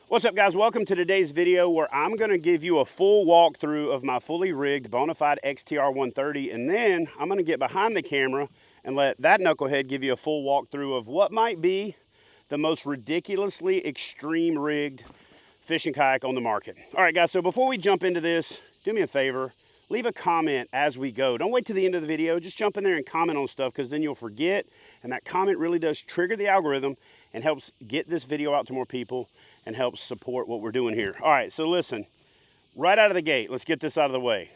What's up, guys? Welcome to today's video where I'm going to give you a full walkthrough of my fully rigged Bonafide XTR 130, and then I'm going to get behind the camera and let that knucklehead give you a full walkthrough of what might be the most ridiculously extreme rigged fishing kayak on the market. All right, guys, so before we jump into this, do me a favor, leave a comment as we go. Don't wait to the end of the video. Just jump in there and comment on stuff, because then you'll forget, and that comment really does trigger the algorithm and helps get this video out to more people and helps support what we're doing here. All right, so listen, right out of the gate, let's get this out of the way.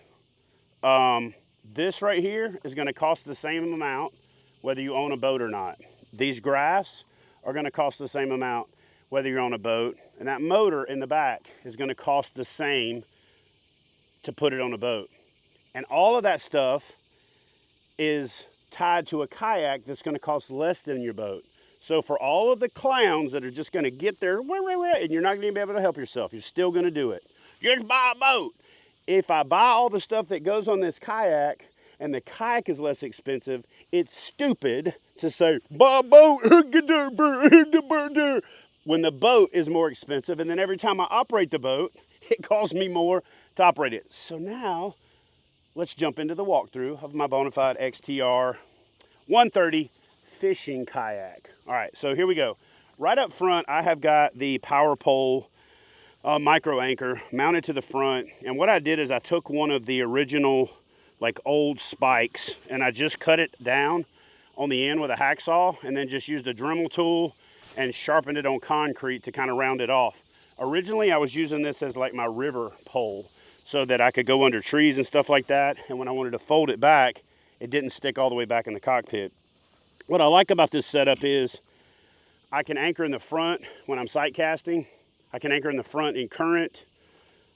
This right here is gonna cost the same amount whether you own a boat or not. These graphs are gonna cost the same amount whether you're on a boat, and that motor in the back is gonna cost the same to put it on a boat. And all of that stuff is tied to a kayak that's gonna cost less than your boat. So for all of the clowns that are just gonna get there, and you're not gonna be able to help yourself, you're still gonna do it. Just buy a boat. If I buy all the stuff that goes on this kayak and the kayak is less expensive, it's stupid to say, buy a boat, when the boat is more expensive, and then every time I operate the boat, it costs me more to operate it. So now, let's jump into the walkthrough of my Bonafide XTR 130 fishing kayak. All right, so here we go. Right up front, I have got the power pole micro anchor mounted to the front, and what I did is I took one of the original like old spikes and I just cut it down on the end with a hacksaw, and then just used a Dremel tool and sharpened it on concrete to kind of round it off. Originally I was using this as like my river pole so that I could go under trees and stuff like that, and when I wanted to fold it back, it didn't stick all the way back in the cockpit. What I like about this setup is I can anchor in the front when I'm sight casting. I can anchor in the front in current.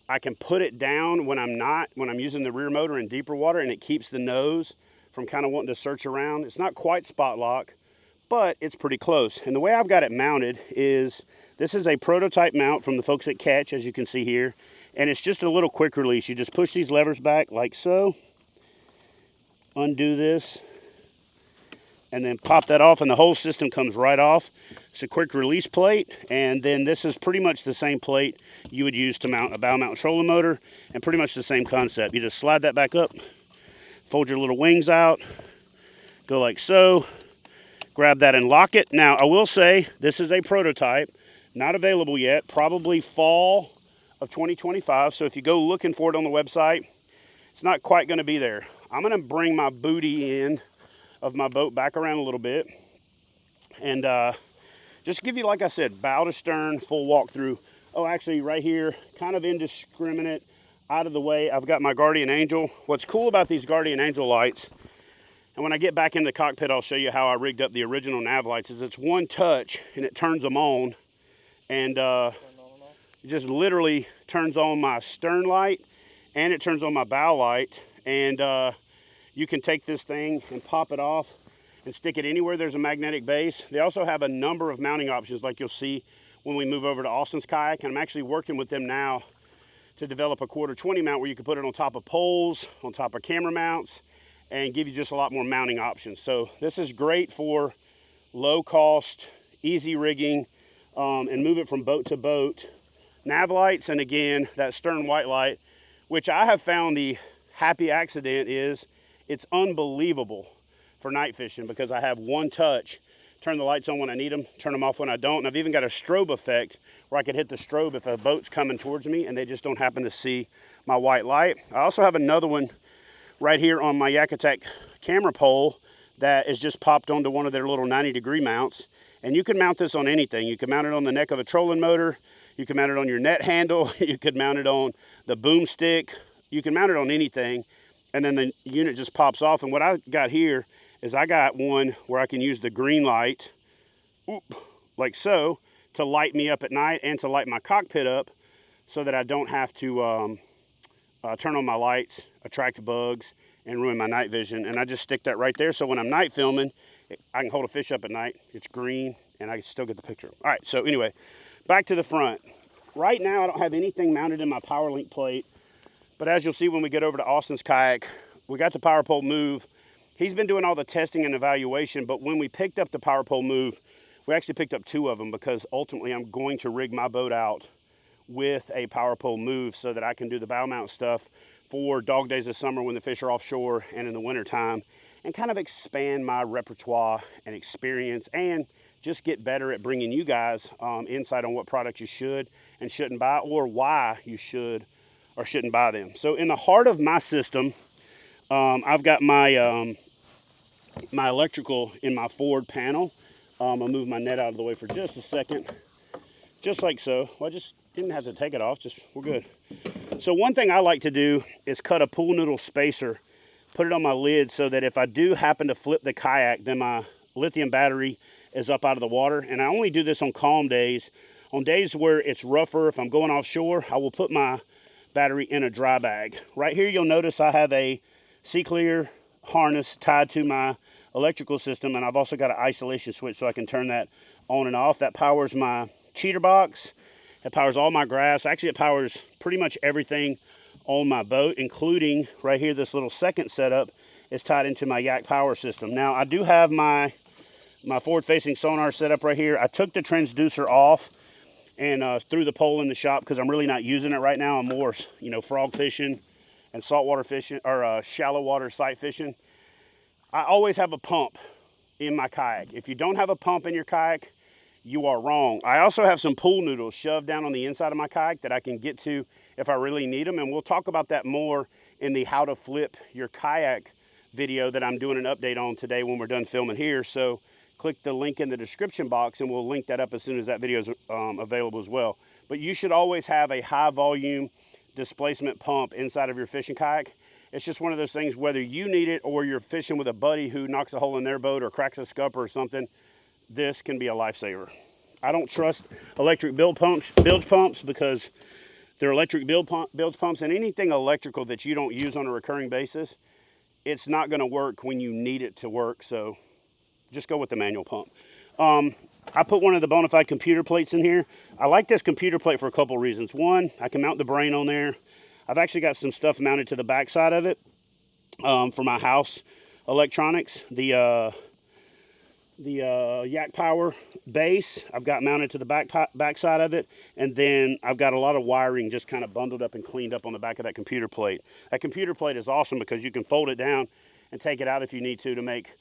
I can put it down when I'm using the rear motor in deeper water, and it keeps the nose from kind of wanting to search around. It's not quite spot lock, but it's pretty close. And the way I've got it mounted is, this is a prototype mount from the folks at Ketch, as you can see here. And it's just a little quick release. You just push these levers back like so, undo this, and then pop that off, and the whole system comes right off. It's a quick release plate, and then this is pretty much the same plate you would use to mount a bow mount trolling motor, and pretty much the same concept. You just slide that back up, fold your little wings out, go like so, grab that and lock it. Now, I will say this is a prototype, not available yet, probably fall of 2025. So if you go looking for it on the website, it's not quite going to be there. I'm going to bring my booty end of my boat back around a little bit, and just give you, like I said, bow to stern, full walkthrough. Oh, actually right here, kind of indiscriminate, out of the way, I've got my Guardian Angel. What's cool about these Guardian Angel lights, and when I get back in the cockpit, I'll show you how I rigged up the original nav lights, is it's one touch and it turns them on, and it just literally turns on my stern light and it turns on my bow light. And you can take this thing and pop it off and stick it anywhere there's a magnetic base. They also have a number of mounting options, like you'll see when we move over to Austin's kayak, and I'm actually working with them now to develop a 1/4-20 mount where you can put it on top of poles, on top of camera mounts, and give you just a lot more mounting options. So this is great for low cost, easy rigging, and move it from boat to boat. Nav lights, and again, that stern white light, which I have found the happy accident is, it's unbelievable for night fishing, because I have one touch, turn the lights on when I need them, turn them off when I don't. And I've even got a strobe effect where I could hit the strobe if a boat's coming towards me and they just don't happen to see my white light. I also have another one right here on my Yak Attack camera pole that is just popped onto one of their little 90-degree mounts. And you can mount this on anything. You can mount it on the neck of a trolling motor, you can mount it on your net handle, you could mount it on the boom stick, you can mount it on anything, and then the unit just pops off. And what I got here is I got one where I can use the green light, like so, to light me up at night and to light my cockpit up, so that I don't have to turn on my lights, attract bugs, and ruin my night vision. And I just stick that right there, so when I'm night filming, I can hold a fish up at night, it's green, and I can still get the picture. All right, so anyway, back to the front. Right now, I don't have anything mounted in my power link plate, but as you'll see when we get over to Austin's kayak, we got the power pole move. He's been doing all the testing and evaluation, but when we picked up the power pole move, we actually picked up 2 of them, because ultimately I'm going to rig my boat out with a power pole move so that I can do the bow mount stuff for dog days of summer when the fish are offshore and in the winter time, and kind of expand my repertoire and experience, and just get better at bringing you guys insight on what products you should and shouldn't buy, or why you should or shouldn't buy them. So in the heart of my system, I've got my my electrical in my forward panel. I'll move my net out of the way for just a second, just like so. Well, I just didn't have to take it off, just we're good. So one thing I like to do is cut a pool noodle spacer, put it on my lid so that if I do happen to flip the kayak, then my lithium battery is up out of the water. And I only do this on calm days. On days where it's rougher, if I'm going offshore, I will put my battery in a dry bag. Right here, you'll notice I have a C-Clear harness tied to my electrical system, and I've also got an isolation switch so I can turn that on and off. That powers my cheater box. It powers all my grass. Actually, it powers pretty much everything on my boat, including right here, this little second setup is tied into my Kayak power system. Now, I do have my forward-facing sonar setup right here. I took the transducer off and threw the pole in the shop because I'm really not using it right now. I'm more, you know, frog fishing and saltwater fishing, or shallow water sight fishing. I always have a pump in my kayak. If you don't have a pump in your kayak, you are wrong. I also have some pool noodles shoved down on the inside of my kayak that I can get to if I really need them, and we'll talk about that more in the how to flip your kayak video that I'm doing an update on today when we're done filming here. So click the link in the description box and we'll link that up as soon as that video is available as well. But you should always have a high volume displacement pump inside of your fishing kayak. It's just one of those things, whether you need it or you're fishing with a buddy who knocks a hole in their boat or cracks a scupper or something, this can be a lifesaver. I don't trust electric bilge pumps because they're electric bilge pumps, and anything electrical that you don't use on a recurring basis, it's not going to work when you need it to work. So just go with the manual pump. I put one of the Bonafide computer plates in here. I like this computer plate for a couple reasons. One, I can mount the brain on there. I've actually got some stuff mounted to the back side of it for my house electronics. The Kayak Power base I've got mounted to the back side of it, and then I've got a lot of wiring just kind of bundled up and cleaned up on the back of that computer plate. That computer plate is awesome because you can fold it down and take it out if you need to make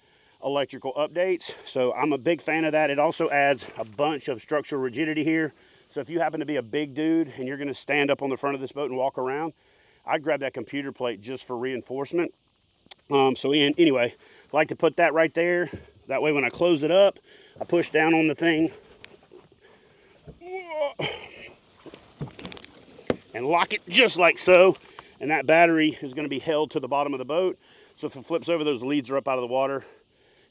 electrical updates. So I'm a big fan of that. It also adds a bunch of structural rigidity here. So if you happen to be a big dude and you're going to stand up on the front of this boat and walk around, I'd grab that computer plate just for reinforcement. Anyway, I like to put that right there. That way when I close it up, I push down on the thing and lock it just like so. And that battery is going to be held to the bottom of the boat. So if it flips over, those leads are up out of the water.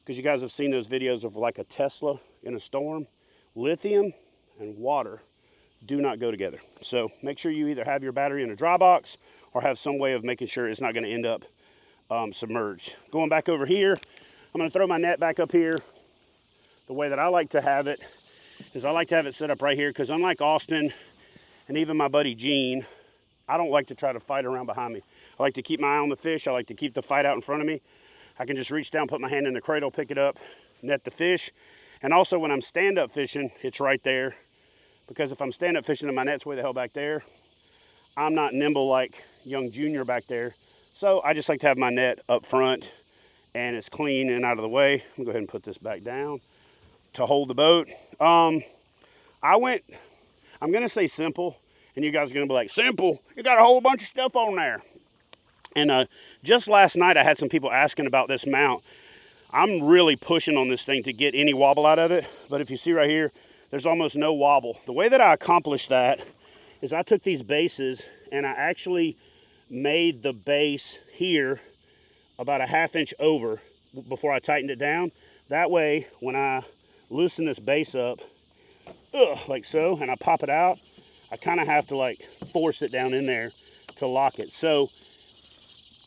Because you guys have seen those videos of like a Tesla in a storm. Lithium and water do not go together. So make sure you either have your battery in a dry box or have some way of making sure it's not going to end up submerged. Going back over here, I'm going to throw my net back up here. The way that I like to have it is I like to have it set up right here, because unlike Austin and even my buddy Gene, I don't like to try to fight around behind me. I like to keep my eye on the fish. I like to keep the fight out in front of me. I can just reach down, put my hand in the cradle, pick it up, net the fish. And also when I'm stand-up fishing, it's right there. Because if I'm stand-up fishing and my net's way the hell back there, I'm not nimble like young Junior back there. So I just like to have my net up front and it's clean and out of the way. I'm gonna go ahead and put this back down to hold the boat. I'm gonna say simple, and you guys are gonna be like, simple? You got a whole bunch of stuff on there. And just last night, I had some people asking about this mount. I'm really pushing on this thing to get any wobble out of it. But if you see right here, there's almost no wobble. The way that I accomplished that is I took these bases and I actually made the base here about a ½ inch over before I tightened it down. That way, when I loosen this base up, like so, and I pop it out, I kind of have to like force it down in there to lock it. So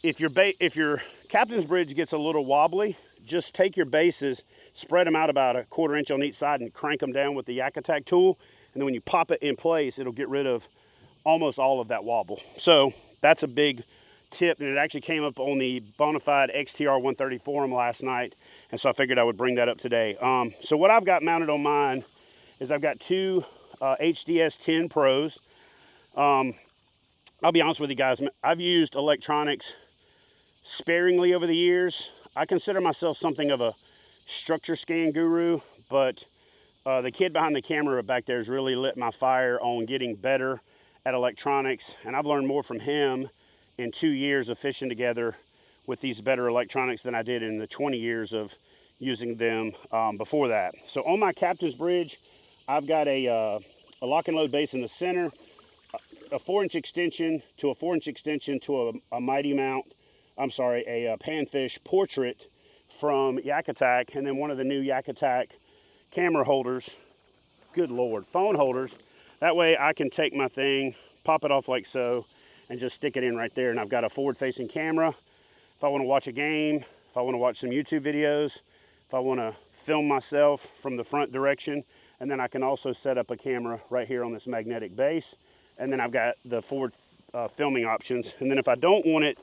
if your captain's bridge gets a little wobbly, just take your bases, spread them out about a ½ inch on each side and crank them down with the Yak Attack tool. And then when you pop it in place, it'll get rid of almost all of that wobble. So that's a big tip, and it actually came up on the Bonafide XTR 130 forum last night, and so I figured I would bring that up today. So what I've got mounted on mine is I've got two HDS 10 Pros. I'll be honest with you guys, I've used electronics sparingly over the years. I consider myself something of a structure scan guru, but the kid behind the camera back there has really lit my fire on getting better at electronics, and I've learned more from him in 2 years of fishing together with these better electronics than I did in the 20 years of using them before that. So on my captain's bridge, I've got a lock and load base in the center, a 4-inch extension to a 4-inch extension to a mighty mount, a panfish portrait from Yak Attack, and then one of the new Yak Attack camera holders, good Lord, phone holders. That way I can take my thing, pop it off like so, and just stick it in right there. And I've got a forward-facing camera. If I want to watch a game, if I want to watch some YouTube videos, if I want to film myself from the front direction, and then I can also set up a camera right here on this magnetic base. And then I've got the forward filming options. And then if I don't want it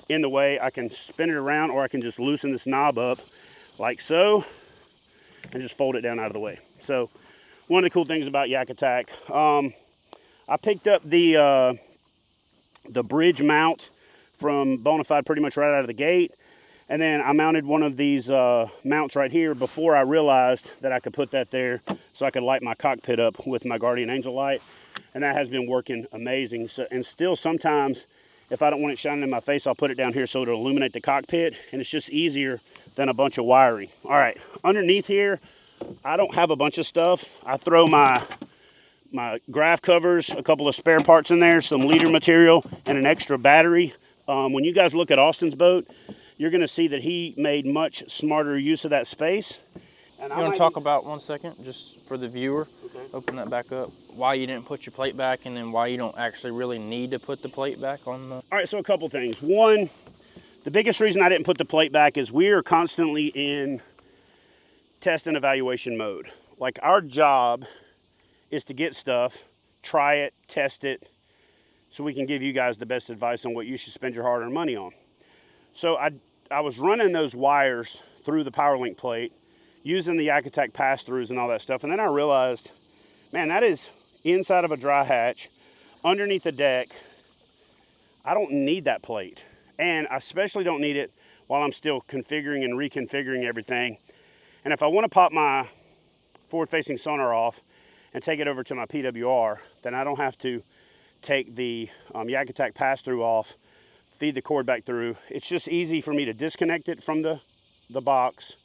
in the way, I can spin it around, or I can just loosen this knob up like so and just fold it down out of the way. So one of the cool things about Yak Attack, I picked up the bridge mount from Bonafide pretty much right out of the gate. And then I mounted one of these mounts right here before I realized that I could put that there so I could light my cockpit up with my Guardian Angel light. And that has been working amazing. So, and still sometimes, if I don't want it shining in my face, I'll put it down here so it'll illuminate the cockpit. And it's just easier than a bunch of wiring. All right, underneath here, I don't have a bunch of stuff. I throw my graph covers, a couple of spare parts in there, some leader material, and an extra battery. When you guys look at Austin's boat, you're gonna see that he made much smarter use of that space. And you want to talk about 1 second, just for the viewer? Okay. Open that back up. Why you didn't put your plate back, and then why you don't actually really need to put the plate back on the... All right, so a couple things. One, the biggest reason I didn't put the plate back is we are constantly in test and evaluation mode. Like, our job is to get stuff, try it, test it, so we can give you guys the best advice on what you should spend your hard-earned money on. So I was running those wires through the PowerLink plate, using the Yak Attack pass-throughs and all that stuff, and then I realized, man, that is inside of a dry hatch, underneath the deck. I don't need that plate, and I especially don't need it while I'm still configuring and reconfiguring everything. And if I want to pop my forward-facing sonar off and take it over to my PWR, then I don't have to take the Yak Attack pass-through off, feed the cord back through. It's just easy for me to disconnect it from the box,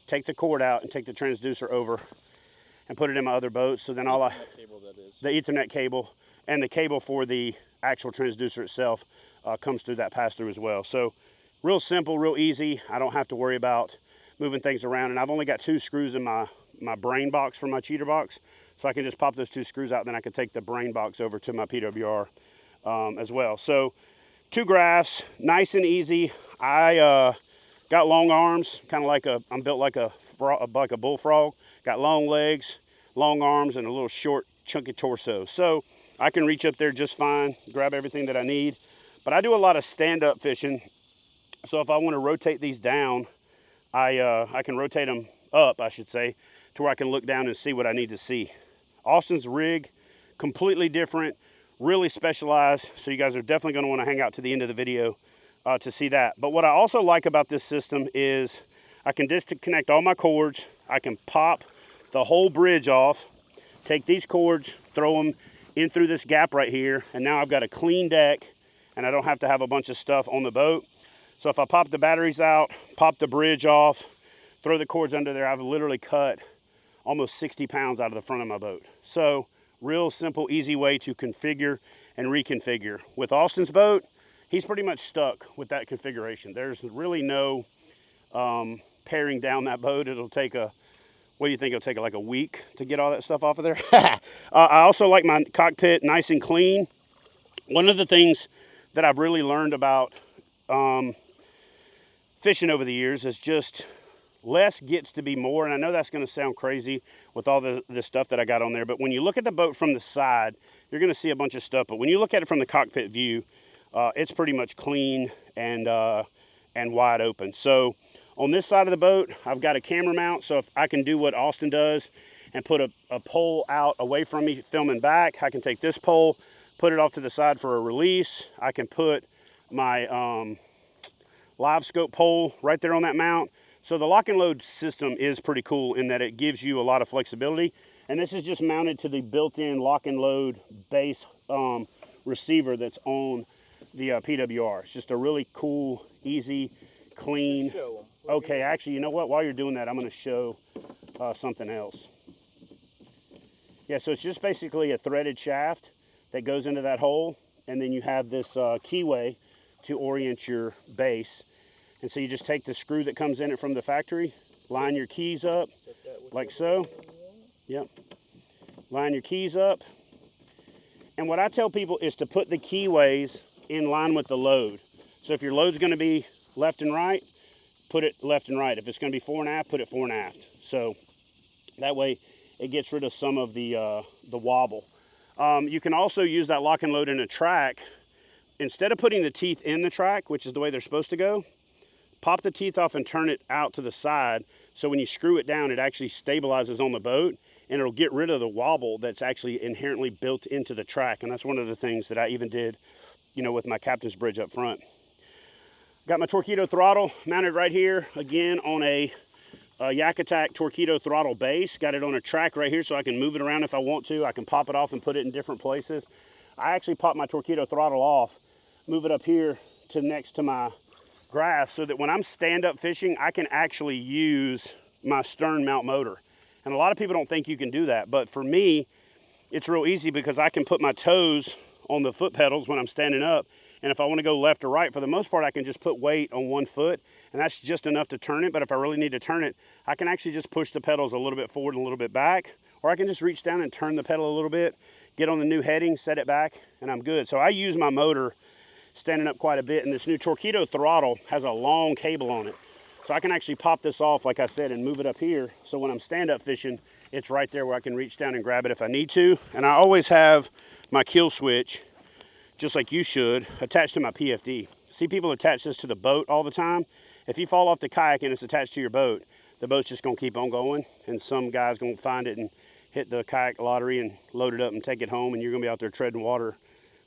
take the cord out, and take the transducer over and put it in my other boat. So then the Ethernet cable and the cable for the actual transducer itself comes through that pass-through as well. So real simple, real easy. I don't have to worry about moving things around. And I've only got 2 screws in my brain box for my cheater box. So I can just pop those 2 screws out, and then I can take the brain box over to my PWR as well. So 2 graphs, nice and easy. I got long arms, kind of like I'm built like a bullfrog. Got long legs, long arms, and a little short, chunky torso. So I can reach up there just fine, grab everything that I need. But I do a lot of stand-up fishing. So if I want to rotate these down, I can rotate them up, I should say, to where I can look down and see what I need to see. Austin's rig, completely different, really specialized. So you guys are definitely going to want to hang out to the end of the video to see that. But what I also like about this system is I can disconnect all my cords. I can pop the whole bridge off, take these cords, throw them in through this gap right here, and now I've got a clean deck, and I don't have to have a bunch of stuff on the boat. So if I pop the batteries out, pop the bridge off, throw the cords under there, I've literally cut almost 60 pounds out of the front of my boat. So real simple, easy way to configure and reconfigure. With Austin's boat, he's pretty much stuck with that configuration. There's really no paring down that boat. It'll take what do you think? It'll take like a week to get all that stuff off of there. I also like my cockpit nice and clean. One of the things that I've really learned about fishing over the years is just less gets to be more. And I know that's going to sound crazy with all the stuff that I got on there, but when you look at the boat from the side, you're going to see a bunch of stuff. But when you look at it from the cockpit view, it's pretty much clean and wide open. So on this side of the boat, I've got a camera mount, so if I can do what Austin does and put a pole out away from me filming back, I can take this pole, put it off to the side for a release. I can put my live scope pole right there on that mount. So the lock and load system is pretty cool in that it gives you a lot of flexibility. And this is just mounted to the built-in lock and load base receiver that's on the PWR. It's just a really cool, easy, clean. Okay, actually, you know what? While you're doing that, I'm going to show something else. Yeah, so it's just basically a threaded shaft that goes into that hole, and then you have this keyway to orient your base. And so you just take the screw that comes in it from the factory, line your keys up like so. Yep. Line your keys up. And what I tell people is to put the keyways in line with the load. So if your load's going to be left and right, put it left and right. If it's going to be fore and aft, put it fore and aft. So that way it gets rid of some of the wobble. You can also use that lock and load in a track. Instead of putting the teeth in the track, which is the way they're supposed to go, pop the teeth off and turn it out to the side. So when you screw it down, it actually stabilizes on the boat, and it'll get rid of the wobble that's actually inherently built into the track. And that's one of the things that I even did, you know, with my captain's bridge up front. Got my Torqeedo throttle mounted right here, again on a Yak Attack Torqeedo throttle base. Got it on a track right here so I can move it around if I want to. I can pop it off and put it in different places. I actually pop my Torqeedo throttle off, move it up here to next to my grass so that when I'm stand-up fishing, I can actually use my stern mount motor. And a lot of people don't think you can do that, but for me, it's real easy because I can put my toes on the foot pedals when I'm standing up, and if I want to go left or right, for the most part, I can just put weight on one foot, and that's just enough to turn it. But if I really need to turn it, I can actually just push the pedals a little bit forward and a little bit back, or I can just reach down and turn the pedal a little bit, get on the new heading, set it back, and I'm good. So I use my motor standing up quite a bit, and this new Torqeedo throttle has a long cable on it. So I can actually pop this off, like I said, and move it up here. So when I'm stand-up fishing, it's right there where I can reach down and grab it if I need to. And I always have my kill switch, just like you should, attached to my PFD. See people attach this to the boat all the time. If you fall off the kayak and it's attached to your boat, the boat's just gonna keep on going, and some guy's gonna find it and hit the kayak lottery and load it up and take it home, and you're gonna be out there treading water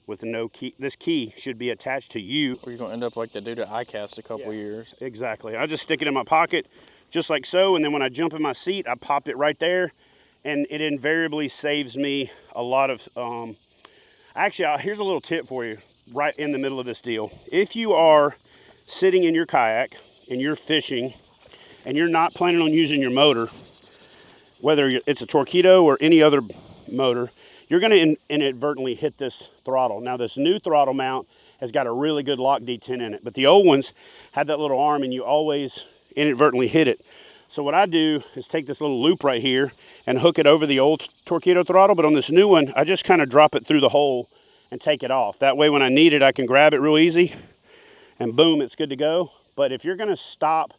with no key. This key should be attached to you. Or you're gonna end up like the dude at ICAST a couple years. Exactly. I just stick it in my pocket, just like so, and then when I jump in my seat, I pop it right there, and it invariably saves me a lot of, actually, here's a little tip for you right in the middle of this deal. If you are sitting in your kayak and you're fishing and you're not planning on using your motor, whether it's a Torqeedo or any other motor, you're going to inadvertently hit this throttle. Now, this new throttle mount has got a really good lock detent in it, but the old ones had that little arm and you always inadvertently hit it. So what I do is take this little loop right here and hook it over the old Torqeedo throttle, but on this new one, I just kind of drop it through the hole and take it off. That way when I need it, I can grab it real easy and boom, it's good to go. But if you're going to stop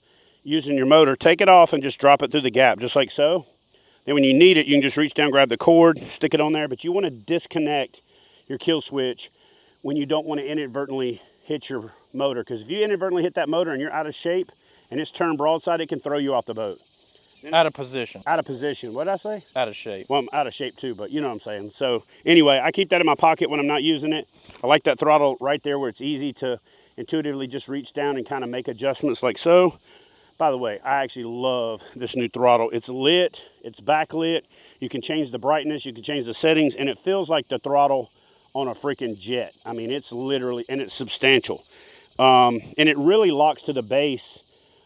using your motor, take it off and just drop it through the gap, just like so. Then when you need it, you can just reach down, grab the cord, stick it on there, but you want to disconnect your kill switch when you don't want to inadvertently hit your motor, because if you inadvertently hit that motor and you're out of shape and it's turned broadside, it can throw you off the boat. Out of position. Out of position. What did I say? Out of shape. Well, I'm out of shape too, but you know what I'm saying. So anyway, I keep that in my pocket when I'm not using it. I like that throttle right there where it's easy to intuitively just reach down and kind of make adjustments like so. By the way, I actually love this new throttle. It's lit, it's backlit. You can change the brightness, you can change the settings, and it feels like the throttle on a freaking jet. I mean, it's literally, and it's substantial. And it really locks to the base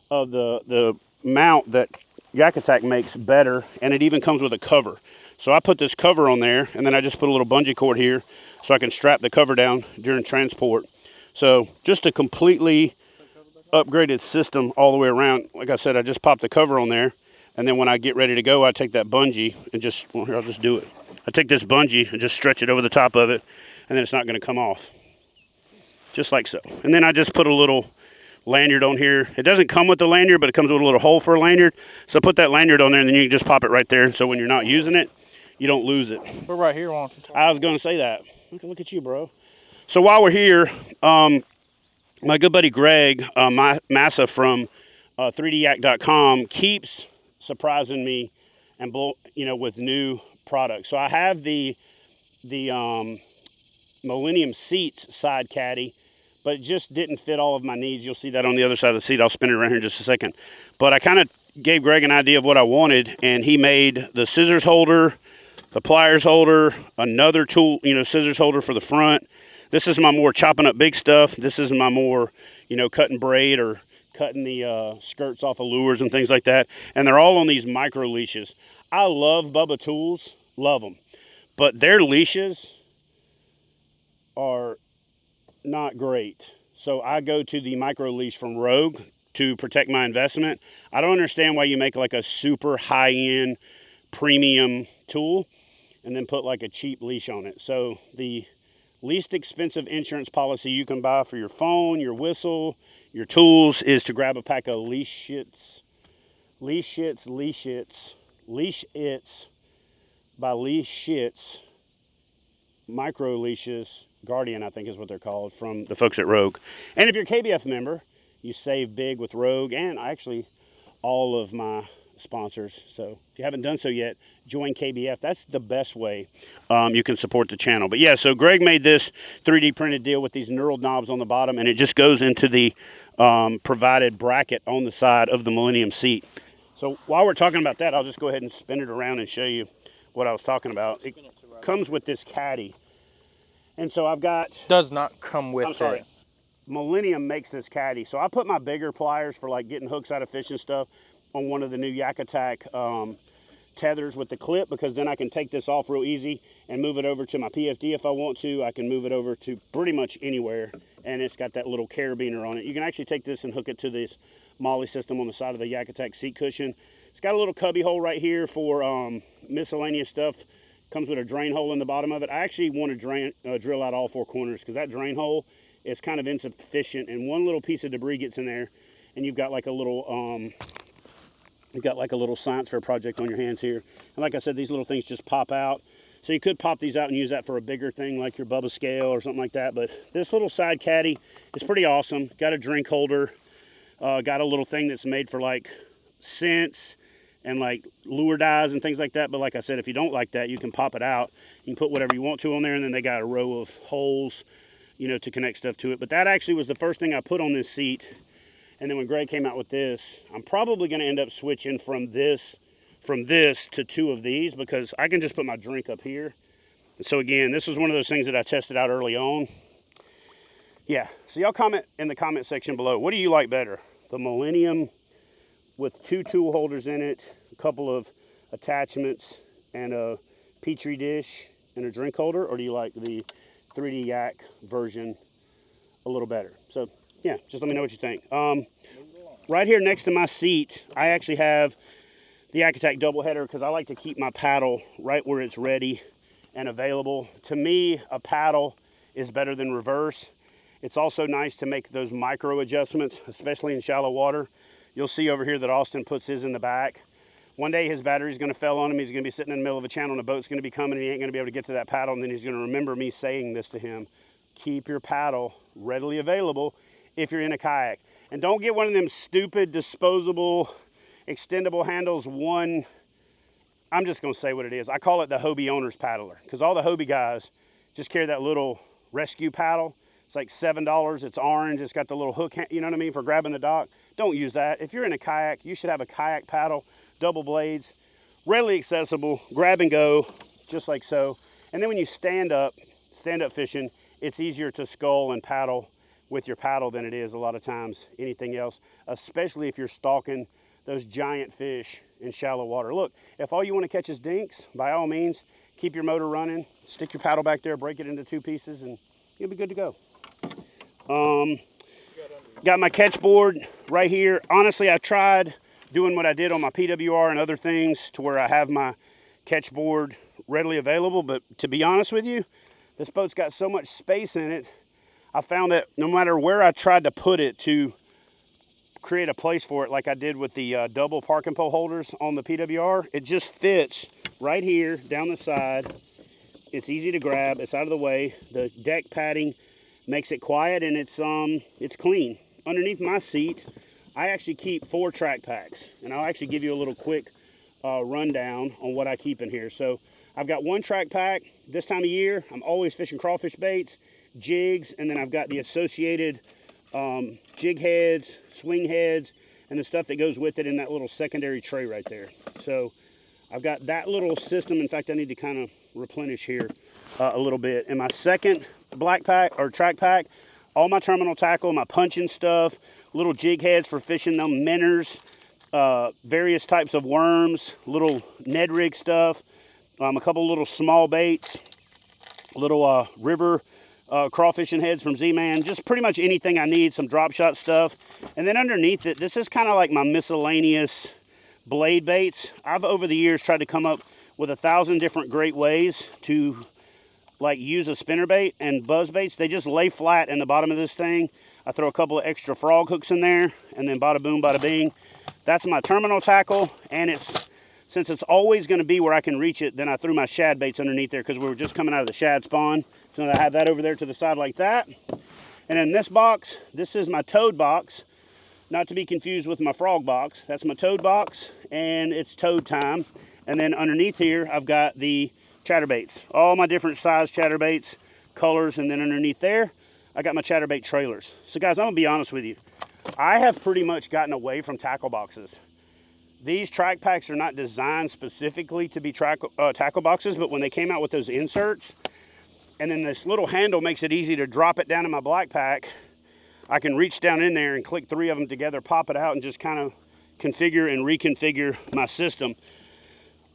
of the mount that Yak Attack makes better, and it even comes with a cover. So I put this cover on there, and then I just put a little bungee cord here so I can strap the cover down during transport. So just a completely upgraded system all the way around. Like I said, I just popped the cover on there, and then when I get ready to go, I take that bungee and just, well, here, I'll just do it. I take this bungee and just stretch it over the top of it, and then it's not going to come off. Just like so. And then I just put a little lanyard on here. It doesn't come with the lanyard, but it comes with a little hole for a lanyard. So put that lanyard on there, and then you can just pop it right there. So when you're not using it, you don't lose it. We're right here, why don't you talk? I was going to say that. Look at you, bro. So while we're here, my good buddy Greg Massa from 3dyak.com keeps surprising me and with new products. So I have the Millennium Seats side caddy, but it just didn't fit all of my needs. You'll see that on the other side of the seat. I'll spin it around here in just a second. But I kind of gave Greg an idea of what I wanted, and he made the scissors holder, the pliers holder, another tool, scissors holder for the front. This is my more chopping up big stuff. This is my more, cutting braid or cutting the skirts off of lures and things like that. And they're all on these micro leashes. I love Bubba Tools, love them. But their leashes are not great. So I go to the micro leash from Rogue to protect my investment. I don't understand why you make like a super high-end premium tool and then put like a cheap leash on it. So the least expensive insurance policy you can buy for your phone, your whistle, your tools is to grab a pack of Leash Its by Leash Its micro leashes. Guardian, I think is what they're called, from the folks at Rogue. And if you're a KBF member, you save big with Rogue and actually all of my sponsors. So if you haven't done so yet, join KBF. That's the best way you can support the channel. But yeah, so Greg made this 3D printed deal with these knurled knobs on the bottom, and it just goes into the provided bracket on the side of the Millennium seat. So while we're talking about that, I'll just go ahead and spin it around and show you what I was talking about. It comes with this caddy. And so I've got... Does not come with I'm sorry. it. Millennium makes this caddy. So I put my bigger pliers for like getting hooks out of fish and stuff on one of the new Yak Attack tethers with the clip, because then I can take this off real easy and move it over to my PFD if I want to. I can move it over to pretty much anywhere, and it's got that little carabiner on it. You can actually take this and hook it to this Molly system on the side of the Yak Attack seat cushion. It's got a little cubby hole right here for miscellaneous stuff. Comes with a drain hole in the bottom of it. I actually want to drill out all four corners, because that drain hole is kind of insufficient, and one little piece of debris gets in there, and you've got like a little science fair project on your hands here. And like I said, these little things just pop out. So you could pop these out and use that for a bigger thing like your Bubba scale or something like that. But this little side caddy is pretty awesome. Got a drink holder. Got a little thing that's made for like scents and like lure dyes and things like that. But like I said, if you don't like that, you can pop it out. You can put whatever you want to on there, and then they got a row of holes, to connect stuff to it. But that actually was the first thing I put on this seat. And then when Greg came out with this, I'm probably going to end up switching from this to two of these, because I can just put my drink up here. And so again, this was one of those things that I tested out early on. Yeah, so y'all comment in the comment section below. What do you like better? The Millennium with two tool holders in it, a couple of attachments, and a Petri dish and a drink holder? Or do you like the 3D Yak version a little better? So yeah, just let me know what you think. Right here next to my seat, I actually have the Yak Attack double header, because I like to keep my paddle right where it's ready and available. To me, a paddle is better than reverse. It's also nice to make those micro adjustments, especially in shallow water. You'll see over here that Austin puts his in the back. One day his battery's gonna fail on him. He's gonna be sitting in the middle of a channel and a boat's gonna be coming, and he ain't gonna be able to get to that paddle, and then he's gonna remember me saying this to him. Keep your paddle readily available if you're in a kayak. And don't get one of them stupid disposable extendable handles. I'm just gonna say what it is. I call it the Hobie owner's paddler, because all the Hobie guys just carry that little rescue paddle. It's like $7, it's orange, it's got the little hook, you know what I mean, for grabbing the dock. Don't use that. If you're in a kayak, you should have a kayak paddle, double blades, readily accessible, grab and go, just like so. And then when you stand up fishing, it's easier to scull and paddle with your paddle than it is a lot of times anything else, especially if you're stalking those giant fish in shallow water. Look, if all you want to catch is dinks, by all means, keep your motor running, stick your paddle back there, break it into two pieces, and you'll be good to go. Got my Ketch board right here. Honestly, I tried doing what I did on my PWR and other things to where I have my Ketch board readily available, but to be honest with you, this boat's got so much space in it, I found that no matter where I tried to put it to create a place for it, like I did with the double parking pole holders on the PWR, it just fits right here down the side. It's easy to grab, it's out of the way. The deck padding makes it quiet, and it's clean. Underneath my seat, I actually keep 4 track packs, and I'll actually give you a little quick rundown on what I keep in here. So I've got one track pack. This time of year, I'm always fishing crawfish baits, jigs, and then I've got the associated jig heads, swing heads, and the stuff that goes with it in that little secondary tray right there. So I've got that little system. In fact, I need to kind of replenish here a little bit. In my second black pack or track pack, all my terminal tackle, my punching stuff, little jig heads for fishing them minnows, various types of worms, little Ned rig stuff, a couple little small baits, little river crawfishing heads from Z-Man, just pretty much anything I need, some drop shot stuff. And then underneath it, this is kind of like my miscellaneous blade baits. I've over the years tried to come up with 1,000 different great ways to like use a spinnerbait and buzz baits. They just lay flat in the bottom of this thing. I throw a couple of extra frog hooks in there, and then bada boom, bada bing. That's my terminal tackle, and since it's always going to be where I can reach it, then I threw my shad baits underneath there because we were just coming out of the shad spawn. So I have that over there to the side like that. And in this box, this is my toad box, not to be confused with my frog box. That's my toad box, and it's toad time. And then underneath here, I've got the chatterbaits, all my different size chatterbaits, colors, and then underneath there, I got my chatterbait trailers. So guys, I'm gonna be honest with you. I have pretty much gotten away from tackle boxes. These track packs are not designed specifically to be tackle boxes, but when they came out with those inserts, and then this little handle makes it easy to drop it down in my black pack, I can reach down in there and click 3 of them together, pop it out, and just kind of configure and reconfigure my system.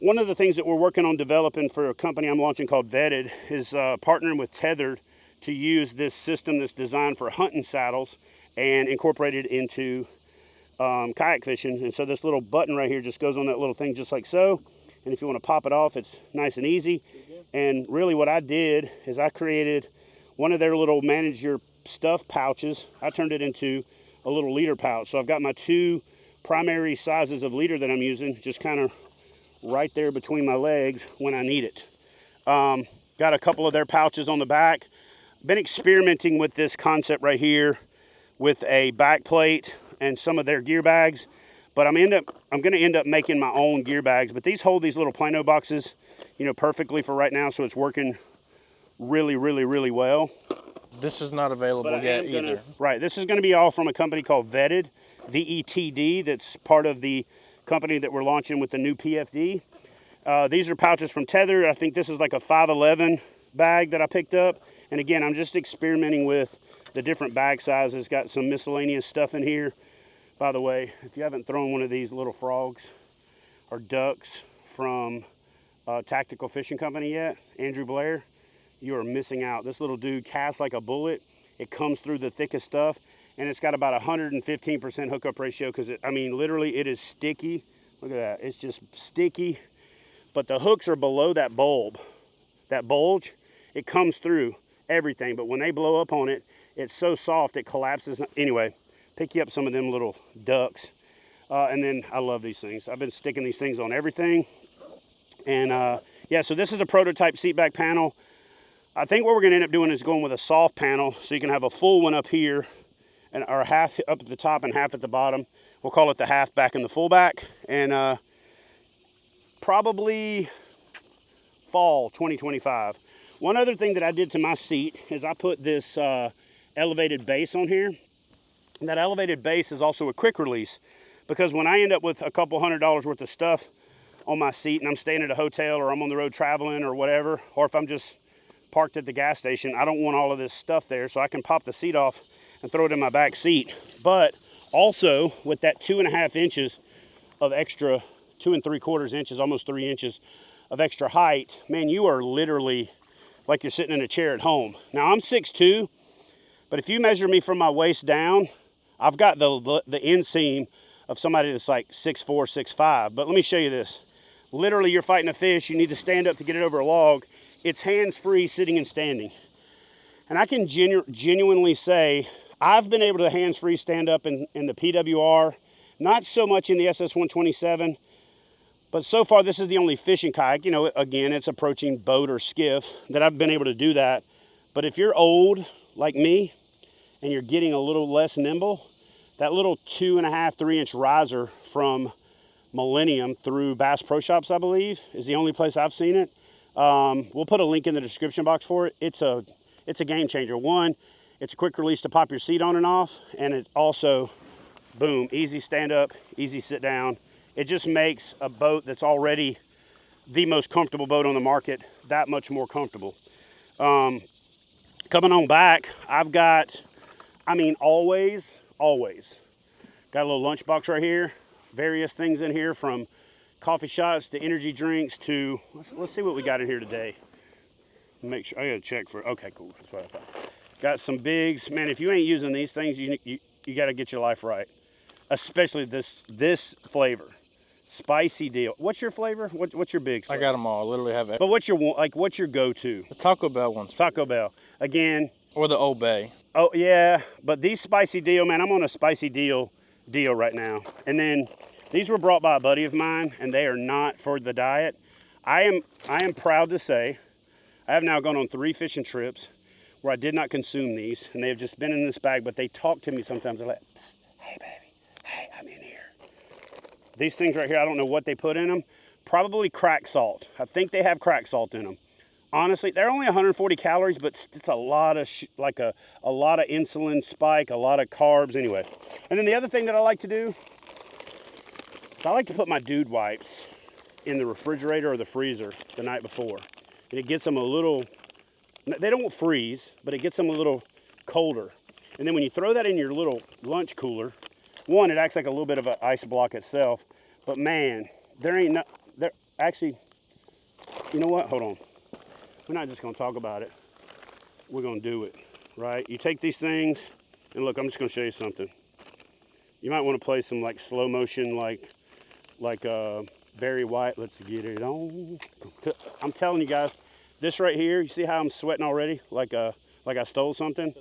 One of the things that we're working on developing for a company I'm launching called Vetted is partnering with Tethered to use this system that's designed for hunting saddles and incorporated into kayak fishing. And so this little button right here just goes on that little thing just like so. And if you want to pop it off, it's nice and easy. And really what I did is I created one of their little manage your stuff pouches. I turned it into a little leader pouch. So I've got my 2 primary sizes of leader that I'm using, just kind of right there between my legs when I need it. Got a couple of their pouches on the back. Been experimenting with this concept right here with a back plate and some of their gear bags, but I'm going to end up making my own gear bags. But these hold these little Plano boxes, you know, perfectly for right now, so it's working really, really, really well. This is not available yet either. Right, this is going to be all from a company called Vetted, V-E-T-D. That's part of the company that we're launching with the new PFD. These are pouches from Tether. I think this is like a 511 bag that I picked up. And again, I'm just experimenting with the different bag sizes. Got some miscellaneous stuff in here. By the way, if you haven't thrown one of these little frogs or ducks from Tactical Fishing Company yet, Andrew Blair, you are missing out. This little dude casts like a bullet. It comes through the thickest stuff, and it's got about 115% hookup ratio because, I mean, literally it is sticky. Look at that. It's just sticky, but the hooks are below that bulb, that bulge. It comes through everything, but when they blow up on it, it's so soft it collapses. Anyway, pick you up some of them little ducks. And then I love these things. I've been sticking these things on everything. And yeah, so this is a prototype seat back panel. I think what we're gonna end up doing is going with a soft panel, so you can have a full one up here, and or half up at the top and half at the bottom. We'll call it the half back and the full back. And probably fall 2025. One other thing that I did to my seat is I put this elevated base on here. And that elevated base is also a quick release, because when I end up with a couple $100 worth of stuff on my seat and I'm staying at a hotel or I'm on the road traveling or whatever, or if I'm just parked at the gas station, I don't want all of this stuff there, so I can pop the seat off and throw it in my back seat. But also with that 2.5 inches of extra, 2 3/4 inches, almost 3 inches of extra height, man, you are literally like you're sitting in a chair at home. Now I'm 6'2", but if you measure me from my waist down, I've got the inseam of somebody that's like 6'4", 6'5". But let me show you this. Literally, you're fighting a fish, you need to stand up to get it over a log. It's hands-free sitting and standing. And I can genuinely say, I've been able to hands-free stand up in the PWR, not so much in the SS127, but so far this is the only fishing kayak, you know, again, it's approaching boat or skiff, that I've been able to do that. But if you're old like me and you're getting a little less nimble, that little 2.5, 3 inch riser from Millennium through Bass Pro Shops, I believe, is the only place I've seen it. We'll put a link in the description box for it. It's a game changer. One, it's a quick release to pop your seat on and off, and it also, boom, easy stand up, easy sit down. It just makes a boat that's already the most comfortable boat on the market that much more comfortable. Coming on back, I've got, I mean, always, got a little lunchbox right here. Various things in here, from coffee shots to energy drinks to, let's see what we got in here today. Make sure, I gotta check for, okay, cool, that's what I thought. Got some bigs. Man, if you ain't using these things, you gotta get your life right. Especially this flavor. Spicy deal. What's your flavor? What's your big flavor? I got them all. I literally have it. But what's your go-to? The Taco Bell ones. Taco Bell. Again. Or the Old Bay. Oh yeah, but these spicy deal, man, I'm on a spicy deal right now. And then these were brought by a buddy of mine, and they are not for the diet. I am proud to say I have now gone on 3 fishing trips where I did not consume these, and they have just been in this bag, but they talk to me sometimes. They're like, "Psst, hey baby, hey, I'm in here." These things right here, I don't know what they put in them. Probably crack salt. I think they have crack salt in them. Honestly, they're only 140 calories, but it's a lot of a lot of insulin spike, a lot of carbs anyway. And then the other thing that I like to do is I like to put my dude wipes in the refrigerator or the freezer the night before. And it gets them a little, they don't freeze, but it gets them a little colder. And then when you throw that in your little lunch cooler, one, it acts like a little bit of an ice block itself, but man, they're actually, you know what, hold on. We're not just gonna talk about it, we're gonna do it, right? You take these things, and look, I'm just gonna show you something. You might wanna play some like slow motion, like Barry White, let's get it on. I'm telling you guys, this right here, you see how I'm sweating already? Like I stole something?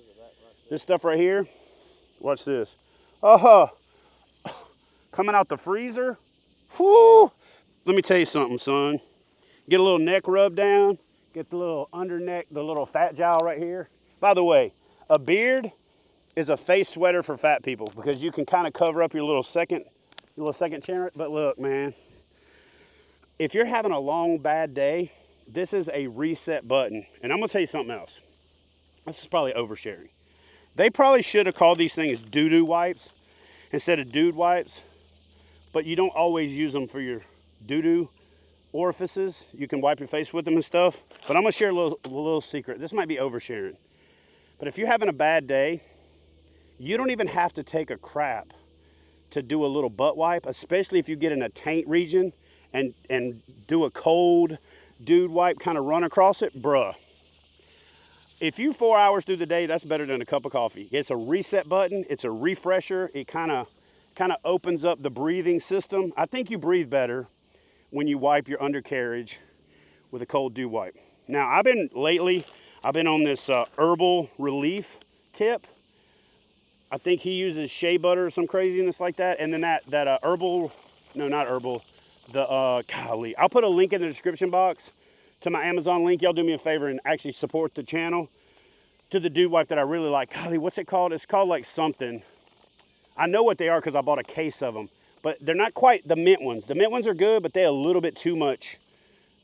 This stuff right here, watch this. Coming out the freezer, whoo! Let me tell you something, son. Get a little neck rub down, get the little under neck, the little fat jowl right here. By the way, a beard is a face sweater for fat people because you can kind of cover up your little second chin. But look, man, if you're having a long, bad day, this is a reset button. And I'm gonna tell you something else. This is probably oversharing. They probably should have called these things doo-doo wipes instead of dude wipes, but you don't always use them for your doo-doo orifices. You can wipe your face with them and stuff, but I'm gonna share a little secret. This might be oversharing, but if you're having a bad day, you don't even have to take a crap to do a little butt wipe, especially if you get in a taint region and do a cold dude wipe, kind of run across it, bruh. If you 4 hours through the day, that's better than a cup of coffee. It's a reset button. It's a refresher. It kind of opens up the breathing system. I think you breathe better when you wipe your undercarriage with a cold dew wipe. Now, I've been on this herbal relief tip. I think he uses shea butter or some craziness like that. And then that herbal, no, not herbal, golly. I'll put a link in the description box to my Amazon link. Y'all do me a favor and actually support the channel, to the dude wipe that I really like. Golly, what's it called? It's called like something. I know what they are because I bought a case of them, but they're not quite the mint ones. The mint ones are good, but they have a little bit too much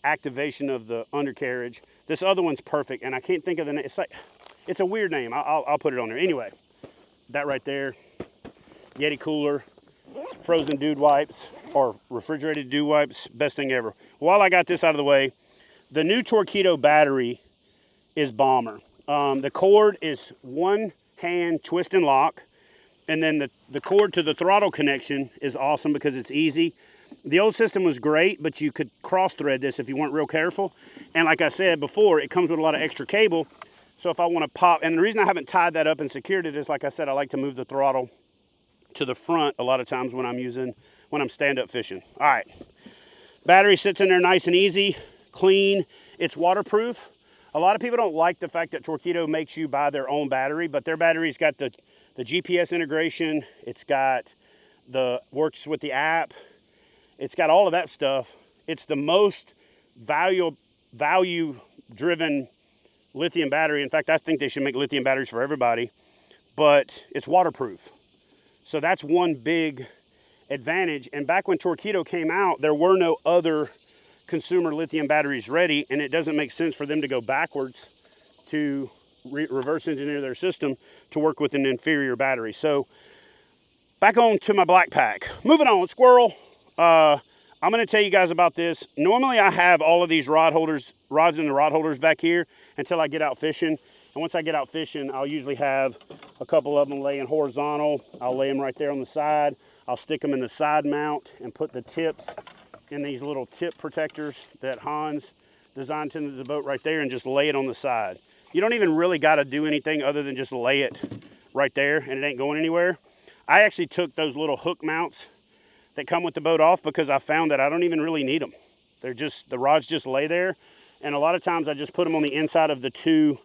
activation of the undercarriage. This other one's perfect, and I can't think of the name. It's a weird name. I'll put it on there. Anyway, that right there, Yeti cooler, frozen dude wipes, or refrigerated dude wipes, best thing ever. While I got this out of the way, the new Torqeedo battery is bomber. The cord is one hand twist and lock, and then the cord to the throttle connection is awesome because it's easy. The old system was great, but you could cross thread this if you weren't real careful. And like I said before, it comes with a lot of extra cable. So if I want to pop, and the reason I haven't tied that up and secured it is, like I said, I like to move the throttle to the front a lot of times when I'm stand-up fishing. All right, battery sits in there nice and easy, clean. It's waterproof. A lot of people don't like the fact that Torqeedo makes you buy their own battery, but their battery's got the GPS integration. It's got works with the app. It's got all of that stuff. It's the most value-driven lithium battery. In fact, I think they should make lithium batteries for everybody, but it's waterproof. So that's one big advantage. And back when Torqeedo came out, there were no other consumer lithium batteries ready, and it doesn't make sense for them to go backwards to reverse engineer their system to work with an inferior battery. So back on to my black pack. Moving on, squirrel. I'm going to tell you guys about this. Normally I have all of these rods in the rod holders back here until I get out fishing. And once I get out fishing, I'll usually have a couple of them laying horizontal. I'll lay them right there on the side. I'll stick them in the side mount and put the tips in these little tip protectors that Hans designed into the boat right there, and just lay it on the side. You don't even really got to do anything other than just lay it right there, and it ain't going anywhere. I actually took those little hook mounts that come with the boat off because I found that I don't even really need them. The rods just lay there. And a lot of times I just put them on the inside of the two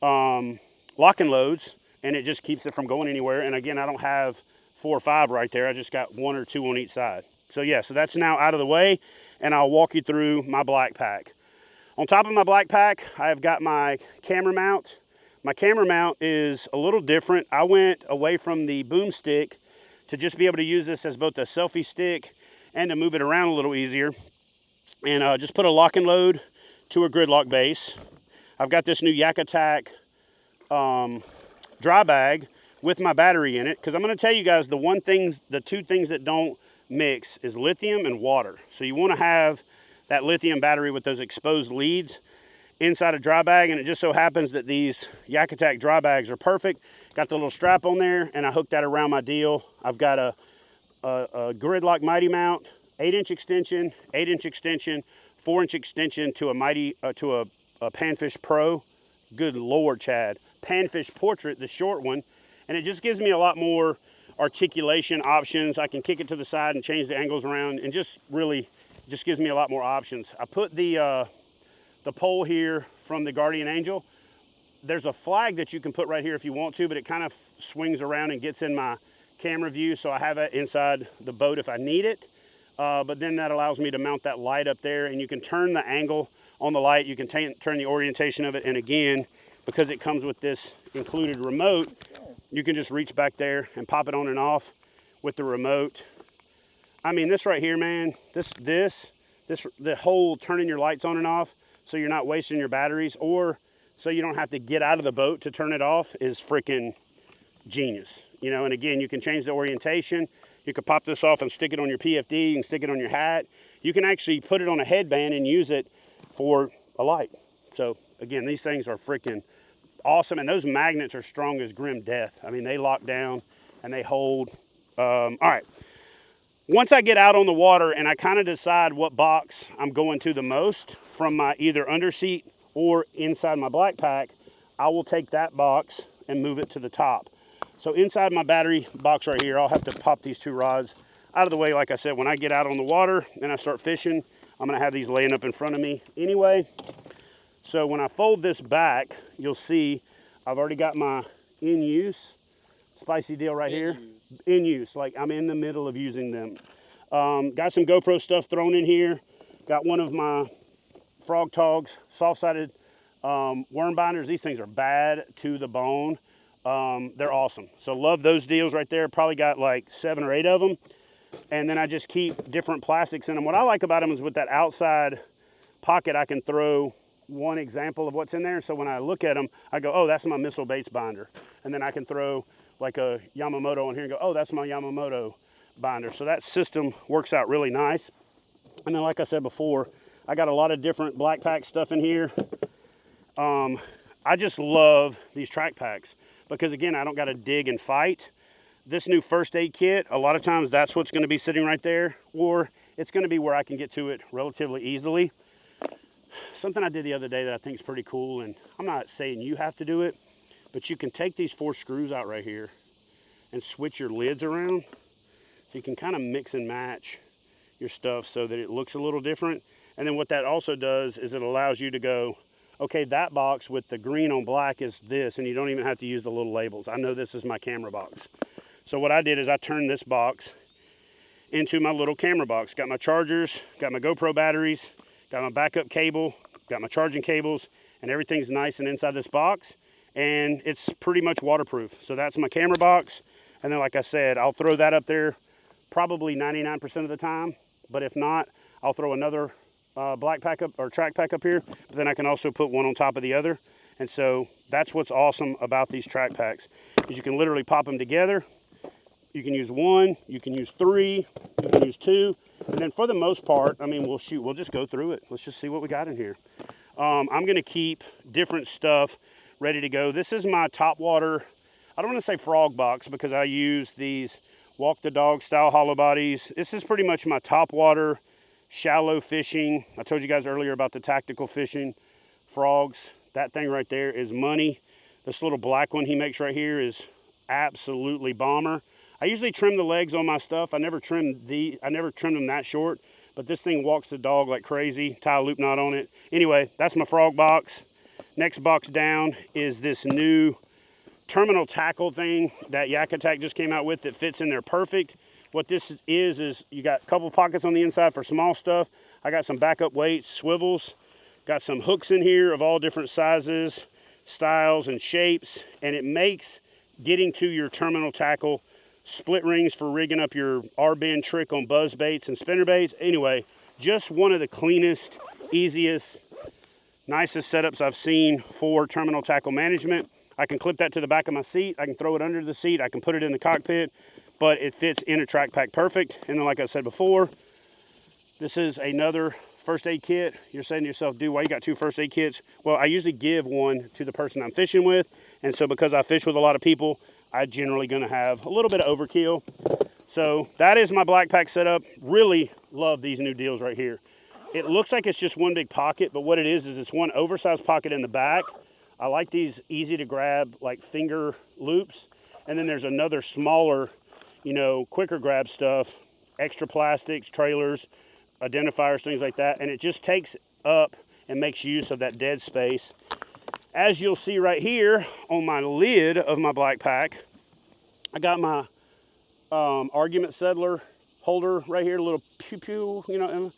lock and loads, and it just keeps it from going anywhere. And again, I don't have 4 or 5 right there. I just got 1 or 2 on each side. So yeah, so that's now out of the way, and I'll walk you through my black pack. On top of my black pack, I've got my camera mount. My camera mount is a little different. I went away from the boom stick to just be able to use this as both a selfie stick and to move it around a little easier. And just put a lock and load to a gridlock base. I've got this new Yak Attack dry bag with my battery in it, because I'm going to tell you guys the 2 things that don't mix is lithium and water. So you want to have that lithium battery with those exposed leads inside a dry bag, and it just so happens that these Yak Attack dry bags are perfect. Got the little strap on there, and I hooked that around my deal. I've got a Gridlock Mighty mount, 8-inch extension, 8-inch extension, 4-inch extension to a Panfish Pro. Good Lord, Chad. Panfish Portrait, the short one, and it just gives me a lot more articulation options. I can kick it to the side and change the angles around, and just really just gives me a lot more options. I put the pole here from the Guardian Angel. There's a flag that you can put right here if you want to, but it kind of swings around and gets in my camera view, so I have it inside the boat if I need it. But then that allows me to mount that light up there, and you can turn the angle on the light. You can turn the orientation of it, and again, because it comes with this included remote, you can just reach back there and pop it on and off with the remote. I mean, this right here, man, the whole turning your lights on and off so you're not wasting your batteries, or so you don't have to get out of the boat to turn it off, is freaking genius. You know, and again, you can change the orientation. You can pop this off and stick it on your PFD. You can stick it on your hat. You can actually put it on a headband and use it for a light. So again, these things are freaking awesome, and those magnets are strong as grim death. I mean, they lock down and they hold. All right. Once I get out on the water and I kind of decide what box I'm going to the most from my either underseat or inside my black pack, I will take that box and move it to the top. So inside my battery box right here, I'll have to pop these 2 rods out of the way. Like I said, when I get out on the water and I start fishing, I'm gonna have these laying up in front of me anyway. So when I fold this back, you'll see I've already got my in use spicy deal right here. In use, like I'm in the middle of using them. Got some GoPro stuff thrown in here. Got one of my Frog Togs soft-sided worm binders. These things are bad to the bone. They're awesome. So love those deals right there. Probably got like 7 or 8 of them. And then I just keep different plastics in them. What I like about them is with that outside pocket, I can throw one example of what's in there. So when I look at them, I go, oh, that's my missile baits binder. And then I can throw like a Yamamoto on here and go, oh, that's my Yamamoto binder. So that system works out really nice. And then like I said before, I got a lot of different black pack stuff in here. I just love these track packs because again, I don't got to dig and fight. This new first aid kit, a lot of times that's what's going to be sitting right there, or it's going to be where I can get to it relatively easily. Something I did the other day that I think is pretty cool, and I'm not saying you have to do it, but you can take these 4 screws out right here and switch your lids around. So you can kind of mix and match your stuff so that it looks a little different. And then what that also does is it allows you to go, okay, that box with the green on black is this, and you don't even have to use the little labels. I know this is my camera box. So what I did is I turned this box into my little camera box. Got my chargers, got my GoPro batteries, got my backup cable, got my charging cables, and everything's nice and inside this box. And it's pretty much waterproof. So that's my camera box. And then like I said, I'll throw that up there probably 99% of the time. But if not, I'll throw another black pack up or track pack up here, but then I can also put one on top of the other. And so that's what's awesome about these track packs, is you can literally pop them together. You can use one, you can use three, you can use two, and then for the most part, I mean, we'll just go through it. Let's just see what we got in here. I'm gonna keep different stuff ready to go. This is my top water, I don't wanna say frog box because I use these walk the dog style hollow bodies. This is pretty much my top water, shallow fishing. I told you guys earlier about the tactical fishing frogs. That thing right there is money. This little black one he makes right here is absolutely bomber. I usually trim the legs on my stuff. I never trim them that short, but this thing walks the dog like crazy. Tie a loop knot on it. Anyway, that's my frog box. Next box down is this new terminal tackle thing that Yak Attack just came out with that fits in there perfect. What this is you got a couple pockets on the inside for small stuff. I got some backup weights, swivels, got some hooks in here of all different sizes, styles, and shapes, and it makes getting to your terminal tackle, split rings for rigging up your R-bend trick on buzz baits and spinner baits. Anyway, just one of the cleanest, easiest, nicest setups I've seen for terminal tackle management. I can clip that to the back of my seat. I can throw it under the seat. I can put it in the cockpit, but it fits in a track pack perfect. And then like I said before, this is another first aid kit. You're saying to yourself, dude, why you got two first aid kits? Well, I usually give one to the person I'm fishing with. And so because I fish with a lot of people, I'm generally gonna have a little bit of overkill. So that is my black pack setup. Really love these new deals right here. It looks like it's just one big pocket, but what it is it's one oversized pocket in the back. I like these easy to grab like finger loops. And then there's another smaller, you know, quicker grab stuff, extra plastics, trailers, identifiers, things like that. And it just takes up and makes use of that dead space. As you'll see right here on my lid of my black pack, I got my argument settler holder right here, a little pew-pew, you know,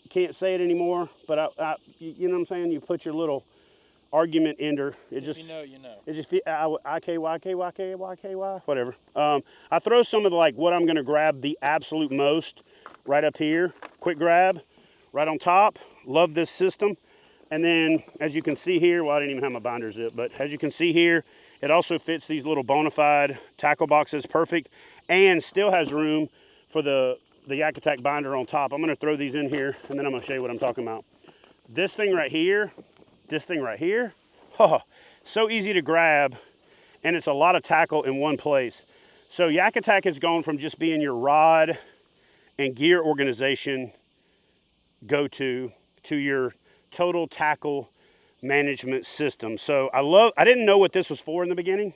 can't say it anymore, but you know what I'm saying? You put your little argument ender. It just, you know, you know. It just, I-K-Y-K-Y-K-Y-K-Y, whatever. I throw some of the, like, what I'm gonna grab the absolute most right up here. Quick grab, right on top. Love this system. And then, as you can see here, well, I didn't even have my binder zip, but as you can see here, it also fits these little Bonafide tackle boxes perfect and still has room for the Yak Attack binder on top. I'm gonna throw these in here and then I'm gonna show you what I'm talking about. This thing right here, oh, so easy to grab, and it's a lot of tackle in one place. So Yak Attack has gone from just being your rod and gear organization go-to to your total tackle management system. So I didn't know what this was for in the beginning,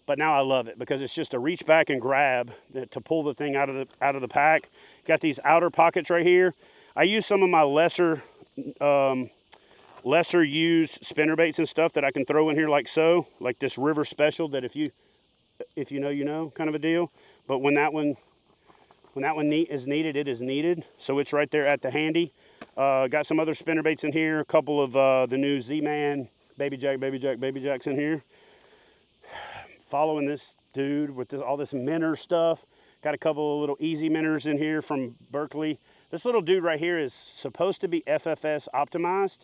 but now I love it because it's just a reach back and grab to pull the thing out of the pack. Got these outer pockets right here. I use some of my lesser used spinner baits and stuff that I can throw in here like so, like this River Special that if you know, you know, kind of a deal. But when that one is needed, it is needed. So it's right there at the handy. Got some other spinner baits in here. A couple of the new Z-Man baby jacks in here. Following this dude with all this minnow stuff. Got a couple of little easy minnows in here from Berkeley. This little dude right here is supposed to be FFS optimized,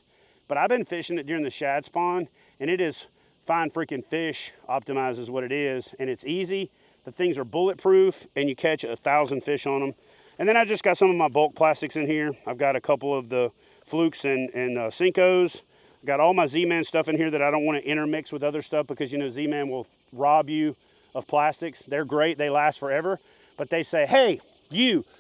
but I've been fishing it during the shad spawn, and it is fine freaking fish optimized is what it is, and it's easy. The things are bulletproof, and you catch 1,000 fish on them. And then I just got some of my bulk plastics in here. I've got a couple of the flukes and Cincos. Got all my Z-Man stuff in here that I don't want to intermix with other stuff because, you know, Z-Man will rob you of plastics. They're great, they last forever, but they say, hey,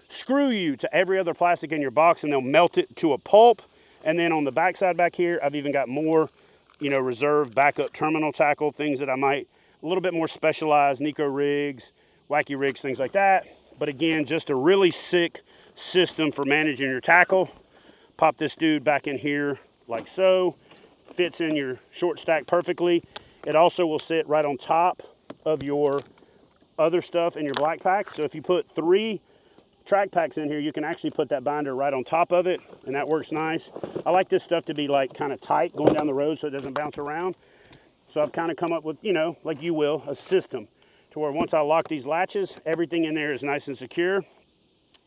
screw you to every other plastic in your box, and they'll melt it to a pulp. And then on the backside back here, I've even got more, you know, reserve backup terminal tackle, things that I might, a little bit more specialized, Nico rigs, wacky rigs, things like that. But again, just a really sick system for managing your tackle. Pop this dude back in here like so. Fits in your short stack perfectly. It also will sit right on top of your other stuff in your black pack. So if you put 3 track packs in here, you can actually put that binder right on top of it, and that works nice. I like this stuff to be like kind of tight going down the road so it doesn't bounce around. So I've kind of come up with, you know, like you will, a system to where once I lock these latches, everything in there is nice and secure.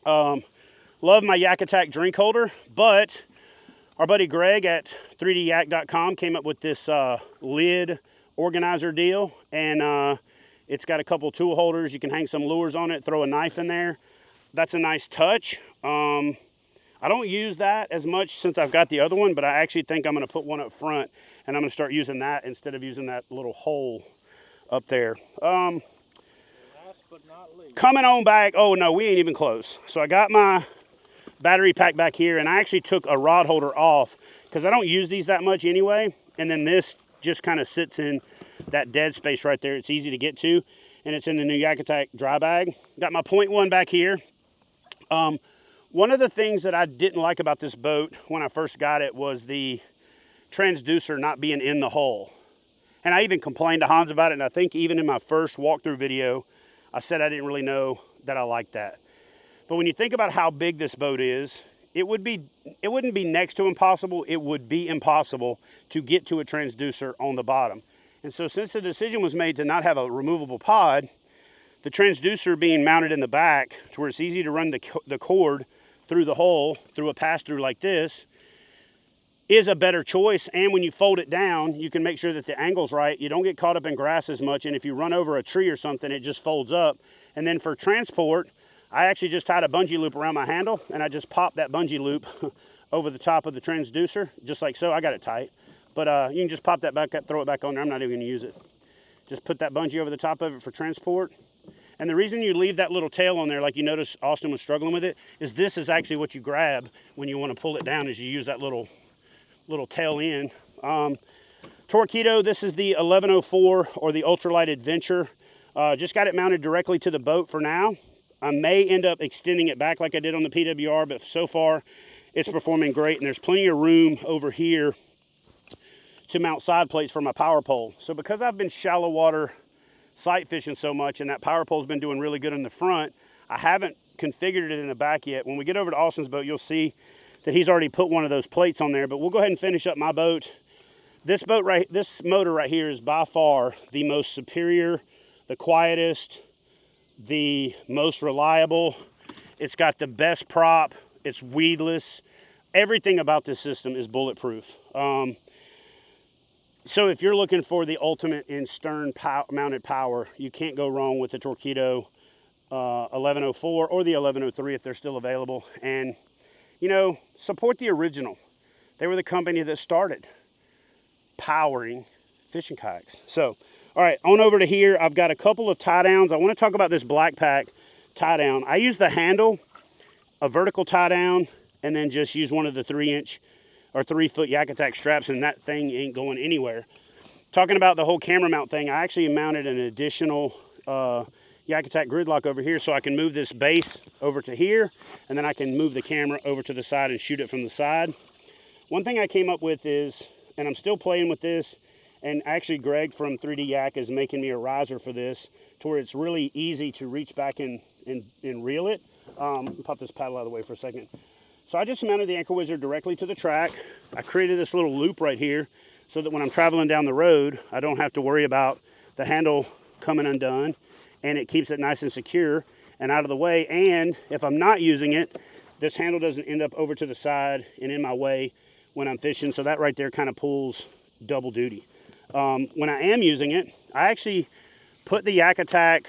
Love my Yak Attack drink holder, but Our buddy Greg at 3dyak.com came up with this lid organizer deal, and it's got a couple tool holders. You can hang some lures on it, throw a knife in there. That's a nice touch. I don't use that as much since I've got the other one, but I actually think I'm going to put one up front, and I'm going to start using that instead of using that little hole up there. Last but not least. Coming on back, oh no, we ain't even close. So I got my battery pack back here, and I actually took a rod holder off because I don't use these that much anyway, and then this just kind of sits in that dead space right there. It's easy to get to, and it's in the new Yak Attack dry bag. Got my .1 back here. One of the things that I didn't like about this boat when I first got it was the transducer not being in the hull. And I even complained to Hans about it, and I think even in my first walkthrough video, I said I didn't really know that I liked that. But when you think about how big this boat is, it wouldn't be next to impossible, it would be impossible to get to a transducer on the bottom. And so since the decision was made to not have a removable pod, the transducer being mounted in the back to where it's easy to run the cord through the hole, through a pass-through like this, is a better choice. And when you fold it down, you can make sure that the angle's right. You don't get caught up in grass as much, and if you run over a tree or something, it just folds up. And then for transport, I actually just tied a bungee loop around my handle, and I just popped that bungee loop over the top of the transducer, just like so. I got it tight. But you can just pop that back up, throw it back on there. I'm not even gonna use it. Just put that bungee over the top of it for transport. And the reason you leave that little tail on there, like you notice Austin was struggling with it, is this is actually what you grab when you want to pull it down, is you use that little tail end. Torpedo, this is the 1104 or the Ultralight Adventure. Just got it mounted directly to the boat for now. I may end up extending it back like I did on the PWR, but so far it's performing great, and there's plenty of room over here to mount side plates for my power pole. So because I've been shallow water sight fishing so much, and that power pole's been doing really good in the front, I haven't configured it in the back yet. When we get over to Austin's boat, you'll see that he's already put one of those plates on there, but we'll go ahead and finish up my boat. This motor right here is by far the most superior, the quietest, the most reliable. It's got the best prop, it's weedless. Everything about this system is bulletproof. So if you're looking for the ultimate in stern mounted power, you can't go wrong with the Torpedo 1104 or the 1103 if they're still available. And, you know, support the original. They were the company that started powering fishing kayaks. So, all right, on over to here. I've got a couple of tie downs. I want to talk about this Black Pack tie down. I use the handle, a vertical tie down, and then just use one of the 3-inch or 3-foot Yak Attack straps, and that thing ain't going anywhere. Talking about the whole camera mount thing, I actually mounted an additional Yak Attack gridlock over here so I can move this base over to here, and then I can move the camera over to the side and shoot it from the side. One thing I came up with is, and I'm still playing with this, and actually Greg from 3D Yak is making me a riser for this to where it's really easy to reach back and reel it. Pop this paddle out of the way for a second. So I just mounted the Anchor Wizard directly to the track. I created this little loop right here so that when I'm traveling down the road, I don't have to worry about the handle coming undone, and it keeps it nice and secure and out of the way. And if I'm not using it, this handle doesn't end up over to the side and in my way when I'm fishing. So that right there kind of pulls double duty. When I am using it, I actually put the Yak Attack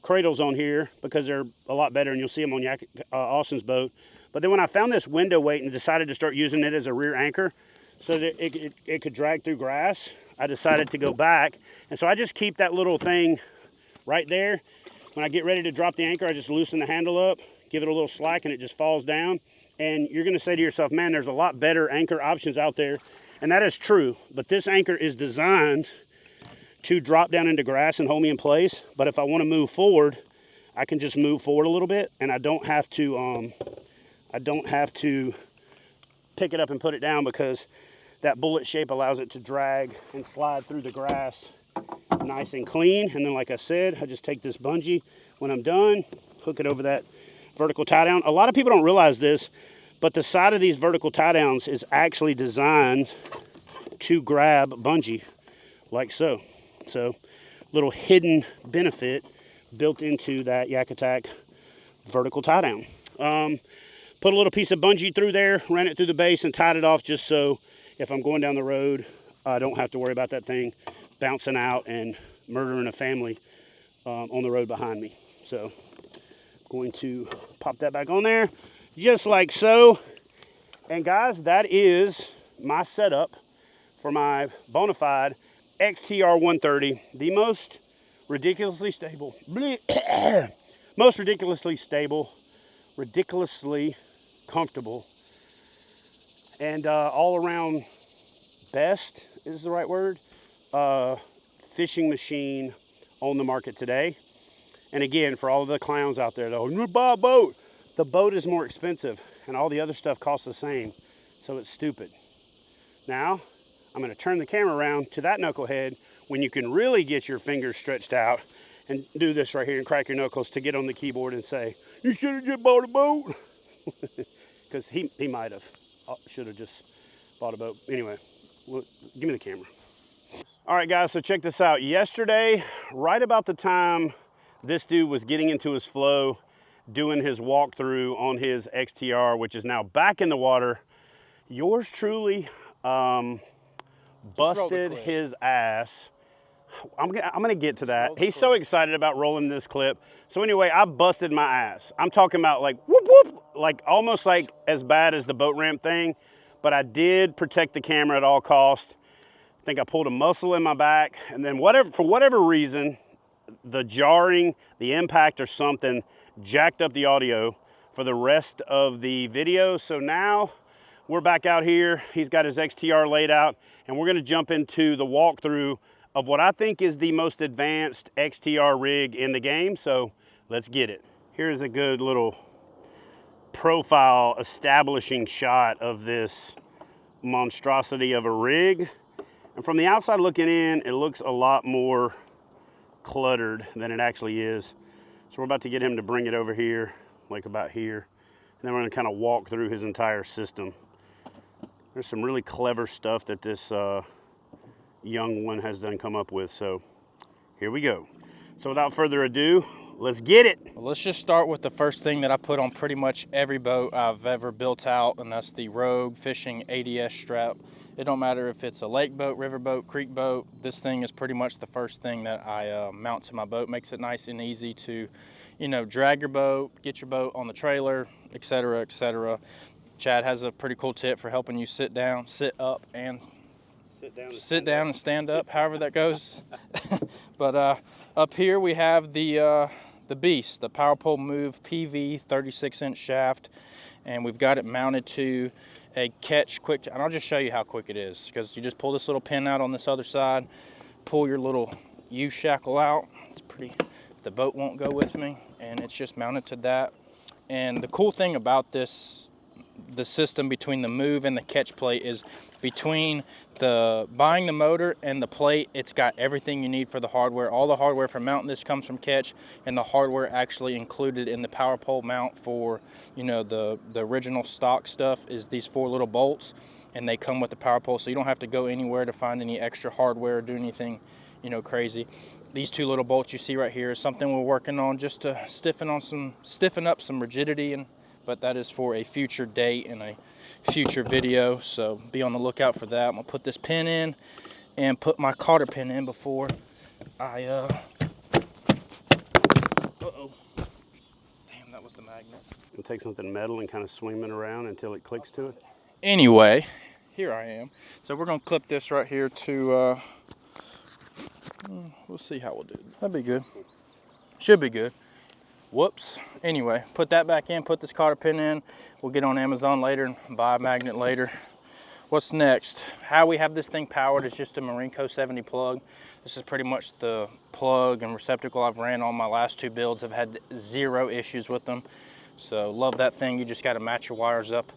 cradles on here because they're a lot better, and you'll see them on Austin's boat. But then when I found this window weight and decided to start using it as a rear anchor so that it could drag through grass, I decided to go back. And so I just keep that little thing right there. When I get ready to drop the anchor, I just loosen the handle up, give it a little slack, and it just falls down. And you're gonna say to yourself, man, there's a lot better anchor options out there. And that is true, but this anchor is designed to drop down into grass and hold me in place. But if I wanna move forward, I can just move forward a little bit, and I don't have to pick it up and put it down because that bullet shape allows it to drag and slide through the grass nice and clean. And then, like I said, I just take this bungee when I'm done, hook it over that vertical tie down. A lot of people don't realize this, but the side of these vertical tie downs is actually designed to grab bungee like so. So, little hidden benefit built into that Yak Attack vertical tie down. Put a little piece of bungee through there, ran it through the base and tied it off just so if I'm going down the road, I don't have to worry about that thing bouncing out and murdering a family on the road behind me. So I'm going to pop that back on there just like so. And guys, that is my setup for my Bonafide XTR 130, the most ridiculously stable, ridiculously comfortable, and all around best is the right word, fishing machine on the market today. And again, for all of the clowns out there, though, you buy a boat. The boat is more expensive and all the other stuff costs the same. So it's stupid. Now, I'm gonna turn the camera around to that knucklehead when you can really get your fingers stretched out and do this right here and crack your knuckles to get on the keyboard and say, you should have just bought a boat. Because he might have, should have just bought a boat. Anyway, well, give me the camera. All right, guys, so check this out. Yesterday, right about the time this dude was getting into his flow, doing his walkthrough on his XTR, which is now back in the water, yours truly busted his ass. I'm gonna get to that. He's so excited about rolling this clip. So anyway, I busted my ass. I'm talking about like whoop whoop, like almost like as bad as the boat ramp thing, but I did protect the camera at all costs. I think I pulled a muscle in my back, and then for whatever reason, the jarring, the impact or something jacked up the audio for the rest of the video. So now we're back out here. He's got his XTR laid out, and we're gonna jump into the walkthrough of what I think is the most advanced XTR rig in the game. So let's get it. Here's a good little profile establishing shot of this monstrosity of a rig. And from the outside looking in, it looks a lot more cluttered than it actually is. So we're about to get him to bring it over here, like about here. And then we're gonna kind of walk through his entire system. There's some really clever stuff that this young one has done come up with. So here we go. So without further ado, let's get it. Well, let's just start with the first thing that I put on pretty much every boat I've ever built out, and that's the Rogue Fishing ADS strap. It don't matter if it's a lake boat, river boat, creek boat, this thing is pretty much the first thing that I mount to my boat. Makes it nice and easy to, you know, drag your boat, get your boat on the trailer, etc., etc. Chad has a pretty cool tip for helping you sit down, sit up, and sit down and stand up, however that goes. But up here we have the beast, the Power Pole Move PV 36-inch shaft, and we've got it mounted to a Ketch quick, and I'll just show you how quick it is, because you just pull this little pin out on this other side, pull your little U-shackle out. It's pretty, the boat won't go with me, and it's just mounted to that. And the cool thing about this, the system between the Move and the Ketch plate, is between the buying the motor and the plate, it's got everything you need for the hardware. All the hardware for mounting this comes from Ketch, and the hardware actually included in the power pole mount for, you know, the original stock stuff is these 4 little bolts, and they come with the power pole, so you don't have to go anywhere to find any extra hardware or do anything, you know, crazy. These 2 little bolts you see right here is something we're working on just to stiffen up some rigidity, but that is for a future date and a future video, so be on the lookout for that. I'm gonna put this pin in and put my cotter pin in before I damn, that was the magnet. You'll take something metal and kind of swing it around until it clicks to it. Anyway, here I am. So we're gonna clip this right here to we'll see how we'll do it. That'd be good. Should be good. Whoops. Anyway, put that back in, put this cotter pin in. We'll get on Amazon later and buy a magnet later. What's next? How we have this thing powered is just a Marinco 70 plug. This is pretty much the plug and receptacle I've ran on my last 2 builds. I've had 0 issues with them. So love that thing. You just got to match your wires up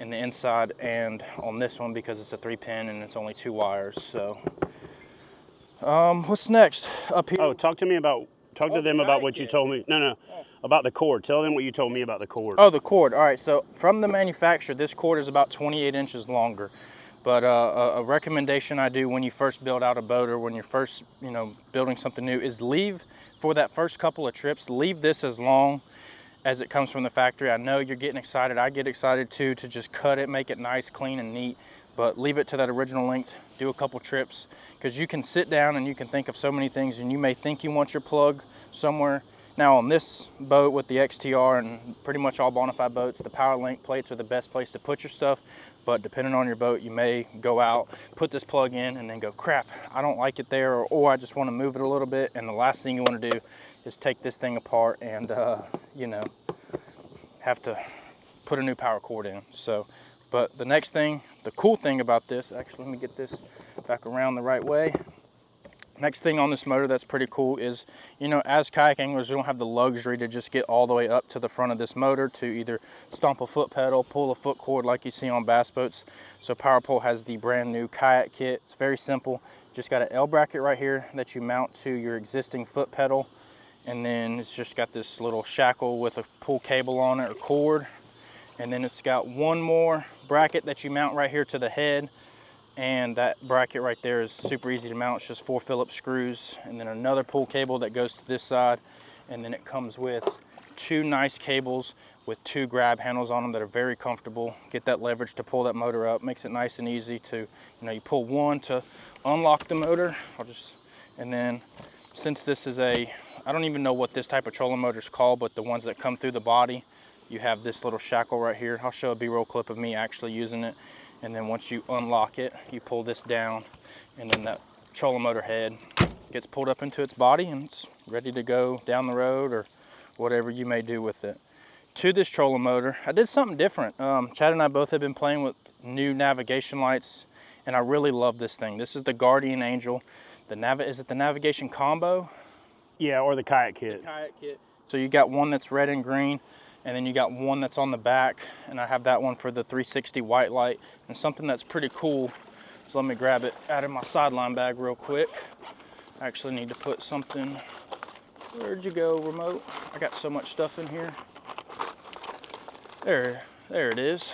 in the inside and on this one, because it's a 3-pin and it's only 2 wires. So what's next up here? Oh, talk to them about what you told me. No, about the cord. Tell them what you told me about the cord. Oh, the cord. All right, so from the manufacturer, this cord is about 28 inches longer. But a recommendation I do when you first build out a boat, or when you're first, building something new, is leave, for that first couple of trips, leave this as long as it comes from the factory. I know you're getting excited. I get excited too, to just cut it, make it nice, clean, and neat, but leave it to that original length. Do a couple trips, because you can sit down and you can think of so many things, and you may think you want your plug somewhere. Now on this boat with the XTR and pretty much all Bonafide boats, the power link plates are the best place to put your stuff. But depending on your boat, you may go out, put this plug in, and then go, crap, I don't like it there, or I just want to move it a little bit. And the last thing you want to do is take this thing apart and, you know, have to put a new power cord in. So, but the next thing, the cool thing about this, actually, let me get this back around the right way. Next thing on this motor that's pretty cool is, you know, as kayak anglers, we don't have the luxury to just get all the way up to the front of this motor to either stomp a foot pedal, pull a foot cord like you see on bass boats. So PowerPole has the brand new Kayak kit. It's very simple. Just got an L bracket right here that you mount to your existing foot pedal. And then it's just got this little shackle with a pull cable on it or cord. And then it's got one more bracket that you mount right here to the head. And that bracket right there is super easy to mount. It's just 4 Phillips screws, and then another pull cable that goes to this side. And then it comes with 2 nice cables with 2 grab handles on them that are very comfortable. Get that leverage to pull that motor up. Makes it nice and easy to, you know, you pull one to unlock the motor. And then since this is I don't even know what this type of trolling motor is called, but the ones that come through the body, you have this little shackle right here. I'll show a B-roll clip of me actually using it. And then once you unlock it, you pull this down, and then that trolling motor head gets pulled up into its body, and it's ready to go down the road or whatever you may do with it. To this trolling motor, I did something different. Chad and I both have been playing with new navigation lights, and I really love this thing. This is the Guardian Angel. Is it the navigation combo? Yeah, or the Kayak kit. The Kayak kit. So you got one that's red and green, and then you got one that's on the back, and I have that one for the 360 white light. And something that's pretty cool, so let me grab it out of my sideline bag real quick. I actually need to put something, where'd you go, remote? I got so much stuff in here. There it is.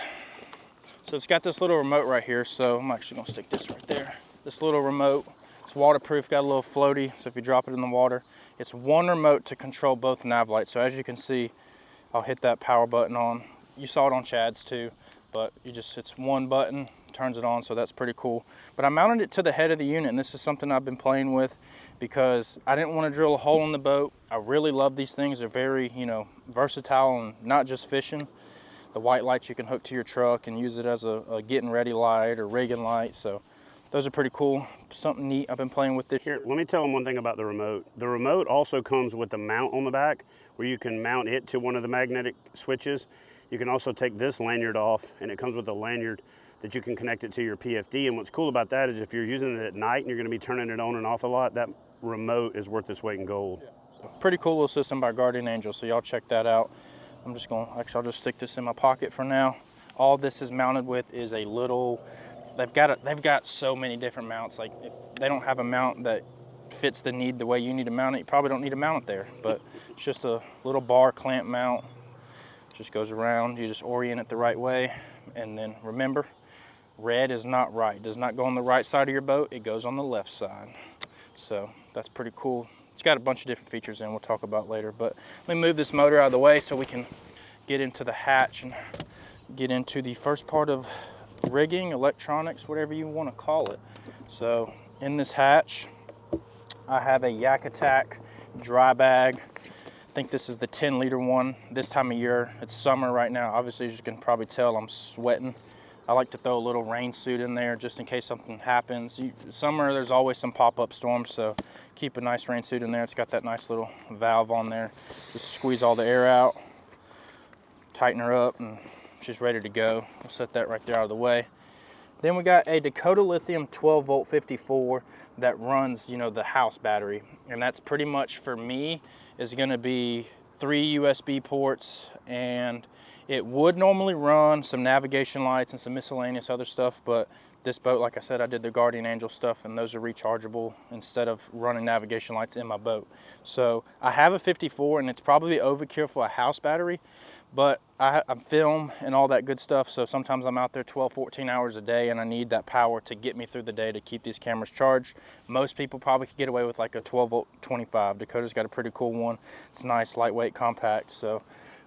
So it's got this little remote right here, so I'm actually gonna stick this right there. This little remote, it's waterproof, got a little floaty, so if you drop it in the water, it's one remote to control both nav lights. So as you can see, I'll hit that power button on. You saw it on Chad's too, but it's one button, turns it on, so that's pretty cool. But I mounted it to the head of the unit, and this is something I've been playing with because I didn't want to drill a hole in the boat. I really love these things. They're very, you know, versatile and not just fishing. The white lights you can hook to your truck and use it as a getting ready light or rigging light. So those are pretty cool. Something neat I've been playing with this. Here, let me tell them one thing about the remote. The remote also comes with a mount on the back where you can mount it to one of the magnetic switches. You can also take this lanyard off, and it comes with a lanyard that you can connect it to your PFD. And what's cool about that is if you're using it at night and you're gonna be turning it on and off a lot, that remote is worth its weight in gold. Yeah. So, pretty cool little system by Guardian Angel, so y'all check that out. I'll just stick this in my pocket for now. All this is mounted with is a little, they've got so many different mounts. Like if they don't have a mount that fits the need the way you need to mount it, you probably don't need to mount it there. But it's just a little bar clamp mount. Just goes around, you just orient it the right way. And then remember, red is not right. It does not go on the right side of your boat, it goes on the left side. So that's pretty cool. It's got a bunch of different features in we'll talk about later. But let me move this motor out of the way so we can get into the hatch and get into the first part of rigging, electronics, whatever you want to call it. So in this hatch, I have a Yak Attack dry bag. I think this is the 10-liter one. This time of year, it's summer right now. Obviously, as you can probably tell, I'm sweating. I like to throw a little rain suit in there just in case something happens. Summer, there's always some pop-up storms, so keep a nice rain suit in there. It's got that nice little valve on there. Just squeeze all the air out, tighten her up, and she's ready to go. We'll set that right there out of the way. Then we got a Dakota Lithium 12-volt 54 that runs, you know, the house battery. And that's pretty much, for me, is gonna be 3 USB ports, and it would normally run some navigation lights and some miscellaneous other stuff, but this boat, like I said, I did the Guardian Angel stuff, and those are rechargeable instead of running navigation lights in my boat. So I have a 54, and it's probably overkill for a house battery, but I'm film and all that good stuff, so sometimes I'm out there 12, 14 hours a day, and I need that power to get me through the day to keep these cameras charged. Most people probably could get away with like a 12-volt 25. Dakota's got a pretty cool one. It's nice, lightweight, compact, so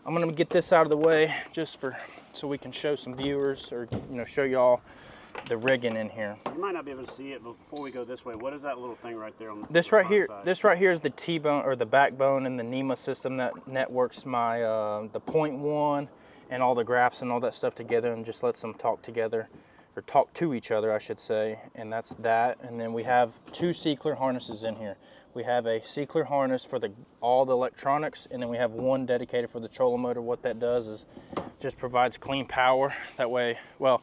I'm gonna get this out of the way just so we can show some viewers, or show y'all the rigging in here. You might not be able to see it before we go this way. What is that little thing right there on the this right here side? This right here is the T-bone, or the backbone in the NEMA system that networks my the 0.1 and all the graphs and all that stuff together, and just lets them talk together, or talk to each other, I should say. And that's that. And then we have 2 C-clear harnesses in here. We have a C-clear harness for all the electronics, and then we have one dedicated for the trolling motor. What that does is just provides clean power. That way, well,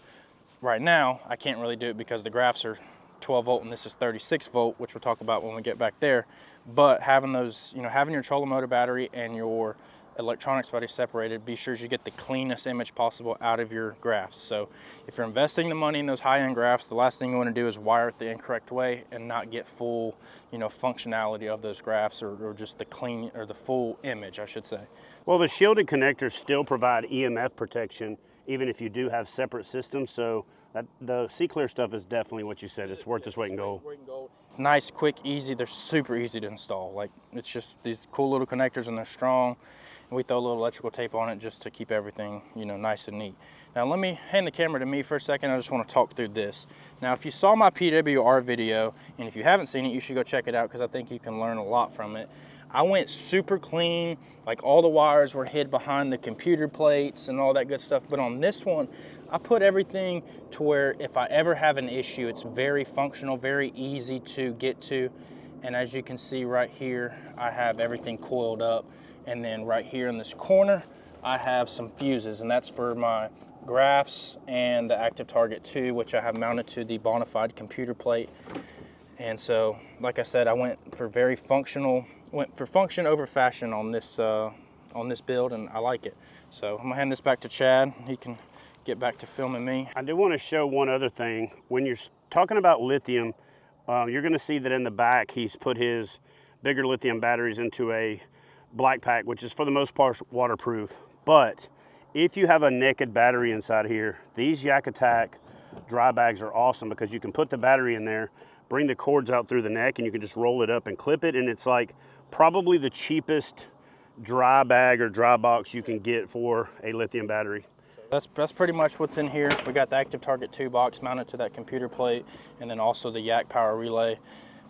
right now I can't really do it because the graphs are 12 volt and this is 36 volt, which we'll talk about when we get back there. But having those, having your trolling motor battery and your electronics battery separated, be sure you get the cleanest image possible out of your graphs. So if you're investing the money in those high-end graphs, the last thing you want to do is wire it the incorrect way and not get full functionality of those graphs, or just the clean, or the full image, I should say. Well, the shielded connectors still provide EMF protection even if you do have separate systems, so the C-clear stuff is definitely what you said. It's worth its weight in gold. Nice, quick, easy. They're super easy to install. Like, it's just these cool little connectors, and they're strong. And we throw a little electrical tape on it just to keep everything, nice and neat. Now let me hand the camera to me for a second. I just want to talk through this. Now, if you saw my PWR video, and if you haven't seen it, you should go check it out, because I think you can learn a lot from it. I went super clean, like all the wires were hid behind the computer plates and all that good stuff. But on this one, I put everything to where if I ever have an issue, it's very functional, very easy to get to. And as you can see right here, I have everything coiled up. And then right here in this corner, I have some fuses, and that's for my graphs and the active target 2, which I have mounted to the Bonafide computer plate. And so, like I said, I went for function over fashion on this build, and I like it. So I'm gonna hand this back to Chad. He can get back to filming me. I do want to show one other thing. When you're talking about lithium, you're gonna see that in the back, he's put his bigger lithium batteries into a black pack, which is for the most part waterproof. But if you have a naked battery inside here, these Yak Attack dry bags are awesome, because you can put the battery in there, bring the cords out through the neck, and you can just roll it up and clip it. And it's like probably the cheapest dry bag or dry box you can get for a lithium battery. That's pretty much what's in here. We got the active target 2 box mounted to that computer plate, and then also the Yak power relay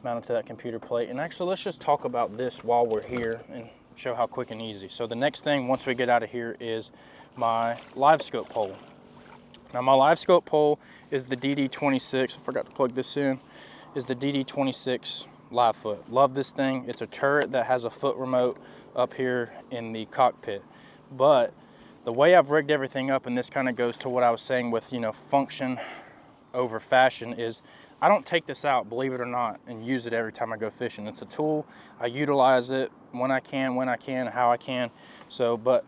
mounted to that computer plate. And actually, let's just talk about this while we're here and show how quick and easy. So the next thing, once we get out of here, is my live scope pole. Now my live scope pole is the DD26. I forgot to plug this in. Is the DD26 live foot. Love this thing. It's a turret that has a foot remote up here in the cockpit. But the way I've rigged everything up, and this kind of goes to what I was saying with function over fashion, is I don't take this out, believe it or not, and use it every time I go fishing. It's a tool. I utilize it when I can, how I can. So, but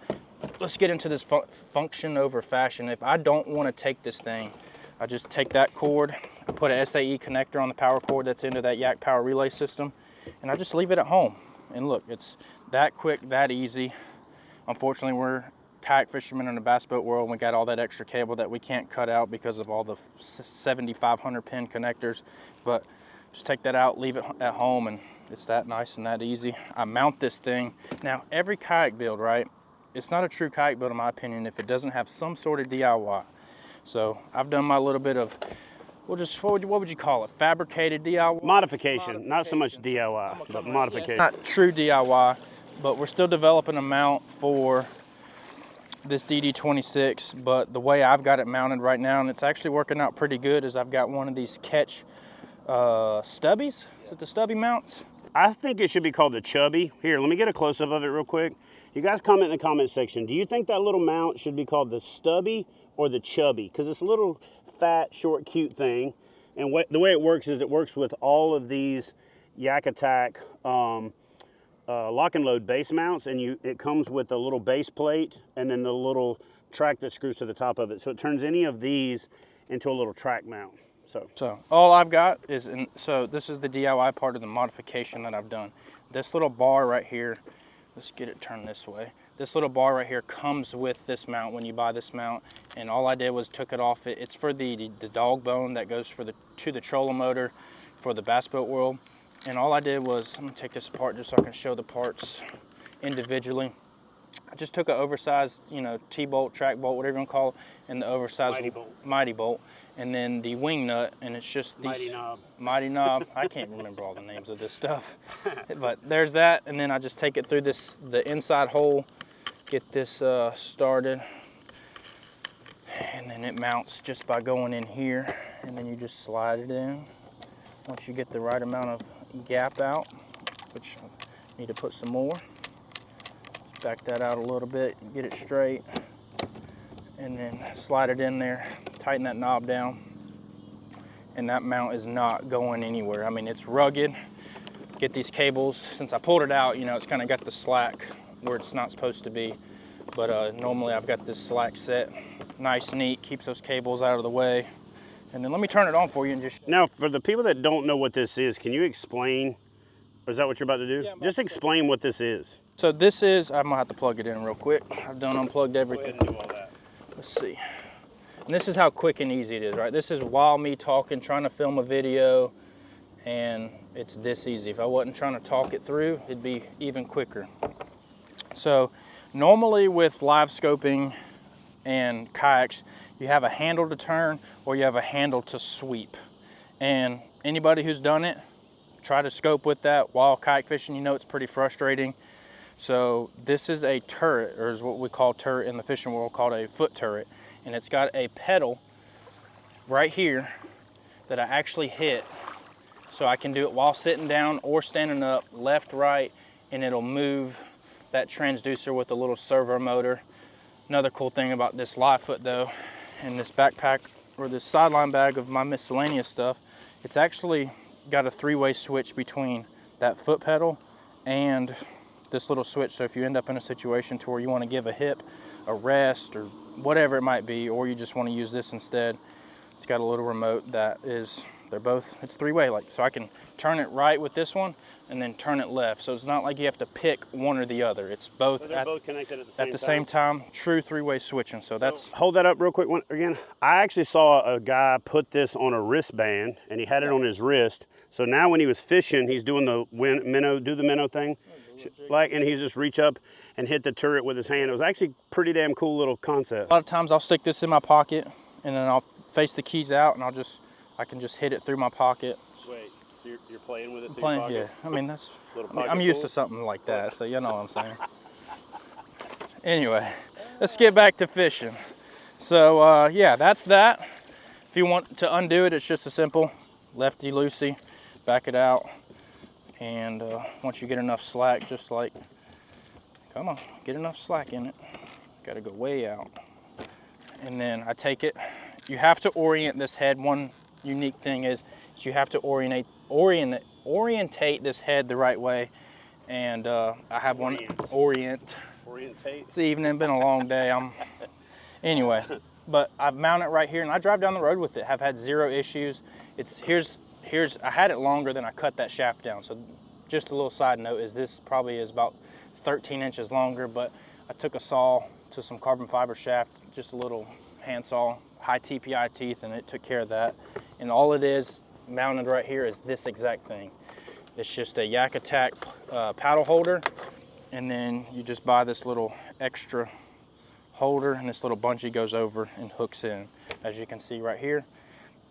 let's get into this function over fashion. If I don't want to take this thing, I just take that cord, I put an SAE connector on the power cord that's into that Yak power relay system, and I just leave it at home. And look, it's that quick, that easy. Unfortunately, we're kayak fishermen in the bass boat world, and we got all that extra cable that we can't cut out because of all the 7,500 pin connectors. But just take that out, leave it at home, and it's that nice and that easy. I mount this thing. Now, every kayak build, right? It's not a true kayak build, in my opinion, if it doesn't have some sort of DIY. So I've done my little bit of, what would you call it? Fabricated DIY? Modification. Not so much DIY, but modification. Not true DIY, but we're still developing a mount for this DD26. But the way I've got it mounted right now, and it's actually working out pretty good, is I've got one of these Ketch stubbies. Is it the stubby mounts? I think it should be called the chubby. Here, let me get a close-up of it real quick. You guys comment in the comment section. Do you think that little mount should be called the stubby or the chubby? Because it's a little fat, short, cute thing. And the way it works is it works with all of these Yak Attack lock and load base mounts, and it comes with a little base plate and then the little track that screws to the top of it. So it turns any of these into a little track mount. So all I've got is, so this is the DIY part of the modification that I've done. This little bar right here, let's get it turned this way. This little bar right here comes with this mount when you buy this mount, and all I did was took it off. It's for the dog bone that goes to the trolling motor for the bass boat world. And all I did was, I'm gonna take this apart just so I can show the parts individually. I just took an oversized, T-bolt, track bolt, whatever you want to call it, and the oversized mighty bolt, and then the wing nut, and it's just these mighty knob. I can't remember all the names of this stuff, but there's that, and then I just take it through the inside hole, get this started, and then it mounts just by going in here, and then you just slide it in. Once you get the right amount of gap out, which I need to put some more. Back that out a little bit, get it straight, and then slide it in there, tighten that knob down, and that mount is not going anywhere. I mean, it's rugged. Get these cables, since I pulled it out, it's kind of got the slack where it's not supposed to be, but normally I've got this slack set nice, neat, keeps those cables out of the way. And then let me turn it on for you and just... Now, for the people that don't know what this is, can you explain, or is that what you're about to do? Yeah, just explain what this is. So this is, I'm gonna have to plug it in real quick. I've done unplugged everything. Go ahead and do all that. Let's see. And this is how quick and easy it is, right? This is while me talking, trying to film a video, and it's this easy. If I wasn't trying to talk it through, it'd be even quicker. So normally with live scoping and kayaks, you have a handle to turn or you have a handle to sweep. And anybody who's done it, try to scope with that while kayak fishing, it's pretty frustrating. So this is a turret, or is what we call turret in the fishing world, called a foot turret. And it's got a pedal right here that I actually hit. So I can do it while sitting down or standing up, left, right, and it'll move that transducer with a little servo motor. Another cool thing about this live foot though, and this backpack or this sideline bag of my miscellaneous stuff, it's actually got a three-way switch between that foot pedal and this little switch. So if you end up in a situation to where you want to give a hip a rest or whatever it might be, or you just want to use this instead, it's got a little remote that is, it's three-way, so I can turn it right with this one and then turn it left. So it's not like you have to pick one or the other. It's both, so they're both connected at the same time. True three-way switching. So that's... Hold that up real quick again. I actually saw a guy put this on a wristband and he had it on his wrist. So now when he was fishing, he's doing the minnow thing, and he's just reach up and hit the turret with his hand. It was actually pretty damn cool little concept. A lot of times I'll stick this in my pocket and then I'll face the keys out and I can just hit it through my pocket. Wait, so you're playing with it through your pocket? Yeah, I mean, I'm used to something like that, so you know what I'm saying. Anyway, let's get back to fishing. So yeah, that's that. If you want to undo it, it's just a simple lefty-loosey, back it out, and once you get enough slack, come on, get enough slack in it. Gotta go way out. And then I take it. You have to orient this head. One unique thing is you have to orientate this head the right way. And I have orientate. It's evening, been a long day. Anyway, but I mount it right here and I drive down the road with it. Have had zero issues. I had it longer than I cut that shaft down. So just a little side note is this probably is about 13 inches longer, but I took a saw to some carbon fiber shaft, just a little hand saw, high TPI teeth, and it took care of that. And all it is mounted right here is this exact thing. It's just a Yak Attack paddle holder, and then you just buy this little extra holder, and this little bungee goes over and hooks in, as you can see right here.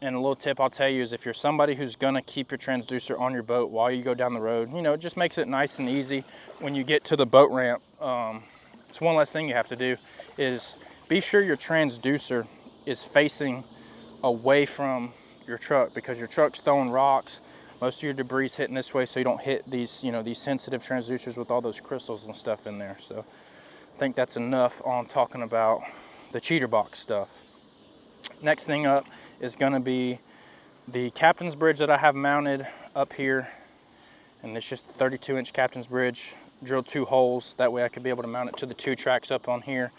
And a little tip I'll tell you is if you're somebody who's gonna keep your transducer on your boat while you go down the road, it just makes it nice and easy when you get to the boat ramp. It's one less thing you have to do is be sure your transducer is facing away from your truck, because your truck's throwing rocks. Most of your debris is hitting this way, so you don't hit these, these sensitive transducers with all those crystals and stuff in there. So I think that's enough on talking about the cheater box stuff. Next thing up is going to be the captain's bridge that I have mounted up here, and it's just a 32-inch captain's bridge. Drilled 2 holes, that way I could be able to mount it to the 2 tracks up on here,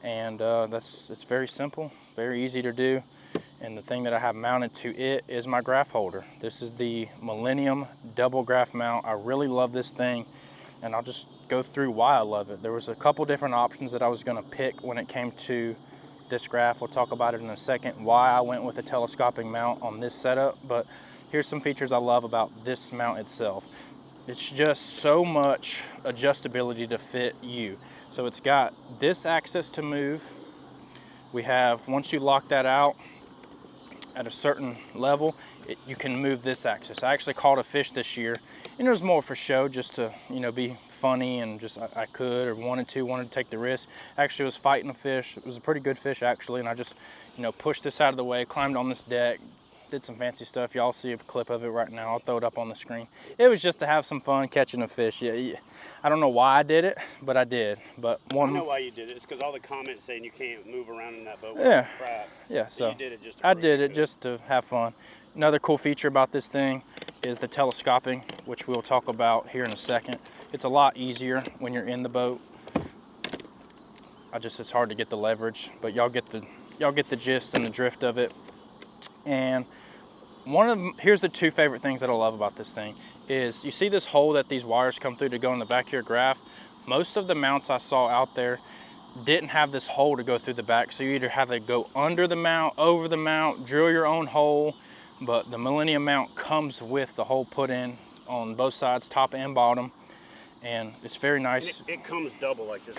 and it's very simple, very easy to do. And the thing that I have mounted to it is my graph holder. This is the Millennium double graph mount. I really love this thing, and I'll just go through why I love it. There was a couple different options that I was going to pick when it came to this graph. We'll talk about it in a second, why I went with a telescoping mount on this setup, but here's some features I love about this mount itself. It's just so much adjustability to fit you. So it's got this access to move. We have, once you lock that out at a certain level, you can move this axis. I actually caught a fish this year, and it was more for show, just to, you know, be funny, and just I could or wanted to take the risk. Actually was fighting a fish. It was a pretty good fish actually, and I just, you know, pushed this out of the way, climbed on this deck, did some fancy stuff. Y'all see a clip of it right now. I'll throw it up on the screen. It was just to have some fun catching a fish. Yeah. I don't know why I did it, but I did. But I know why you did it. It's because all the comments saying you can't move around in that boat with yeah, crap. Yeah, so you did it just to I did it just to have fun. Another cool feature about this thing is the telescoping, which we'll talk about here in a second. It's a lot easier when you're in the boat. It's hard to get the leverage, but y'all get the gist and the drift of it. And here's the two favorite things that I love about this thing is, you see this hole that these wires come through to go in the back of your graph? Most of the mounts I saw out there didn't have this hole to go through the back, so you either have to go under the mount, over the mount, drill your own hole. But the Millennium mount comes with the hole put in on both sides, top and bottom, and it's very nice. It comes double like this.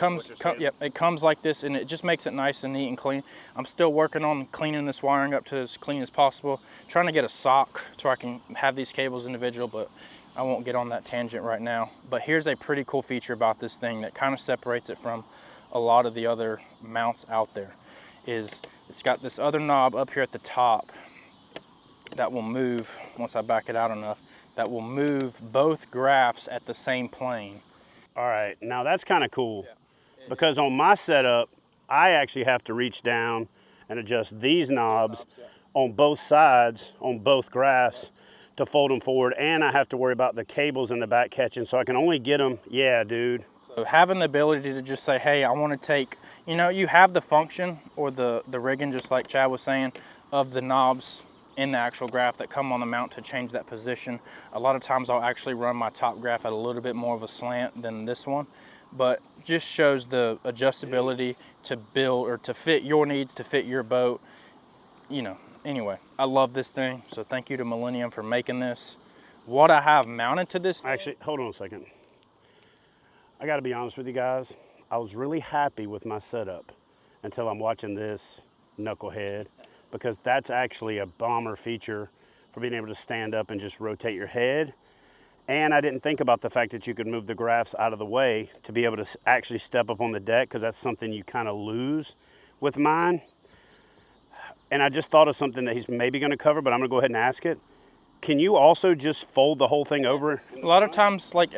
Yep, it comes like this, and it just makes it nice and neat and clean. I'm still working on cleaning this wiring up to as clean as possible. Trying to get a sock so I can have these cables individual, but I won't get on that tangent right now. But here's a pretty cool feature about this thing that kind of separates it from a lot of the other mounts out there. Is it's got this other knob up here at the top that will move, once I back it out enough, that will move both graphs at the same plane. All right, now that's kind of cool, because on my setup, I actually have to reach down and adjust these knobs on both sides, on both graphs, to fold them forward, and I have to worry about the cables in the back catching, so I can only get them, yeah, dude. So having the ability to just say, hey, I want to take, you know, you have the function or the rigging, just like Chad was saying, of the knobs in the actual graph that come on the mount to change that position. A lot of times I'll actually run my top graph at a little bit more of a slant than this one, but just shows the adjustability to build or to fit your needs, to fit your boat, you know. Anyway, I love this thing, so thank you to Millennium for making this. What I have mounted to this thing, actually, hold on a second. I gotta be honest with you guys, I was really happy with my setup until I'm watching this knucklehead, because that's actually a bomber feature for being able to stand up and just rotate your head. And I didn't think about the fact that you could move the graphs out of the way to be able to actually step up on the deck, because that's something you kind of lose with mine. And I just thought of something that he's maybe going to cover, but I'm going to go ahead and ask it. Can you also just fold the whole thing over? A lot of times, like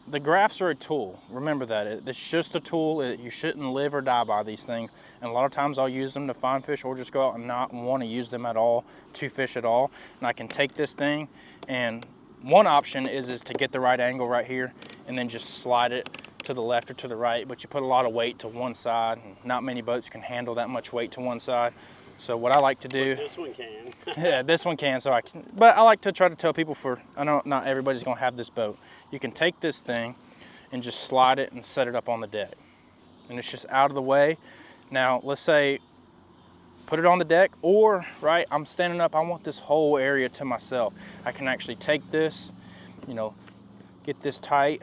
the graphs are a tool. Remember that. It's just a tool. You shouldn't live or die by these things. And a lot of times I'll use them to find fish, or just go out and not want to use them at all to fish at all. And I can take this thing, and one option is to get the right angle right here and then just slide it to the left or to the right. But you put a lot of weight to one side, and not many boats can handle that much weight to one side. So what I like to do, but this one can. yeah, this one can. So but I like to try to tell people, I know not everybody's gonna have this boat. You can take this thing and just slide it and set it up on the deck, and it's just out of the way. Now let's say put it on the deck, or right, I'm standing up, I want this whole area to myself. I can actually take this, you know, get this tight,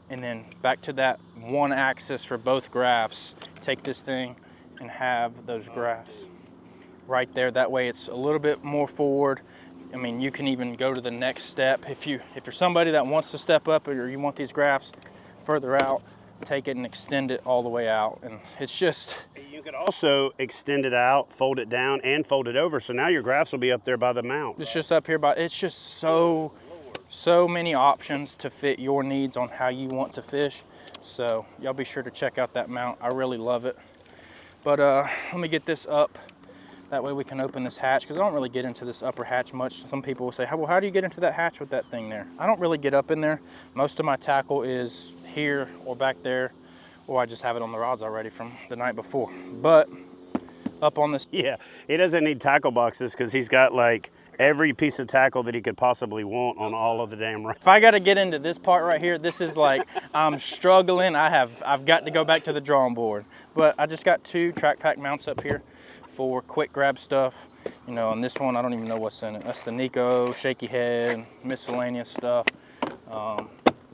and then back to that one axis for both graphs, take this thing and have those graphs right there. That way it's a little bit more forward. I mean, you can even go to the next step. If you're somebody that wants to step up, or you want these graphs further out, take it and extend it all the way out. And it's just, you could also extend it out, fold it down, and fold it over, so now your graphs will be up there by the mount. It's just up here by, it's just so many options to fit your needs on how you want to fish. So y'all be sure to check out that mount. I really love it. But let me get this up. That way we can open this hatch, because I don't really get into this upper hatch much. Some people will say, well, how do you get into that hatch with that thing there? I don't really get up in there. Most of my tackle is here or back there, or I just have it on the rods already from the night before. But up on this. Yeah, he doesn't need tackle boxes, because he's got like every piece of tackle that he could possibly want on all of the damn rods. If I got to get into this part right here, this is like, I'm struggling. I've got to go back to the drawing board. But I just got 2 track pack mounts up here for quick grab stuff, you know. And this one, I don't even know what's in it. That's the Nico shaky head, miscellaneous stuff.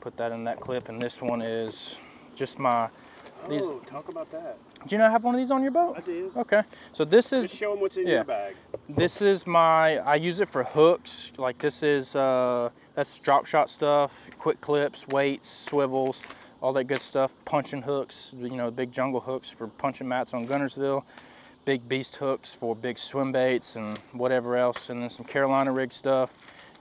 Put that in that clip. And this one is just my Oh, talk about that. Do you know I have one of these on your boat? I did. Okay. So this is... Just show them what's in your bag. This is I use it for hooks. Like this is, that's drop shot stuff, quick clips, weights, swivels, all that good stuff. Punching hooks, you know, big jungle hooks for punching mats on Guntersville. Big beast hooks for big swim baits and whatever else. And then some Carolina rig stuff.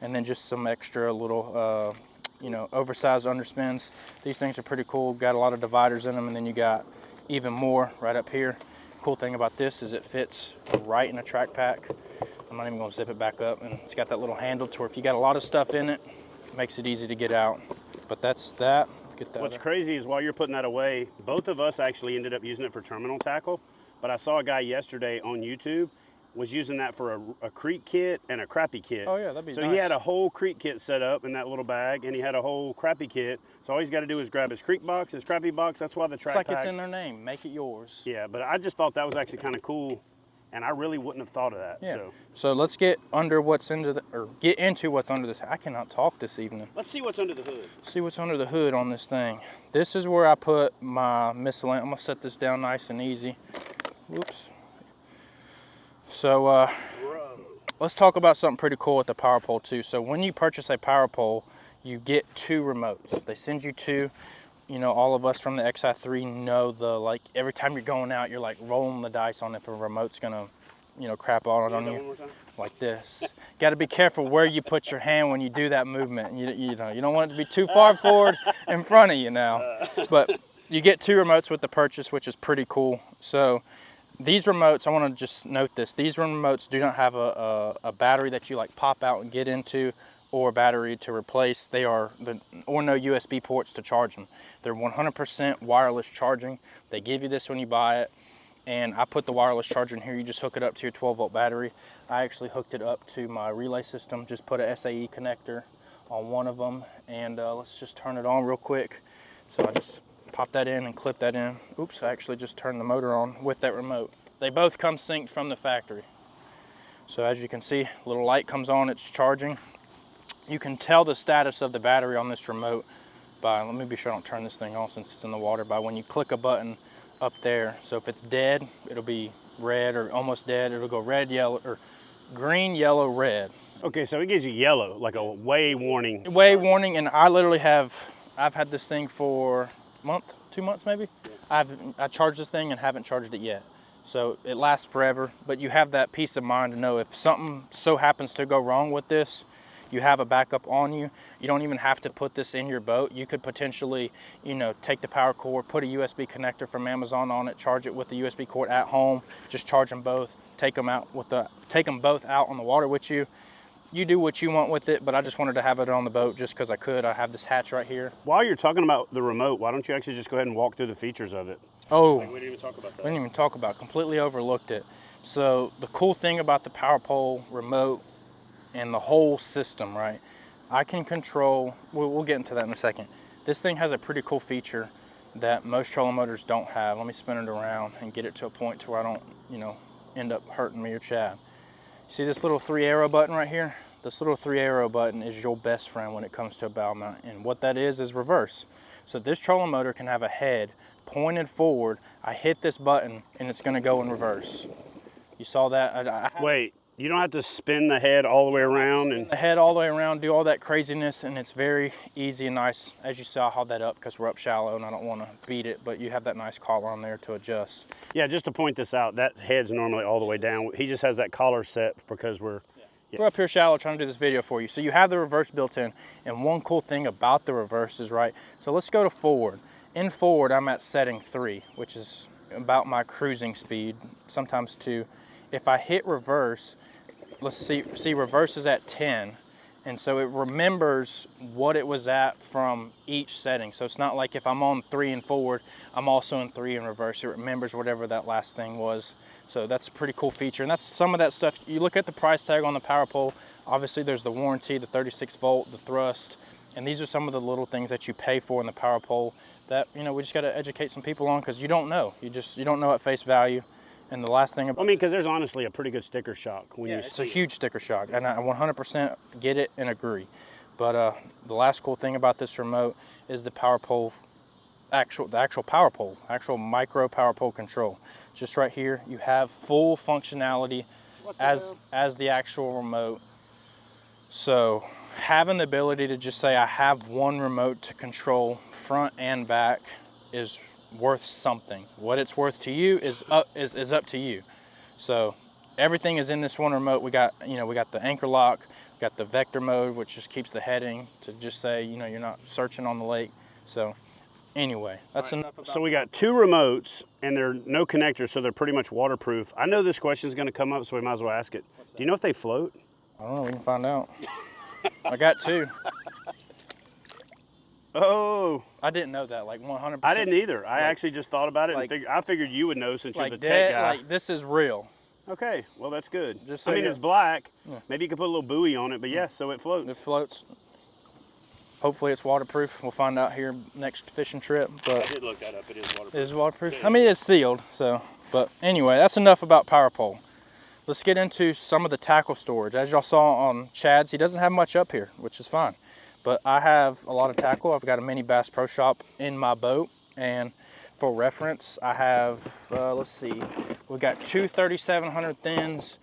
And then just some extra little, you know, oversized underspins. These things are pretty cool. Got a lot of dividers in them, and then you got even more right up here. Cool thing about this is it fits right in a track pack. I'm not even gonna zip it back up, and it's got that little handle to where if you got a lot of stuff in it, it makes it easy to get out. But that's that. Get that. What's crazy is while you're putting that away, both of us actually ended up using it for terminal tackle, but I saw a guy yesterday on YouTube was using that for a creek kit and a crappie kit. Oh yeah, that'd be nice. So he had a whole creek kit set up in that little bag, and he had a whole crappie kit. So all he's got to do is grab his creek box, his crappie box. That's why the track It's like packs, it's in their name. Make it yours. Yeah, but I just thought that was actually kind of cool, and I really wouldn't have thought of that. Yeah. So let's get under what's into the, or get into what's under this. I cannot talk this evening. Let's see what's under the hood. See what's under the hood on this thing. This is where I put my miscellaneous. I'm gonna set this down nice and easy. Whoops. So let's talk about something pretty cool with the power pole too. So when you purchase a power pole, you get 2 remotes. They send you 2. You know, all of us from the XI3 know like every time you're going out, you're like rolling the dice on if a remote's gonna, you know, crap on you. Like this. Got to be careful where you put your hand when you do that movement. You know, you don't want it to be too far forward in front of you now. But you get 2 remotes with the purchase, which is pretty cool. So these remotes, I want to just note this. These remotes do not have a battery that you like pop out and get into, or a battery to replace. They are, or no USB ports to charge them. They're 100% wireless charging. They give you this when you buy it. And I put the wireless charger in here. You just hook it up to your 12-volt battery. I actually hooked it up to my relay system. Just put a SAE connector on one of them. And let's just turn it on real quick. So I just pop that in and clip that in. Oops, I actually just turned the motor on with that remote. They both come synced from the factory. So as you can see, a little light comes on, it's charging. You can tell the status of the battery on this remote by, let me be sure I don't turn this thing on since it's in the water, by when you click a button up there. So if it's dead, it'll be red, or almost dead, it'll go red, yellow, or green, yellow, red. Okay, so it gives you yellow, like a way warning. Way warning, and I literally I've had this thing for a month, 2 months maybe. I charged this thing and haven't charged it yet. So it lasts forever, but you have that peace of mind to know if something so happens to go wrong with this, you have a backup on you. You don't even have to put this in your boat. You could potentially, you know, take the power cord, put a USB connector from Amazon on it, charge it with the USB cord at home, just charge them both, take them both out on the water with you. You do what you want with it, but I just wanted to have it on the boat just because I could. I have this hatch right here. While you're talking about the remote, why don't you actually just go ahead and walk through the features of it? Oh, we didn't even talk about that. We didn't even talk about it. Completely overlooked it. So the cool thing about the power pole remote and the whole system, right? I can control, we'll get into that in a second. This thing has a pretty cool feature that most trolling motors don't have. Let me spin it around and get it to a point to where I don't, you know, end up hurting me or Chad. See this little 3 arrow button right here? This little 3 arrow button is your best friend when it comes to a bow mount. And what that is reverse. So this trolling motor can have a head pointed forward. I hit this button and it's gonna go in reverse. You saw that? Wait, you don't have to spin the head all the way around? Spin the head all the way around, do all that craziness, and it's very easy and nice. As you saw, I'll hold that up because we're up shallow and I don't want to beat it, but you have that nice collar on there to adjust. Yeah, just to point this out, that head's normally all the way down. He just has that collar set because we're up here shallow trying to do this video for you. So you have the reverse built in, and one cool thing about the reverse is, right, so let's go to forward. In forward, I'm at setting 3, which is about my cruising speed, sometimes 2. If I hit reverse, let's see reverse is at 10, and so it remembers what it was at from each setting. So it's not like if I'm on 3 in forward, I'm also in 3 in reverse. It remembers whatever that last thing was. So that's a pretty cool feature, and that's some of that stuff. You look at the price tag on the power pole, obviously there's the warranty, the 36 volt, the thrust, and these are some of the little things that you pay for in the power pole that, you know, we just got to educate some people on, because you don't know. You don't know at face value. And the last thing about, I mean, because there's honestly a pretty good sticker shock when it's a huge sticker shock, and I 100% get it and agree. But the last cool thing about this remote is the power pole the actual power pole, actual micro power pole control. Just right here, you have full functionality as the actual remote. So having the ability to just say I have one remote to control front and back is worth something. What it's worth to you is up to you. So everything is in this one remote. We got, you know, we got the anchor lock, we got the vector mode, which just keeps the heading to just say, you know, you're not searching on the lake. So anyway, that's enough about. So we got 2 remotes and they're no connectors, so they're pretty much waterproof. I know this question is going to come up, so we might as well ask it. Do you know if they float? I don't know, we can find out. I got 2. Oh. I didn't know that, like 100%. I didn't either. I actually just thought about it, and I figured you would know since you're the tech guy. Like this is real. Okay, well that's good. Just so I mean, it's black. Yeah. Maybe you could put a little buoy on it, but yeah, so it floats. It floats. Hopefully it's waterproof. We'll find out here next fishing trip. But I did look that up. It is waterproof. It is waterproof. I mean, it's sealed. So, but anyway, that's enough about power pole. Let's get into some of the tackle storage. As y'all saw on Chad's, he doesn't have much up here, which is fine. But I have a lot of tackle. I've got a mini Bass Pro Shop in my boat, and for reference, I have, let's see, we've got 2 3700 thins,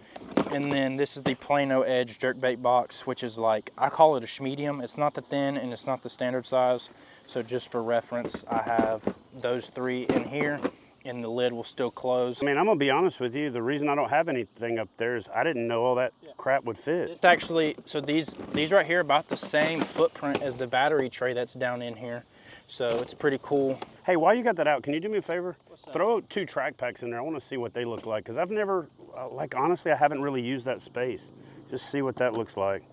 and then this is the Plano Edge jerkbait box, which is like, I call it a schmedium. It's not the thin and it's not the standard size. So just for reference, I have those 3 in here, and the lid will still close. I mean, I'm gonna be honest with you. The reason I don't have anything up there is I didn't know all that crap would fit. It's actually, so these right here are about the same footprint as the battery tray that's down in here. So it's pretty cool. Hey, while you got that out, can you do me a favor? Throw 2 track packs in there. I want to see what they look like, because I've never, like honestly, I haven't really used that space. Just see what that looks like.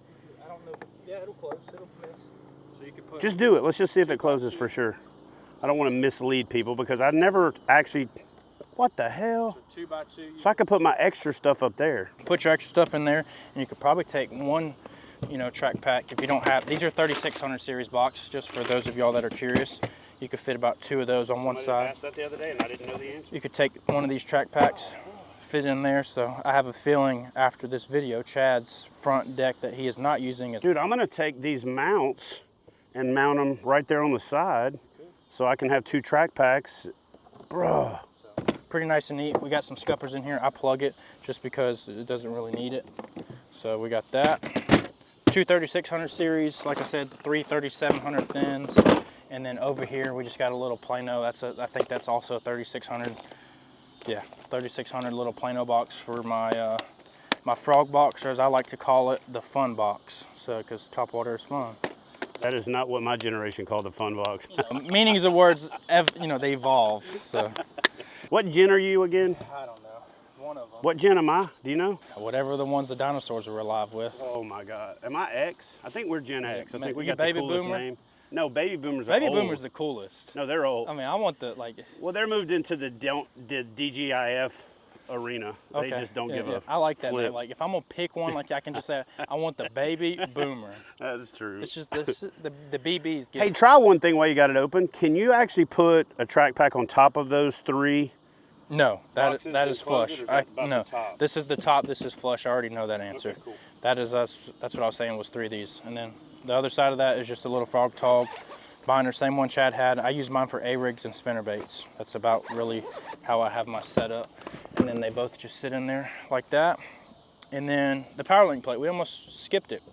I don't know. Yeah, it'll close. It'll miss. So you can put. Just do it. Let's just see if it closes for sure. I don't want to mislead people because I've never actually. What the hell? So 2x2. So I could put my extra stuff up there. Put your extra stuff in there, and you could probably take one, you know, track pack if you don't have. These are 3600 series box. Just for those of y'all that are curious, you could fit about 2 of those on one side. I asked that the other day, and I didn't know the answer. You could take one of these track packs, fit in there. So I have a feeling after this video, Chad's front deck that he is not using is. Dude, I'm gonna take these mounts and mount them right there on the side, so I can have 2 track packs. Bruh. Pretty nice and neat. We got some scuppers in here. I plug it just because it doesn't really need it. So we got that. 2 3600 series, like I said, 3 3700 thins. And then over here, we just got a little Plano. I think that's also a 3600. Yeah, 3600 little Plano box for my my frog box, or as I like to call it, the fun box. So, because topwater is fun. That is not what my generation called the fun box. Meanings of words, you know, they evolve. So. What gen are you again? I don't know. One of them. What gen am I? Do you know? Whatever the ones the dinosaurs were alive with. Oh my God. Am I X? I think we're Gen X. I think we got the baby coolest boomer? name. No, baby boomers are Baby old. boomers the coolest. No, they're old. I mean, I want the like. Well, they're moved into the DGIF arena. Okay. They just don't give a I like that flip. name. Like if I'm gonna pick one, like I can just say I want the baby boomer. That's true. It's just the BBs. Hey, try one thing while you got it open. Can you actually put a track pack on top of those 3? No, that is flush. No, this is the top. This is flush. I already know that answer. Okay, cool. That is us. That's what I was saying was 3 of these, and then the other side of that is just a little frog tog binder, same one Chad had. I use mine for A-rigs and spinner baits. That's about really how I have my setup. And then they both just sit in there like that. And then the power link plate, we almost skipped it.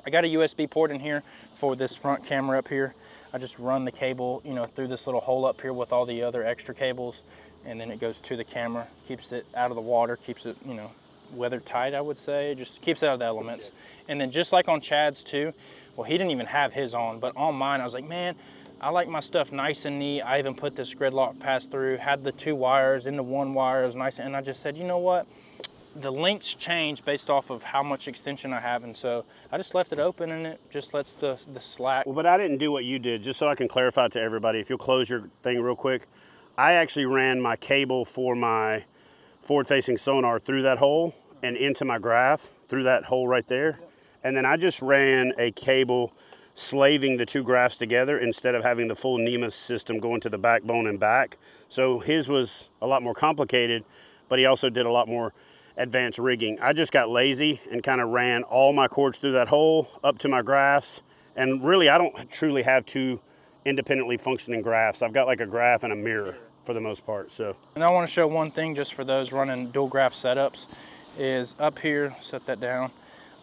I got a USB port in here for this front camera up here. I just run the cable, you know, through this little hole up here with all the other extra cables, and then it goes to the camera, keeps it out of the water, keeps it, you know, weather tight, I would say, just keeps it out of the elements. And then just like on Chad's too, well, he didn't even have his on, but on mine, I was like, man, I like my stuff nice and neat. I even put this gridlock pass through, had the 2 wires into 1 wire, it was nice. And I just said, you know what? The lengths change based off of how much extension I have. And so I just left it open, and it just lets the slack. Well, but I didn't do what you did, just so I can clarify to everybody. If you'll close your thing real quick. I actually ran my cable for my forward-facing sonar through that hole and into my graph through that hole right there. And then I just ran a cable slaving the 2 graphs together instead of having the full NEMA system going to the backbone and back. So his was a lot more complicated, but he also did a lot more advanced rigging. I just got lazy and kind of ran all my cords through that hole up to my graphs. And really, I don't truly have 2 independently functioning graphs. I've got like a graph and a mirror for the most part. So, and I want to show one thing just for those running dual graph setups is up here, set that down.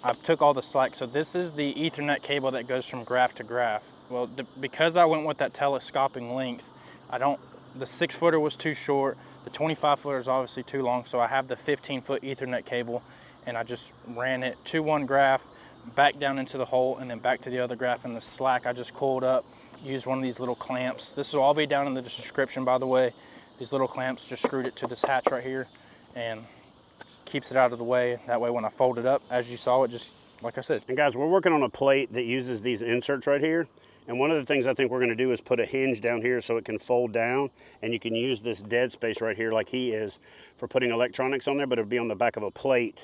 I took all the slack. So this is the Ethernet cable that goes from graph to graph. Well, because I went with that telescoping length, the 6-footer was too short. The 25-footer is obviously too long. So I have the 15-foot Ethernet cable, and I just ran it to one graph, back down into the hole, and then back to the other graph. And the slack I just coiled up, used one of these little clamps. This will all be down in the description, by the way. These little clamps, just screwed it to this hatch right here, and keeps it out of the way. That way when I fold it up, as you saw, it just, like I said. And guys, we're working on a plate that uses these inserts right here. And one of the things I think we're gonna do is put a hinge down here so it can fold down, and you can use this dead space right here like he is for putting electronics on there, but it'll be on the back of a plate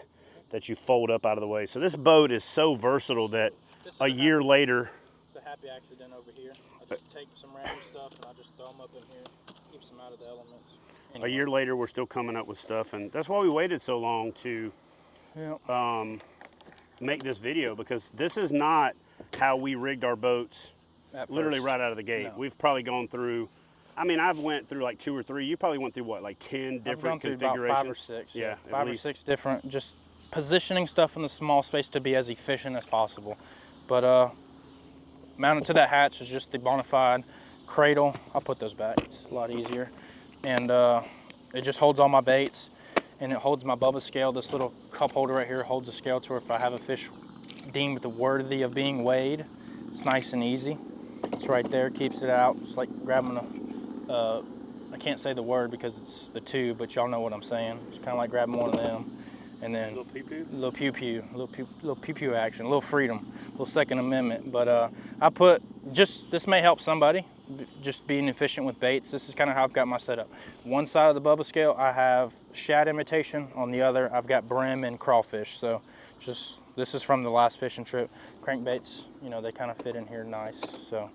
that you fold up out of the way. So this boat is so versatile that a year later. It's a happy accident over here. I just take some random stuff and I just throw them up in here, keeps them out of the elements. Anyway. A year later, we're still coming up with stuff, and that's why we waited so long to make this video, because this is not how we rigged our boats literally right out of the gate. No. We've probably gone through, I mean, I've went through like 2 or 3. You probably went through what, like 10 different configurations? About 5 or 6. Yeah, 5 or 6 different, just positioning stuff in the small space to be as efficient as possible. But mounted to that hatch is just the Bonafide cradle. I'll put those back, it's a lot easier. And it just holds all my baits, and it holds my Bubba scale. This little cup holder right here holds the scale to where if I have a fish deemed worthy of being weighed, it's nice and easy. It's right there, keeps it out. It's like grabbing I can't say the word because it's the tube, but y'all know what I'm saying. It's kind of like grabbing one of them. And then little pew-pew, little pew-pew action, a little freedom, a little Second Amendment. But I put, this may help somebody, just being efficient with baits. This is kind of how I've got my setup. One side of the Bubba scale, I have shad imitation. On the other, I've got brim and crawfish. So this is from the last fishing trip. Crankbaits, you know, they kind of fit in here nice. So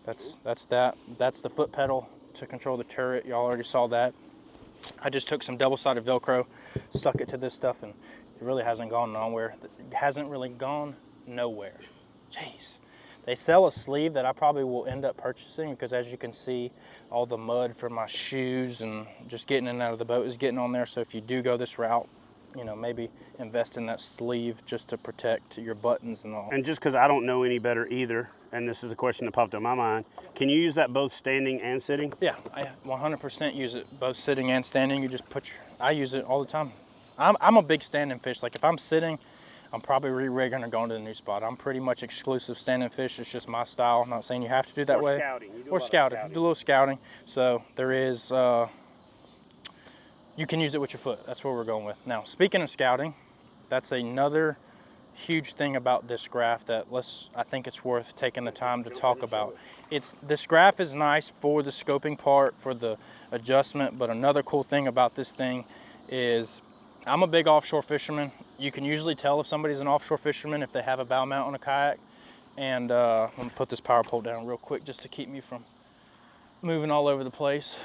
that's that. That's the foot pedal to control the turret. Y'all already saw that. I just took some double-sided Velcro, stuck it to this stuff, and it really hasn't gone nowhere. It hasn't really gone nowhere. Jeez. They sell a sleeve that I probably will end up purchasing, because as you can see, all the mud from my shoes and just getting in and out of the boat is getting on there. So if you do go this route, you know, maybe invest in that sleeve just to protect your buttons and all. And just because I don't know any better either, and this is a question that popped in my mind, can you use that both standing and sitting? Yeah, I 100% use it both sitting and standing. You just put I use it all the time. I'm a big standing fish. Like if I'm sitting, I'm probably re-rigging or going to a new spot. I'm pretty much exclusive standing fish. It's just my style. I'm not saying you have to do that way. Scouting. Or scouting. You do a little scouting. So there is, you can use it with your foot. That's where we're going with. Now, speaking of scouting, that's another huge thing about this graph that I think it's worth taking the time to talk about. This graph is nice for the scoping part, for the adjustment, but another cool thing about this thing is I'm a big offshore fisherman. You can usually tell if somebody's an offshore fisherman if they have a bow mount on a kayak. And I'm gonna put this power pole down real quick just to keep me from moving all over the place.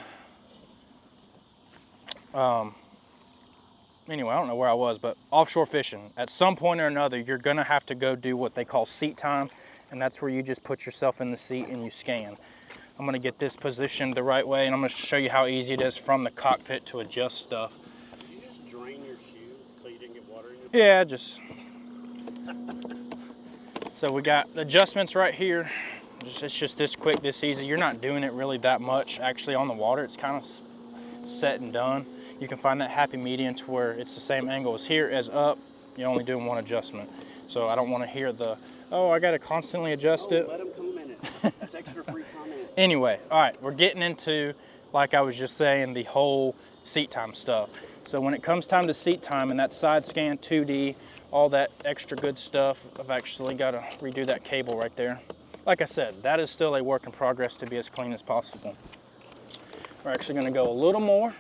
Anyway, I don't know where I was, but offshore fishing, at some point or another, you're gonna have to go do what they call seat time, and that's where you just put yourself in the seat and you scan. I'm gonna get this positioned the right way, and I'm gonna show you how easy it is from the cockpit to adjust stuff. Did you just drain your shoes so you didn't get water in your boat? Yeah, just. So we got adjustments right here. It's just this quick, this easy. You're not doing it really that much actually on the water. It's kind of set and done. You can find that happy medium to where it's the same angle as here as up. You're only doing one adjustment. So I don't want to hear the, oh, I got to constantly adjust it. Let them comment. That's extra free comment. Anyway, all right, we're getting into, like I was just saying, the whole seat time stuff. So when it comes time to seat time and that side scan 2D, all that extra good stuff, I've actually got to redo that cable right there. Like I said, that is still a work in progress to be as clean as possible. We're actually going to go a little more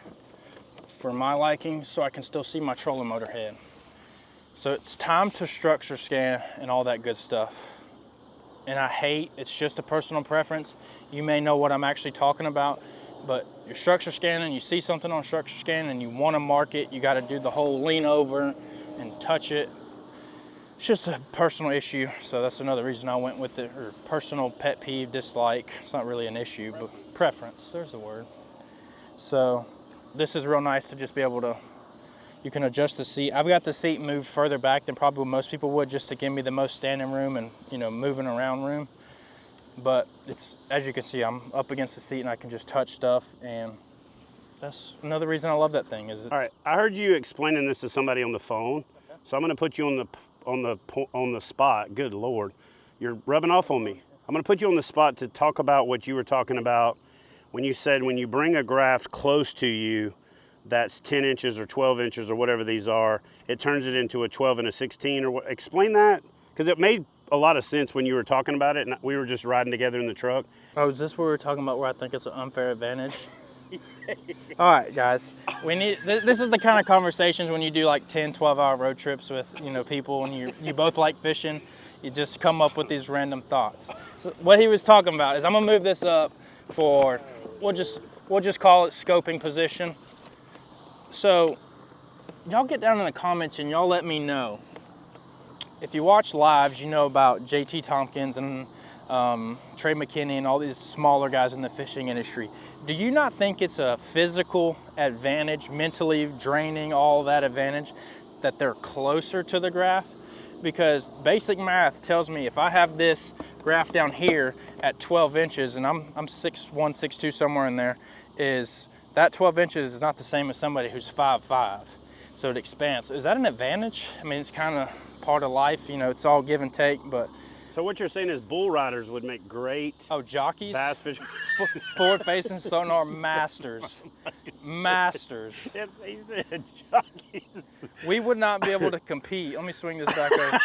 for my liking so I can still see my trolling motor head. So it's time to structure scan and all that good stuff. And it's just a personal preference. You may know what I'm actually talking about, but you're structure scanning, you see something on structure scan and you want to mark it, you got to do the whole lean over and touch it. It's just a personal issue, so that's another reason I went with it, or personal pet peeve, dislike. It's not really an issue, but preference, there's the word. So this is real nice to just be able to, you can adjust the seat. I've got the seat moved further back than probably most people would, just to give me the most standing room and, you know, moving around room. But it's, as you can see, I'm up against the seat and I can just touch stuff, and that's another reason I love that thing. Is it... All right, I heard you explaining this to somebody on the phone, so I'm going to put you on the spot. Good Lord, you're rubbing off on me. I'm going to put you on the spot to talk about what you were talking about when you said when you bring a graft close to you that's 10 inches or 12 inches or whatever these are, it turns it into a 12 and a 16 or what? Explain that, because it made a lot of sense when you were talking about it and we were just riding together in the truck. Oh, is this what we were talking about, where I think it's an unfair advantage? All right, guys, we need, this is the kind of conversations when you do like 10, 12-hour road trips with, you know, people, and you both like fishing, you just come up with these random thoughts. So what he was talking about is, I'm gonna move this up for, we'll just call it scoping position. So y'all get down in the comments and y'all let me know. If you watch lives, you know about JT Tompkins and Trey McKinney and all these smaller guys in the fishing industry. Do you not think it's a physical advantage, mentally draining all that advantage, that they're closer to the graph? Because basic math tells me if I have this graph down here at 12 inches and I'm 6'1", 6'2", somewhere in there, is that 12 inches is not the same as somebody who's 5'5", so it expands. Is that an advantage? I mean, it's kind of part of life, you know, it's all give and take, but. So what you're saying is bull riders would make great jockeys, bass fishing. Forward facing sonar masters. Masters. He said jockeys. We would not be able to compete. Let me swing this back over.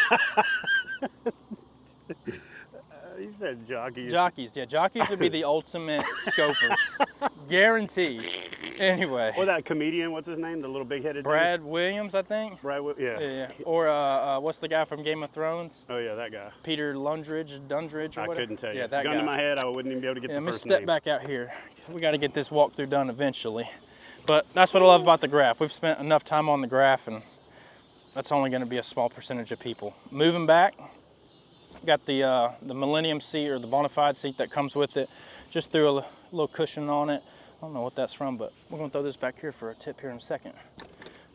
He said jockeys. Jockeys, yeah, jockeys would be the ultimate scopers. Guaranteed. Anyway. Or that comedian, what's his name? The little big-headed Brad Williams, I think. Yeah. Yeah. Or what's the guy from Game of Thrones? Oh yeah, that guy. Peter Dundridge or whatever. I couldn't tell you. Yeah, that gun guy. to my head, I wouldn't even be able to get the first name. Let me step back out here. We got to get this walkthrough done eventually. But that's what I love about the graph. We've spent enough time on the graph, and that's only going to be a small percentage of people. Moving back, got the Millennium seat, or the Bonafide seat that comes with it. Just threw a little cushion on it. I don't know what that's from, but we're gonna throw this back here for a tip here in a second.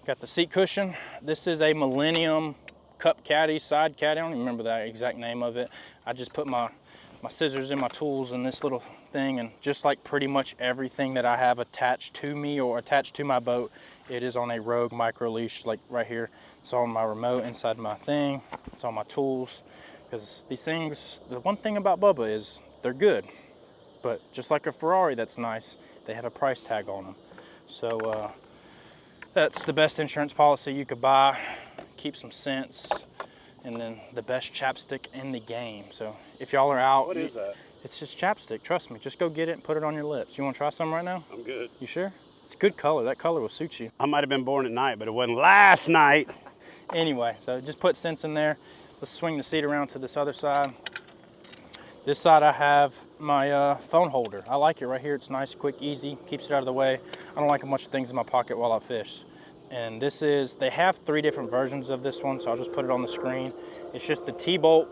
Got the seat cushion. This is a Millennium cup caddy, side caddy. I don't even remember the exact name of it. I just put my scissors and my tools in this little thing, and just like pretty much everything that I have attached to me or attached to my boat, it is on a Rogue micro leash, like right here. It's on my remote inside my thing. It's on my tools. Because these things, the one thing about Bubba is they're good, but just like a Ferrari that's nice, they had a price tag on them. So that's the best insurance policy you could buy, keep some sense, and then the best chapstick in the game. So if y'all are out. What is that? It's just chapstick, trust me. Just go get it and put it on your lips. You want to try some right now? I'm good. You sure? It's a good color. That color will suit you. I might have been born at night, but it wasn't last night. Anyway, so just put sense in there. Let's swing the seat around to this other side. This side I have my phone holder. I like it right here. It's nice, quick, easy, keeps it out of the way. I don't like a bunch of things in my pocket while I fish. And this is, they have 3 different versions of this one, so I'll just put it on the screen. It's just the T-bolt.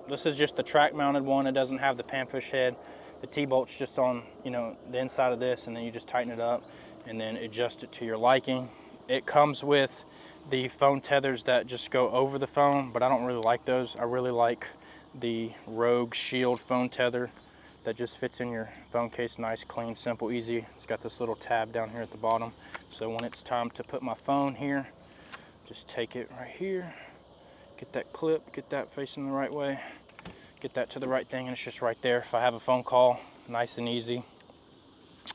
This is just the track mounted one. It doesn't have the panfish head. The T-bolt's just on, you know, the inside of this, and then you just tighten it up and then adjust it to your liking. It comes with the phone tethers that just go over the phone, but I don't really like those. I really like the Rogue Shield phone tether that just fits in your phone case, nice, clean, simple, easy. It's got this little tab down here at the bottom. So when it's time to put my phone here, just take it right here, get that clip, get that facing the right way, get that to the right thing, and it's just right there. If I have a phone call, nice and easy.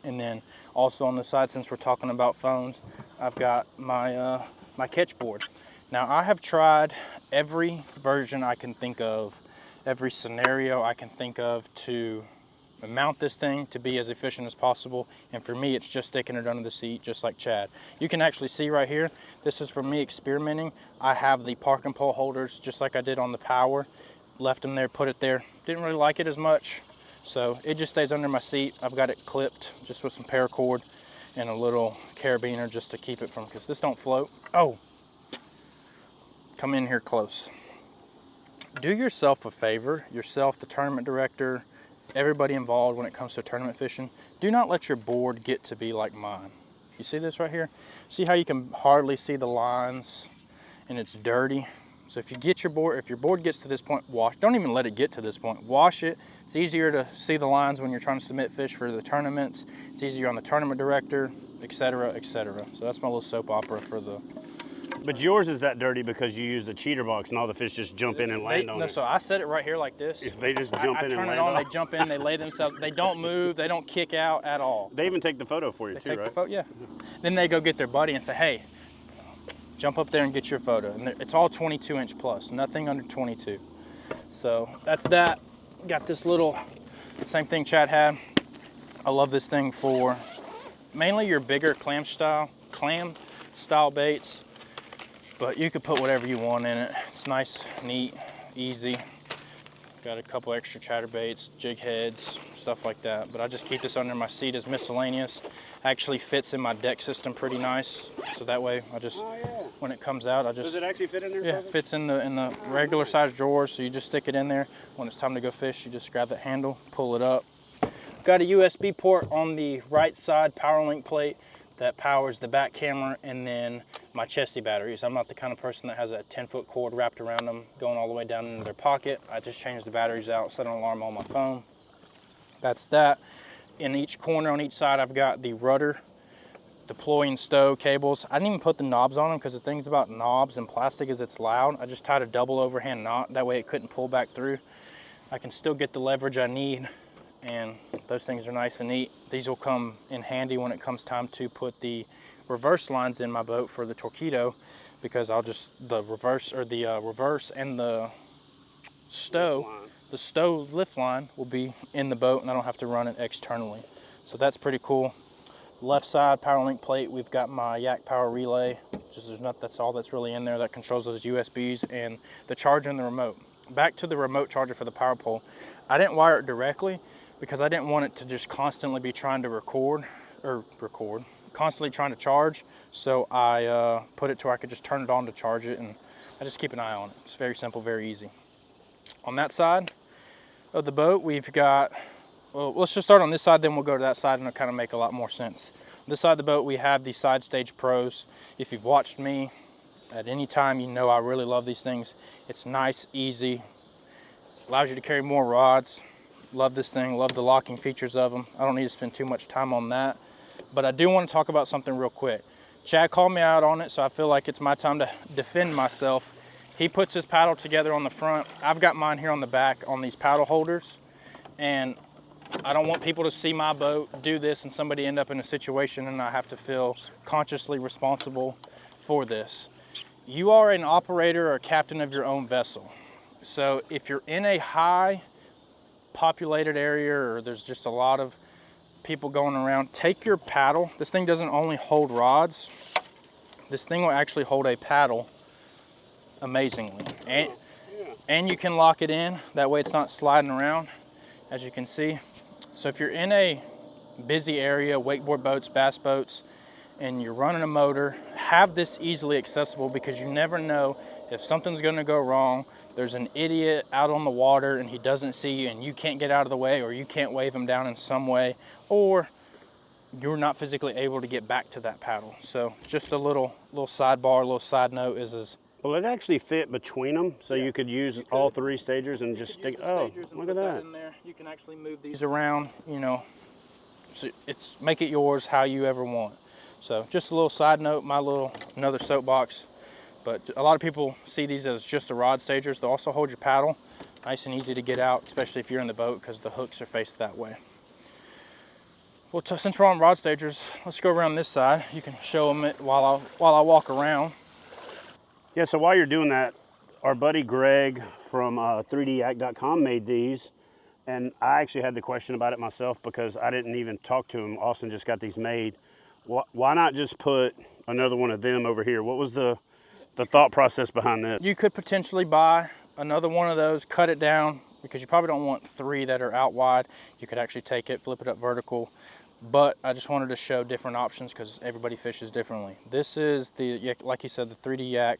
And then also on the side, since we're talking about phones, I've got my my Ketch board. Now I have tried every version I can think of, every scenario I can think of to mount this thing to be as efficient as possible. And for me, it's just sticking it under the seat, just like Chad. You can actually see right here, this is from me experimenting. I have the parking pole holders just like I did on the Power. Left them there, put it there. Didn't really like it as much. So it just stays under my seat. I've got it clipped just with some paracord and a little carabiner just to keep it from, because this don't float. Oh, come in here close. do yourself a favor, yourself, the tournament director, everybody involved when it comes to tournament fishing. Do not let your board get to be like mine. You see this right here? See how you can hardly see the lines and it's dirty? So if you get your board, if your board gets to this point, wash. Don't even let it get to this point. Wash it. It's easier to see the lines when you're trying to submit fish for the tournaments. It's easier on the tournament director, etc., etc. So that's my little soap opera for the. But yours is that dirty because you use the cheater box and all the fish just jump in and land on it. So I set it right here like this. If they just jump in and land I turn it on, they jump in, they lay themselves. They don't move, they don't kick out at all. They even take the photo for you They too, take right? the photo, yeah. Then they go get their buddy and say, hey, jump up there and get your photo. And it's all 22-inch plus, nothing under 22. So that's that. Got this little, same thing Chad had. I love this thing for mainly your bigger clam style baits, but you could put whatever you want in it. It's nice, neat, easy. Got a couple extra chatterbaits, jig heads, stuff like that. But I just keep this under my seat as miscellaneous. Actually fits in my deck system pretty nice. So that way I just, when it comes out, I just. Does it actually fit in there? Yeah, it fits in the regular size drawers. So you just stick it in there. When it's time to go fish, you just grab that handle, pull it up. Got a USB port on the right side power link plate that powers the back camera and then my chesty batteries. I'm not the kind of person that has a 10-foot cord wrapped around them going all the way down into their pocket. I just change the batteries out, set an alarm on my phone. That's that. In each corner on each side, I've got the rudder, deploying stow cables. I didn't even put the knobs on them because the things about knobs and plastic is it's loud. I just tied a double overhand knot. That way it couldn't pull back through. I can still get the leverage I need, and those things are nice and neat. These will come in handy when it comes time to put the reverse lines in my boat for the Torpedo, because I'll just, the reverse and the stow lift line will be in the boat and I don't have to run it externally. So that's pretty cool. Left side power link plate, we've got my Yak power relay. That's all that's really in there that controls those USBs and the charger and the remote. Back to the remote charger for the power pole. I didn't wire it directly because I didn't want it to just constantly be trying to constantly trying to charge. So I put it to where I could just turn it on to charge it, and I just keep an eye on it. It's very simple, very easy. On that side of the boat, we've got, well, let's just start on this side, then we'll go to that side and it'll kind of make a lot more sense. On this side of the boat, we have the Side Stage Pros. If you've watched me at any time, you know I really love these things. It's nice, easy, allows you to carry more rods. Love this thing, love the locking features of them. I don't need to spend too much time on that, but I do want to talk about something real quick. Chad called me out on it, so I feel like it's my time to defend myself. He puts his paddle together on the front. I've got mine here on the back on these paddle holders, and I don't want people to see my boat do this and somebody end up in a situation and I have to feel consciously responsible for this. You are an operator or captain of your own vessel. So if you're in a high populated area or there's just a lot of people going around, take your paddle. This thing doesn't only hold rods. This thing will actually hold a paddle amazingly. And you can lock it in. That way it's not sliding around, as you can see. So if you're in a busy area, wakeboard boats, bass boats, and you're running a motor, have this easily accessible because you never know if something's gonna go wrong. There's an idiot out on the water and he doesn't see you and you can't get out of the way, or you can't wave him down in some way, or you're not physically able to get back to that paddle. So just a little sidebar, a little side note is well, it actually fit between them, so you could use all three stagers and just stick. Oh, look at that! In there. You can actually move these around, you know. So make it yours how you ever want. So just a little side note, another soapbox. But a lot of people see these as just the rod stagers. They'll also hold your paddle, nice and easy to get out, especially if you're in the boat because the hooks are faced that way. Well, since we're on rod stagers, let's go around this side. You can show them it while I walk around. Yeah, so while you're doing that, our buddy Greg from 3dyak.com made these, and I actually had the question about it myself because I didn't even talk to him. Austin just got these made. Why not just put another one of them over here? What was the thought process behind this? You could potentially buy another one of those, cut it down, because you probably don't want three that are out wide. You could actually take it, flip it up vertical. But I just wanted to show different options because everybody fishes differently. This is like you said, the 3D Yak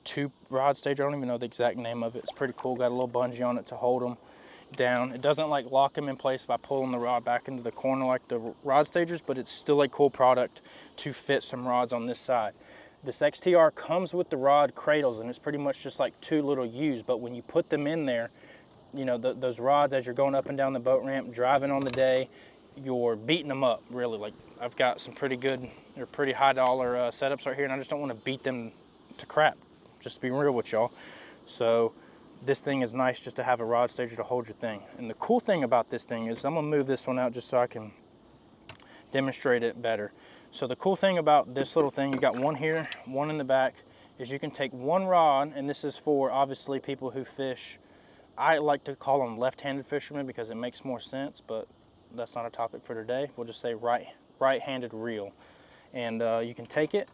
2 rod stage. I don't even know the exact name of it. It's pretty cool. Got a little bungee on it to hold them down. It doesn't like lock them in place by pulling the rod back into the corner like the rod stagers, but it's still a cool product to fit some rods on this side. This XTR comes with the rod cradles, and it's pretty much just like 2 little U's, but when you put them in there, you know, those rods, as you're going up and down the boat ramp, driving on the day, you're beating them up, really. Like, I've got some pretty good, or pretty high dollar setups right here, and I just don't want to beat them to crap, just to be real with y'all. So this thing is nice just to have a rod stager to hold your thing. And the cool thing about this thing is, I'm gonna move this one out just so I can demonstrate it better. So the cool thing about this little thing, you got one here, one in the back, is you can take one rod, and this is for obviously people who fish, I like to call them left-handed fishermen because it makes more sense, but that's not a topic for today. We'll just say right-handed reel. And you can take it,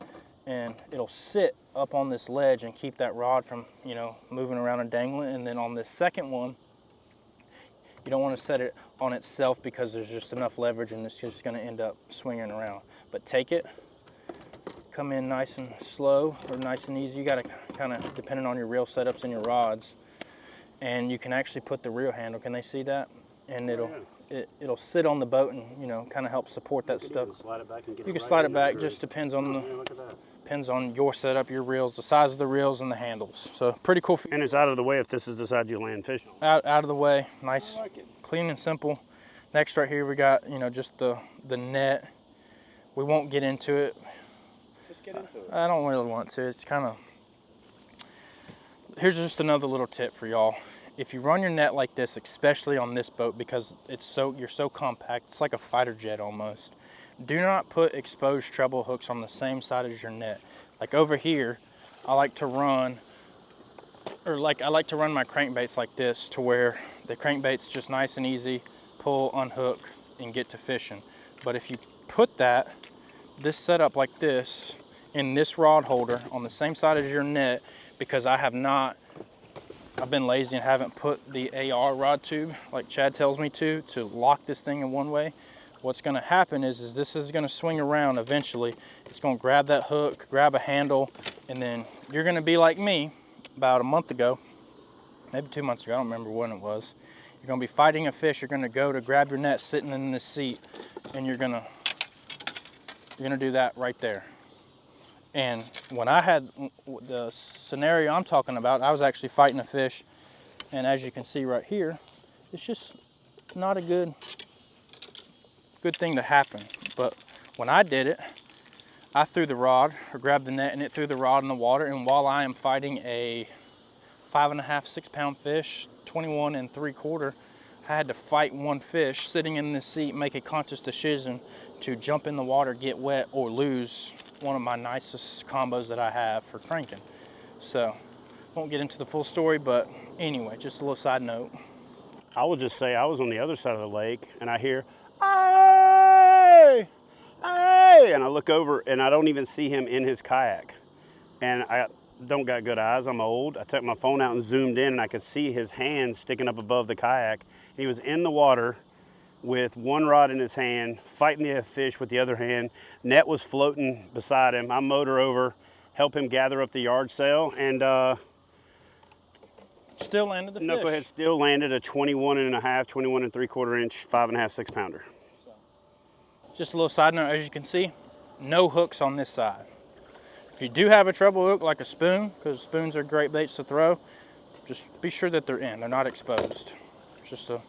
and it'll sit up on this ledge and keep that rod from, you know, moving around and dangling. And then on this second one, you don't want to set it on itself because there's just enough leverage and it's just going to end up swinging around. But take it, come in nice and slow or nice and easy. You got to kind of, depending on your reel setups and your rods, and you can actually put the reel handle. Can they see that? And it'll sit on the boat and, you know, kind of help support that stuff. You can slide it back. Just depends on your setup, your reels, the size of the reels, and the handles. So pretty cool. And it's out of the way if this is the side you land fishing. Out of the way, nice, clean and simple. Next right here we got, you know, just the net. We won't get into it. Let's get into it. I don't really want to. It's kind of. Here's just another little tip for y'all. If you run your net like this, especially on this boat, because you're so compact, it's like a fighter jet almost. Do not put exposed treble hooks on the same side as your net. Like over here, I like to run my crankbaits like this, to where the crankbait's just nice and easy, pull, unhook, and get to fishing. But if you put this setup like this in this rod holder on the same side as your net, because I've been lazy and haven't put the AR rod tube, like Chad tells me to lock this thing in one way, what's gonna happen is this is gonna swing around eventually. It's gonna grab that hook, grab a handle, and then you're gonna be like me about a month ago, maybe 2 months ago, I don't remember when it was. You're gonna be fighting a fish, you're gonna go to grab your net sitting in the seat, and you're gonna do that right there. And when I had the scenario I'm talking about, I was actually fighting a fish, and as you can see right here, it's just not a good thing to happen. But when I did it, I threw the rod, or grabbed the net, and it threw the rod in the water, and while I am fighting a 5.5, 6 pound fish, 21 3/4, I had to fight one fish sitting in the seat, make a conscious decision to jump in the water, get wet, or lose one of my nicest combos that I have for cranking. So, won't get into the full story, but anyway, just a little side note. I will just say I was on the other side of the lake, and I hear, "Hey! Hey!" And I look over, and I don't even see him in his kayak. And I don't got good eyes, I'm old. I took my phone out and zoomed in, and I could see his hand sticking up above the kayak. He was in the water with one rod in his hand, fighting the fish with the other hand. Net was floating beside him. I motor over, help him gather up the yard sail, and still landed the fish. Knucklehead still landed a 21.5, 21 3/4 inch, 5.5, 6 pounder. Just a little side note, as you can see, no hooks on this side. If you do have a treble hook like a spoon, because spoons are great baits to throw, just be sure that they're in, they're not exposed. Just a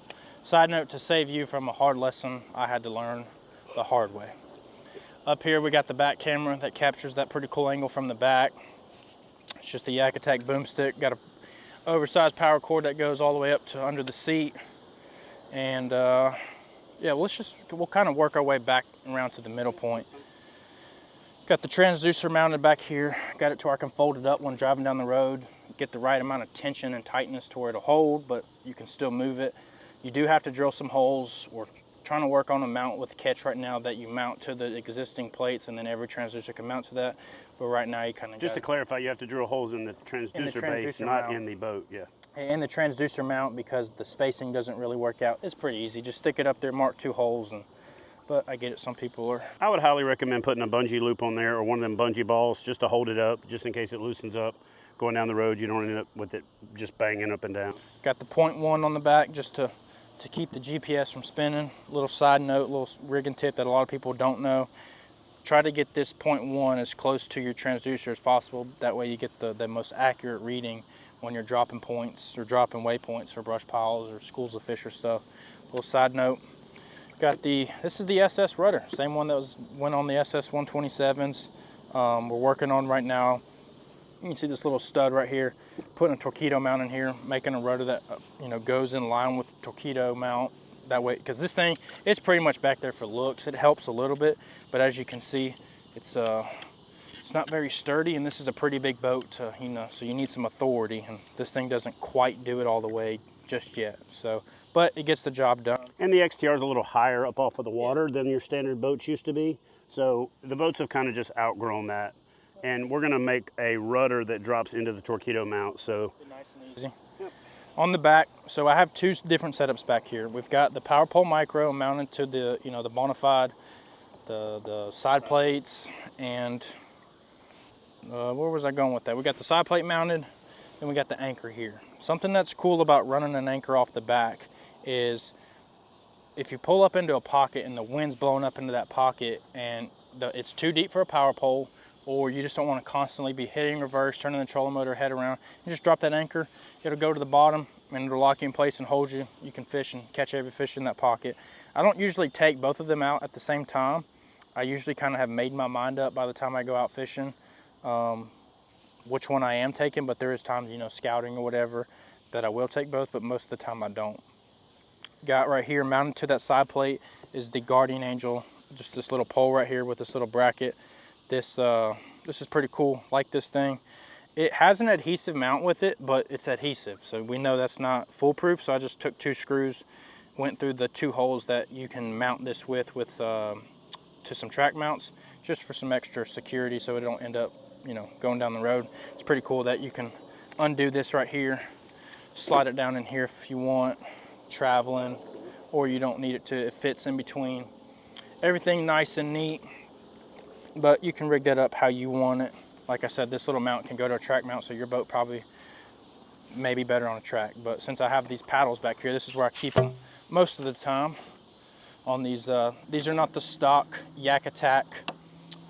side note to save you from a hard lesson I had to learn the hard way. Up here we got the back camera that captures that pretty cool angle from the back. It's just a Yak Attack boomstick. Got a oversized power cord that goes all the way up to under the seat. And yeah, we'll kind of work our way back around to the middle point. Got the transducer mounted back here. Got it to where I can fold it up when driving down the road. Get the right amount of tension and tightness to where it'll hold, but you can still move it. You do have to drill some holes. We're trying to work on a mount with Ketch right now that you mount to the existing plates, and then every transducer can mount to that. But right now you kind of just to clarify, you have to drill holes in the transducer base, not in the boat. Yeah. And the transducer mount, because the spacing doesn't really work out, it's pretty easy. Just stick it up there, mark 2 holes, but I get it. Some people are. I would highly recommend putting a bungee loop on there, or one of them bungee balls, just to hold it up, just in case it loosens up. going down the road, you don't end up with it just banging up and down. Got the .1 on the back just to keep the GPS from spinning. Little side note, little rigging tip that a lot of people don't know. Try to get this .1 as close to your transducer as possible. That way you get the most accurate reading when you're dropping points or dropping waypoints for brush piles or schools of fish or stuff. Little side note, got this is the SS rudder, same one that went on the SS 127s. We're working on right now. You can see this little stud right here, putting a torpedo mount in here, making a rudder that goes in line with the torpedo mount. That way, because this thing, it's pretty much back there for looks. It helps a little bit, but as you can see, it's not very sturdy, and this is a pretty big boat to, so you need some authority, and this thing doesn't quite do it all the way just yet. So, but it gets the job done. And the XTR is a little higher up off of the water than your standard boats used to be. So the boats have kind of just outgrown that. And we're gonna make a rudder that drops into the torpedo mount. So nice and easy. Yep. On the back, so I have two different setups back here. We've got the Power Pole Micro mounted to the the Bonafide, the side plates, and where was I going with that? We got the side plate mounted, and we got the anchor here. Something that's cool about running an anchor off the back is if you pull up into a pocket and the wind's blowing up into that pocket and it's too deep for a power pole, or you just don't want to constantly be hitting reverse, turning the trolling motor head around, you just drop that anchor, it'll go to the bottom and it'll lock you in place and hold you. You can fish and catch every fish in that pocket. I don't usually take both of them out at the same time. I usually kind of have made my mind up by the time I go out fishing which one I am taking, but there is times, scouting or whatever, that I will take both, but most of the time I don't. Got right here mounted to that side plate is the Guardian Angel, just this little pole right here with this little bracket. This is pretty cool, like this thing. It has an adhesive mount with it, but it's adhesive, so we know that's not foolproof, so I just took 2 screws, went through the 2 holes that you can mount this with to some track mounts, just for some extra security so it don't end up going down the road. It's pretty cool that you can undo this right here, slide it down in here if you want, traveling, or you don't need it to, it fits in between. Everything nice and neat, but you can rig that up how you want it. Like I said, this little mount can go to a track mount, so your boat probably may be better on a track. But since I have these paddles back here, this is where I keep them most of the time. On these are not the stock Yak Attack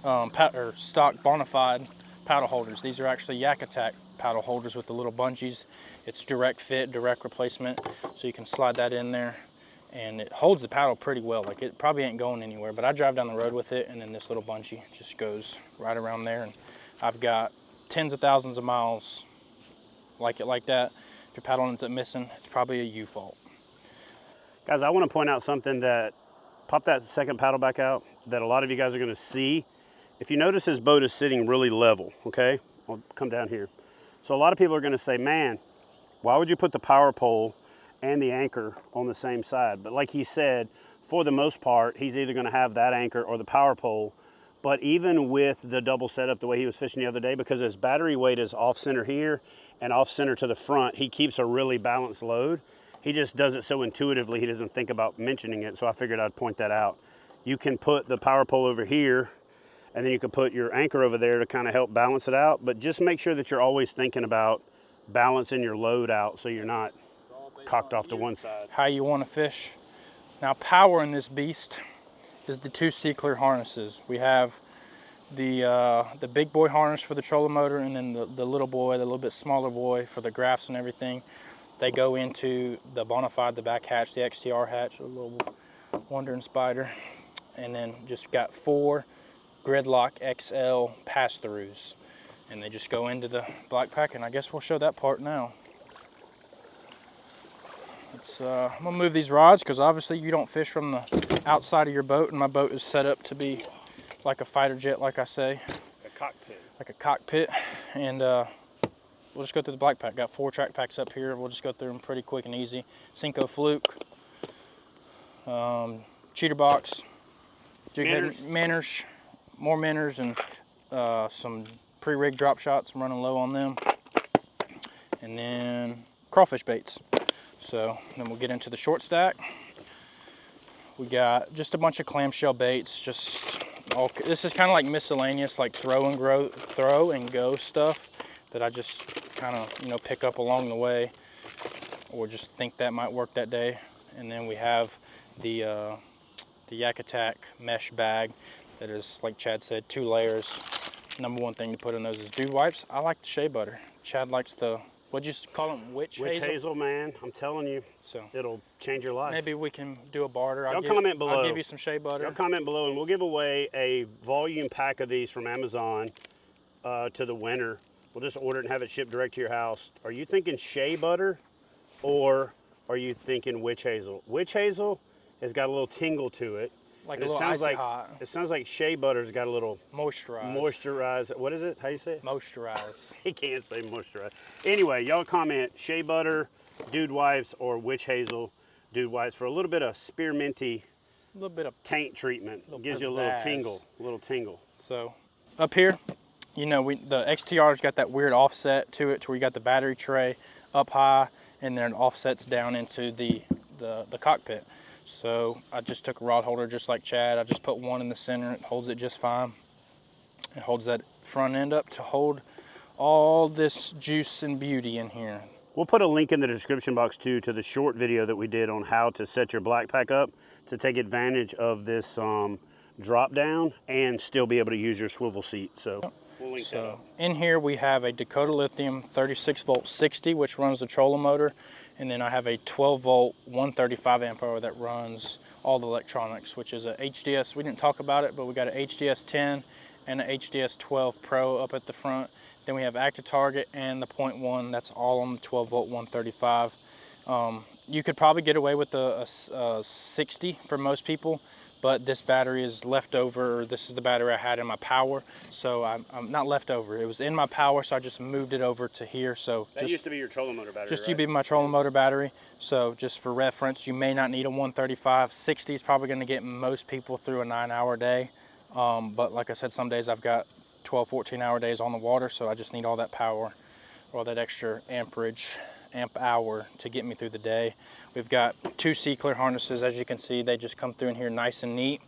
or stock Bonafide paddle holders. These are actually Yak Attack paddle holders with the little bungees. It's direct fit, direct replacement, so you can slide that in there, and it holds the paddle pretty well. Like, it probably ain't going anywhere, but I drive down the road with it, and then this little bungee just goes right around there, and I've got tens of thousands of miles like it like that. If your paddle ends up missing, it's probably a you fault. Guys, I want to point out something that, pop that second paddle back out, that a lot of you guys are going to see. If you notice, his boat is sitting really level, okay? I'll come down here. So a lot of people are going to say, man, why would you put the power pole and the anchor on the same side? But like he said, for the most part, he's either going to have that anchor or the power pole. But even with the double setup the way he was fishing the other day, because his battery weight is off center here and off center to the front, he keeps a really balanced load. He just does it so intuitively, he doesn't think about mentioning it, so I figured I'd point that out. You can put the power pole over here, and then you can put your anchor over there to kind of help balance it out, but just make sure that you're always thinking about balancing your load out so you're not cocked off to one side. How you want to fish. Now, power in this beast is the 2 C-clear harnesses. We have the big boy harness for the trolling motor, and then the little boy, the little bit smaller boy for the graphs and everything. They go into the Bonafide, the back hatch, the XTR hatch, a little wandering spider, and then just got 4 Gridlock XL pass-throughs, and they just go into the black pack, and I guess we'll show that part now. I'm gonna move these rods because obviously you don't fish from the outside of your boat, and my boat is set up to be like a fighter jet, like I say. A cockpit. Like a cockpit, and we'll just go through the black pack. Got 4 track packs up here. We'll just go through them pretty quick and easy. Cinco fluke, cheater box, jig head manners, more manners, and some pre-rig drop shots. I'm running low on them, and then crawfish baits. So then we'll get into the short stack. We got just a bunch of clamshell baits. Just all, this is kind of like miscellaneous, like throw and go stuff. that I just kind of, you know, pick up along the way, or just think that might work that day. And then we have the Yak Attack mesh bag that is, like Chad said, 2 layers. Number one thing to put in those is dude wipes. I like the shea butter. Chad likes the, what'd you call them, witch hazel? Man, I'm telling you, so it'll change your life. Maybe we can do a barter. Y'all comment below. I'll give you some shea butter. Y'all comment below, and we'll give away a volume pack of these from Amazon to the winner. We'll just order it and have it shipped direct to your house. Are you thinking shea butter, or are you thinking witch hazel? Witch hazel has got a little tingle to it. Like and a little icy hot. It sounds like shea butter's got a little moisturize. What is it? How you say it? Moisturize. He can't say moisturize. Anyway, y'all comment shea butter, dude wipes, or witch hazel dude wipes for a little bit of spearminty, a little bit of taint treatment. It gives you a little tingle. So up here, you know, the XTR's got that weird offset to it, to where you got the battery tray up high, and then it offsets down into the cockpit. So I just took a rod holder just like Chad. I just put one in the center. It holds it just fine. It holds that front end up to hold all this juice and beauty in here. We'll put a link in the description box too to the short video that we did on how to set your black pack up to take advantage of this drop down and still be able to use your swivel seat. So we'll link that up. In here we have a Dakota Lithium 36 volt 60, which runs the trolling motor. And then I have a 12 volt 135 amp hour that runs all the electronics, which is a HDS. We didn't talk about it, but we got an HDS 10 and an HDS 12 Pro up at the front. Then we have active target and the 0.1. That's all on the 12 volt 135. You could probably get away with a 60 for most people, but this battery is leftover. This is the battery I had in my power, so I'm not leftover. It was in my power, so I just moved it over to here. So that used to be your trolling motor battery. Just right? to be my trolling motor battery. So just for reference, you may not need a 135. 60 is probably going to get most people through a 9-hour day. But like I said, some days I've got 12, 14-hour days on the water, so I just need all that power, all that extra amp hour to get me through the day. We've got 2 C-clear harnesses. As you can see, they just come through in here nice and neat.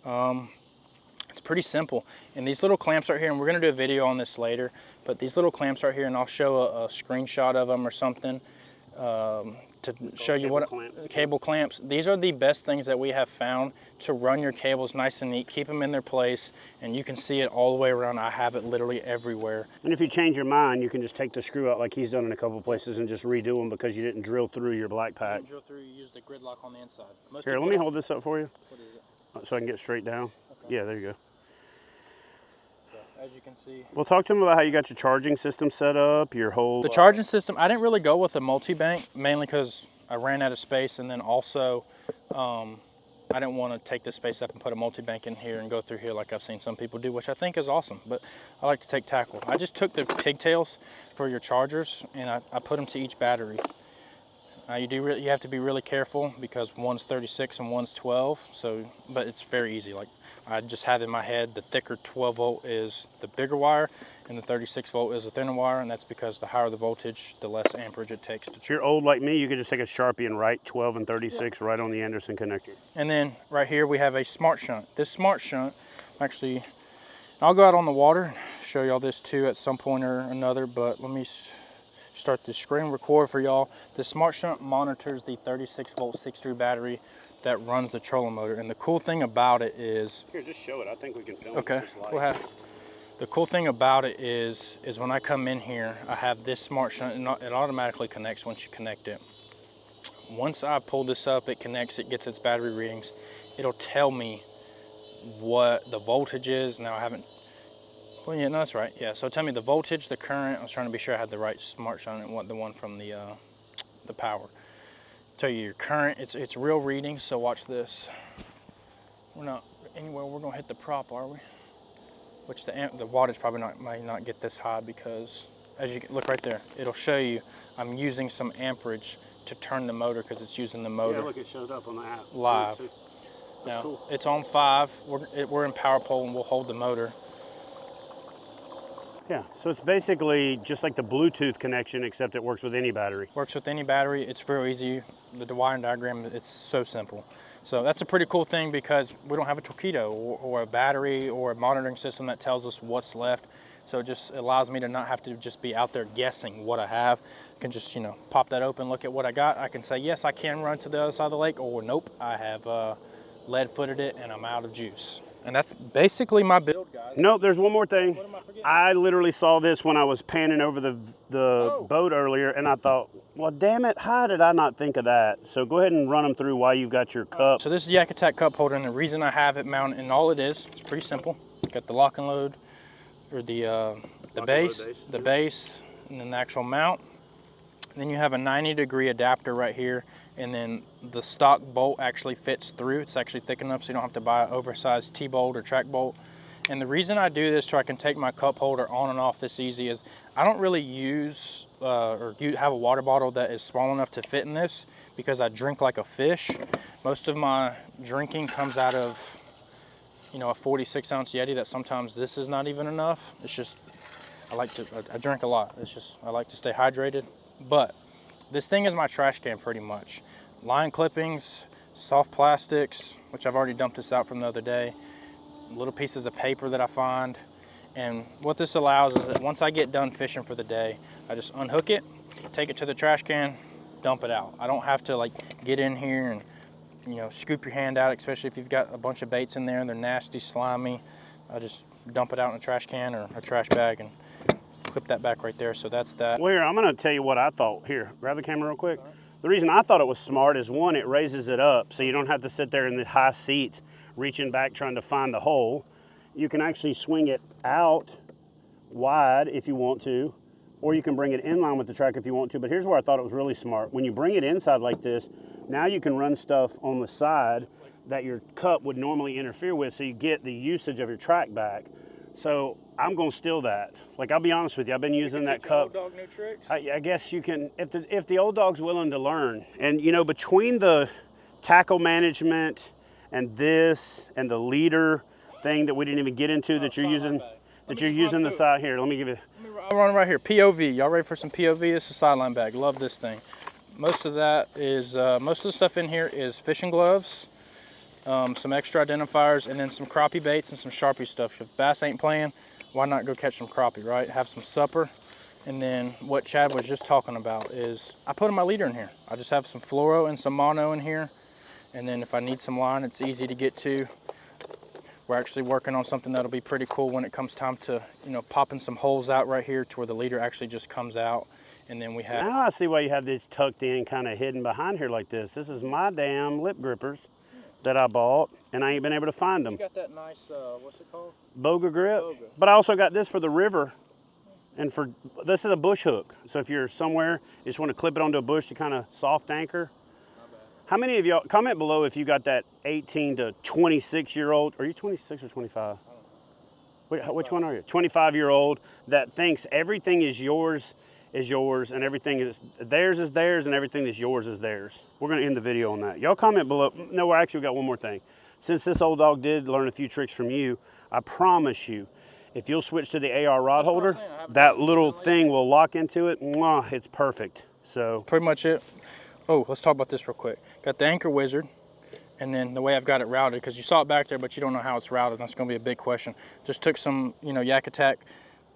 It's pretty simple. And these little clamps right here, and we're gonna do a video on this later, but these little clamps right here, and I'll show a screenshot of them or something to show you what cable clamps. These are the best things that we have found to run your cables nice and neat, keep them in their place, and you can see it all the way around. I have it literally everywhere. And if you change your mind, you can just take the screw out like he's done in a couple of places and just redo them because you didn't drill through your black pack. You drill through, you use the grid lock on the inside. Here, let me hold this up for you. What is it? So I can get straight down. Okay. Yeah, there you go. As you can see. Well, talk to him about how you got your charging system set up, your whole... The charging system, I didn't really go with a multi-bank, mainly because I ran out of space, and then also I didn't want to take this space up and put a multi-bank in here and go through here like I've seen some people do, which I think is awesome, but I like to take tackle. I just took the pigtails for your chargers, and I put them to each battery. You have to be really careful because one's 36 and one's 12, but it's very easy. Like, I just have in my head the thicker 12 volt is the bigger wire and the 36 volt is the thinner wire, and that's because the higher the voltage, the less amperage it takes to charge. If you're old like me, you could just take a Sharpie and write 12 and 36 right on the Anderson connector. And then right here we have a smart shunt. This smart shunt, actually, I'll go out on the water and show y'all this too at some point or another, but let me start the screen record for y'all. The smart shunt monitors the 36 volt 6.3 battery that runs the trolling motor, and the cool thing about it is... Here, just show it. I think we can film okay. it. Okay. The cool thing about it is when I come in here, I have this smart shunt, and it automatically connects once you connect it. Once I pull this up, it connects, it gets its battery readings. It'll tell me what the voltage is. Now I haven't... Well, yeah, no, that's right. Yeah, so tell me the voltage, the current. I was trying to be sure I had the right smart shunt and what the one from the power. Tell you your current, it's real readings, so watch this. We're not anywhere we're gonna hit the prop, are we? Which the wattage probably might not get this high, because as you can look right there, it'll show you I'm using some amperage to turn the motor because it's using the motor. Yeah, look, it showed up on the app. Live. Now, cool. It's on 5. We're in power pole and we'll hold the motor. Yeah, so it's basically just like the Bluetooth connection, except it works with any battery. Works with any battery. It's real easy. The wiring diagram, it's so simple. So that's a pretty cool thing because we don't have a torpedo or a battery or a monitoring system that tells us what's left. So it just allows me to not have to just be out there guessing what I have. I can just, you know, pop that open, look at what I got. I can say, yes, I can run to the other side of the lake, or nope, I have lead-footed it and I'm out of juice. And that's basically my build, guys. Nope, there's one more thing. What am I forgetting? I literally saw this when I was panning over the boat earlier, and I thought, well, damn it, how did I not think of that? So go ahead and run them through while you've got your cup. So this is the Yak Attack cup holder, and the reason I have it mounted, and all it is, it's pretty simple. Got the lock and load, or the base, and then the actual mount. And then you have a 90-degree adapter right here, and then the stock bolt actually fits through. It's actually thick enough so you don't have to buy an oversized T-bolt or track bolt. And the reason I do this so I can take my cup holder on and off this easy is I don't really use have a water bottle that is small enough to fit in this because I drink like a fish. Most of my drinking comes out of, you know, a 46-ounce Yeti that sometimes this is not even enough. It's just, I drink a lot. It's just, I like to stay hydrated. But this thing is my trash can pretty much. Line clippings, soft plastics, which I've already dumped this out from the other day, little pieces of paper that I find. And what this allows is that once I get done fishing for the day, I just unhook it, take it to the trash can, dump it out. I don't have to like get in here and, you know, scoop your hand out, especially if you've got a bunch of baits in there and they're nasty, slimy. I just dump it out in a trash can or a trash bag and clip that back right there. So that's that. Well, here, I'm gonna tell you what I thought. Here, grab the camera real quick. The reason I thought it was smart is, one, it raises it up so you don't have to sit there in the high seat reaching back trying to find a hole. You can actually swing it out wide if you want to, or you can bring it in line with the track if you want to. But here's where I thought it was really smart. When you bring it inside like this, now you can run stuff on the side that your cup would normally interfere with, so you get the usage of your track back. So I'm gonna steal that. Like, I'll be honest with you, I've been using that cup. Old dog new tricks? I guess you can, if the old dog's willing to learn. And you know, between the tackle management and this and the leader thing that we didn't even get into that you're using, the side here. Let me give you. I'll run right here. POV. Y'all ready for some POV? This is sideline bag. Love this thing. Most of that is most of the stuff in here is fishing gloves, some extra identifiers, and then some crappie baits and some Sharpie stuff. If bass ain't playing, why not go catch some crappie, right? Have some supper. And then what Chad was just talking about is I put my leader in here. I just have some fluoro and some mono in here. And then if I need some line, it's easy to get to. We're actually working on something that'll be pretty cool when it comes time to, you know, popping some holes out right here to where the leader actually just comes out. And then we have... Now I see why you have this tucked in, kind of hidden behind here like this. This is my damn lip grippers that I bought, and I ain't been able to find them. You got that nice, what's it called? Boga grip. Boga. But I also got this for the river, and for, this is a bush hook. So if you're somewhere, you just want to clip it onto a bush to kind of soft anchor. How many of y'all, comment below if you got that 18 to 26-year-old, are you 26 or 25? Wait, which one are you? 25-year-old that thinks everything is yours, and everything is theirs, and everything that's yours is theirs. We're gonna end the video on that. Y'all comment below. No, we actually got one more thing. Since this old dog did learn a few tricks from you, I promise you, if you'll switch to the AR rod holder, that little thing will lock into it. Mwah, it's perfect. So pretty much it. Oh, let's talk about this real quick. Got the Anchor Wizard, and then the way I've got it routed, because you saw it back there, but you don't know how it's routed. That's going to be a big question. Just took some, you know, Yak Attack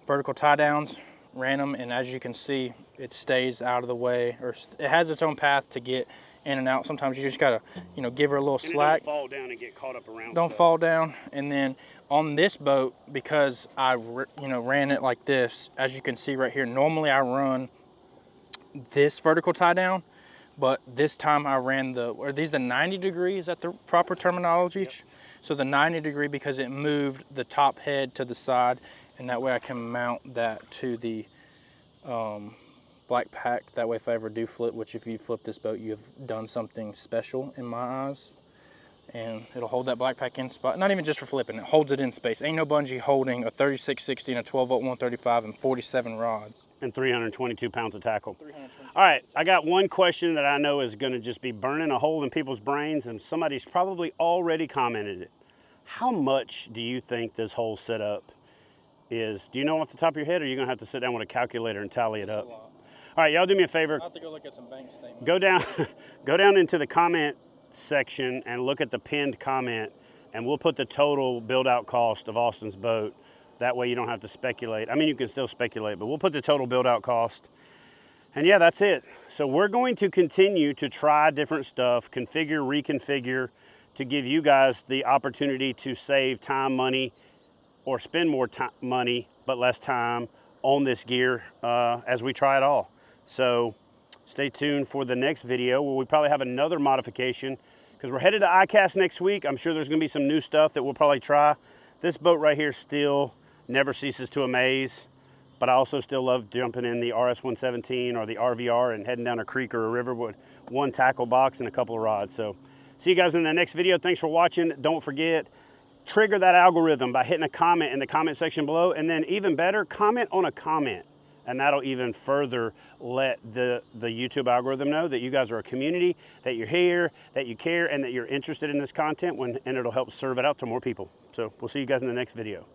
vertical tie downs, ran them, and as you can see, it stays out of the way, or it has its own path to get in and out. Sometimes you just got to, you know, give her a little slack. Don't fall down and get caught up around Don't stuff. fall down. And then on this boat, because I, you know, ran it like this, as you can see right here, normally I run this vertical tie down. But this time I ran are these the 90 degree? Is that the proper terminology? Yep. So the 90 degree, because it moved the top head to the side, and that way I can mount that to the black pack. That way if I ever do flip, which if you flip this boat, you have done something special in my eyes. And it'll hold that black pack in spot, not even just for flipping, it holds it in space. Ain't no bungee holding a 3660 and a 12 volt 135 and 47 rods. And 322 pounds of tackle. All right, I got one question that I know is gonna just be burning a hole in people's brains, and somebody's probably already commented it. How much do you think this whole setup is? Do you know off the top of your head, or are you gonna have to sit down with a calculator and tally it up? All right, y'all do me a favor. I'll have to go look at some bank statements. Go down into the comment section and look at the pinned comment, and we'll put the total build out cost of Austin's boat That way you don't have to speculate. I mean, you can still speculate, but we'll put the total build out cost. And yeah, that's it. So we're going to continue to try different stuff, configure, reconfigure, to give you guys the opportunity to save time, money, or spend more money, but less time on this gear as we try it all. So stay tuned for the next video where we probably have another modification, because we're headed to ICAST next week. I'm sure there's gonna be some new stuff that we'll probably try. This boat right here still never ceases to amaze, but I also still love jumping in the RS-117 or the RVR and heading down a creek or a river with one tackle box and a couple of rods. So see you guys in the next video. Thanks for watching. Don't forget, trigger that algorithm by hitting a comment in the comment section below, and then even better, comment on a comment, and that'll even further let the YouTube algorithm know that you guys are a community, that you're here, that you care, and that you're interested in this content, and it'll help serve it out to more people. So we'll see you guys in the next video.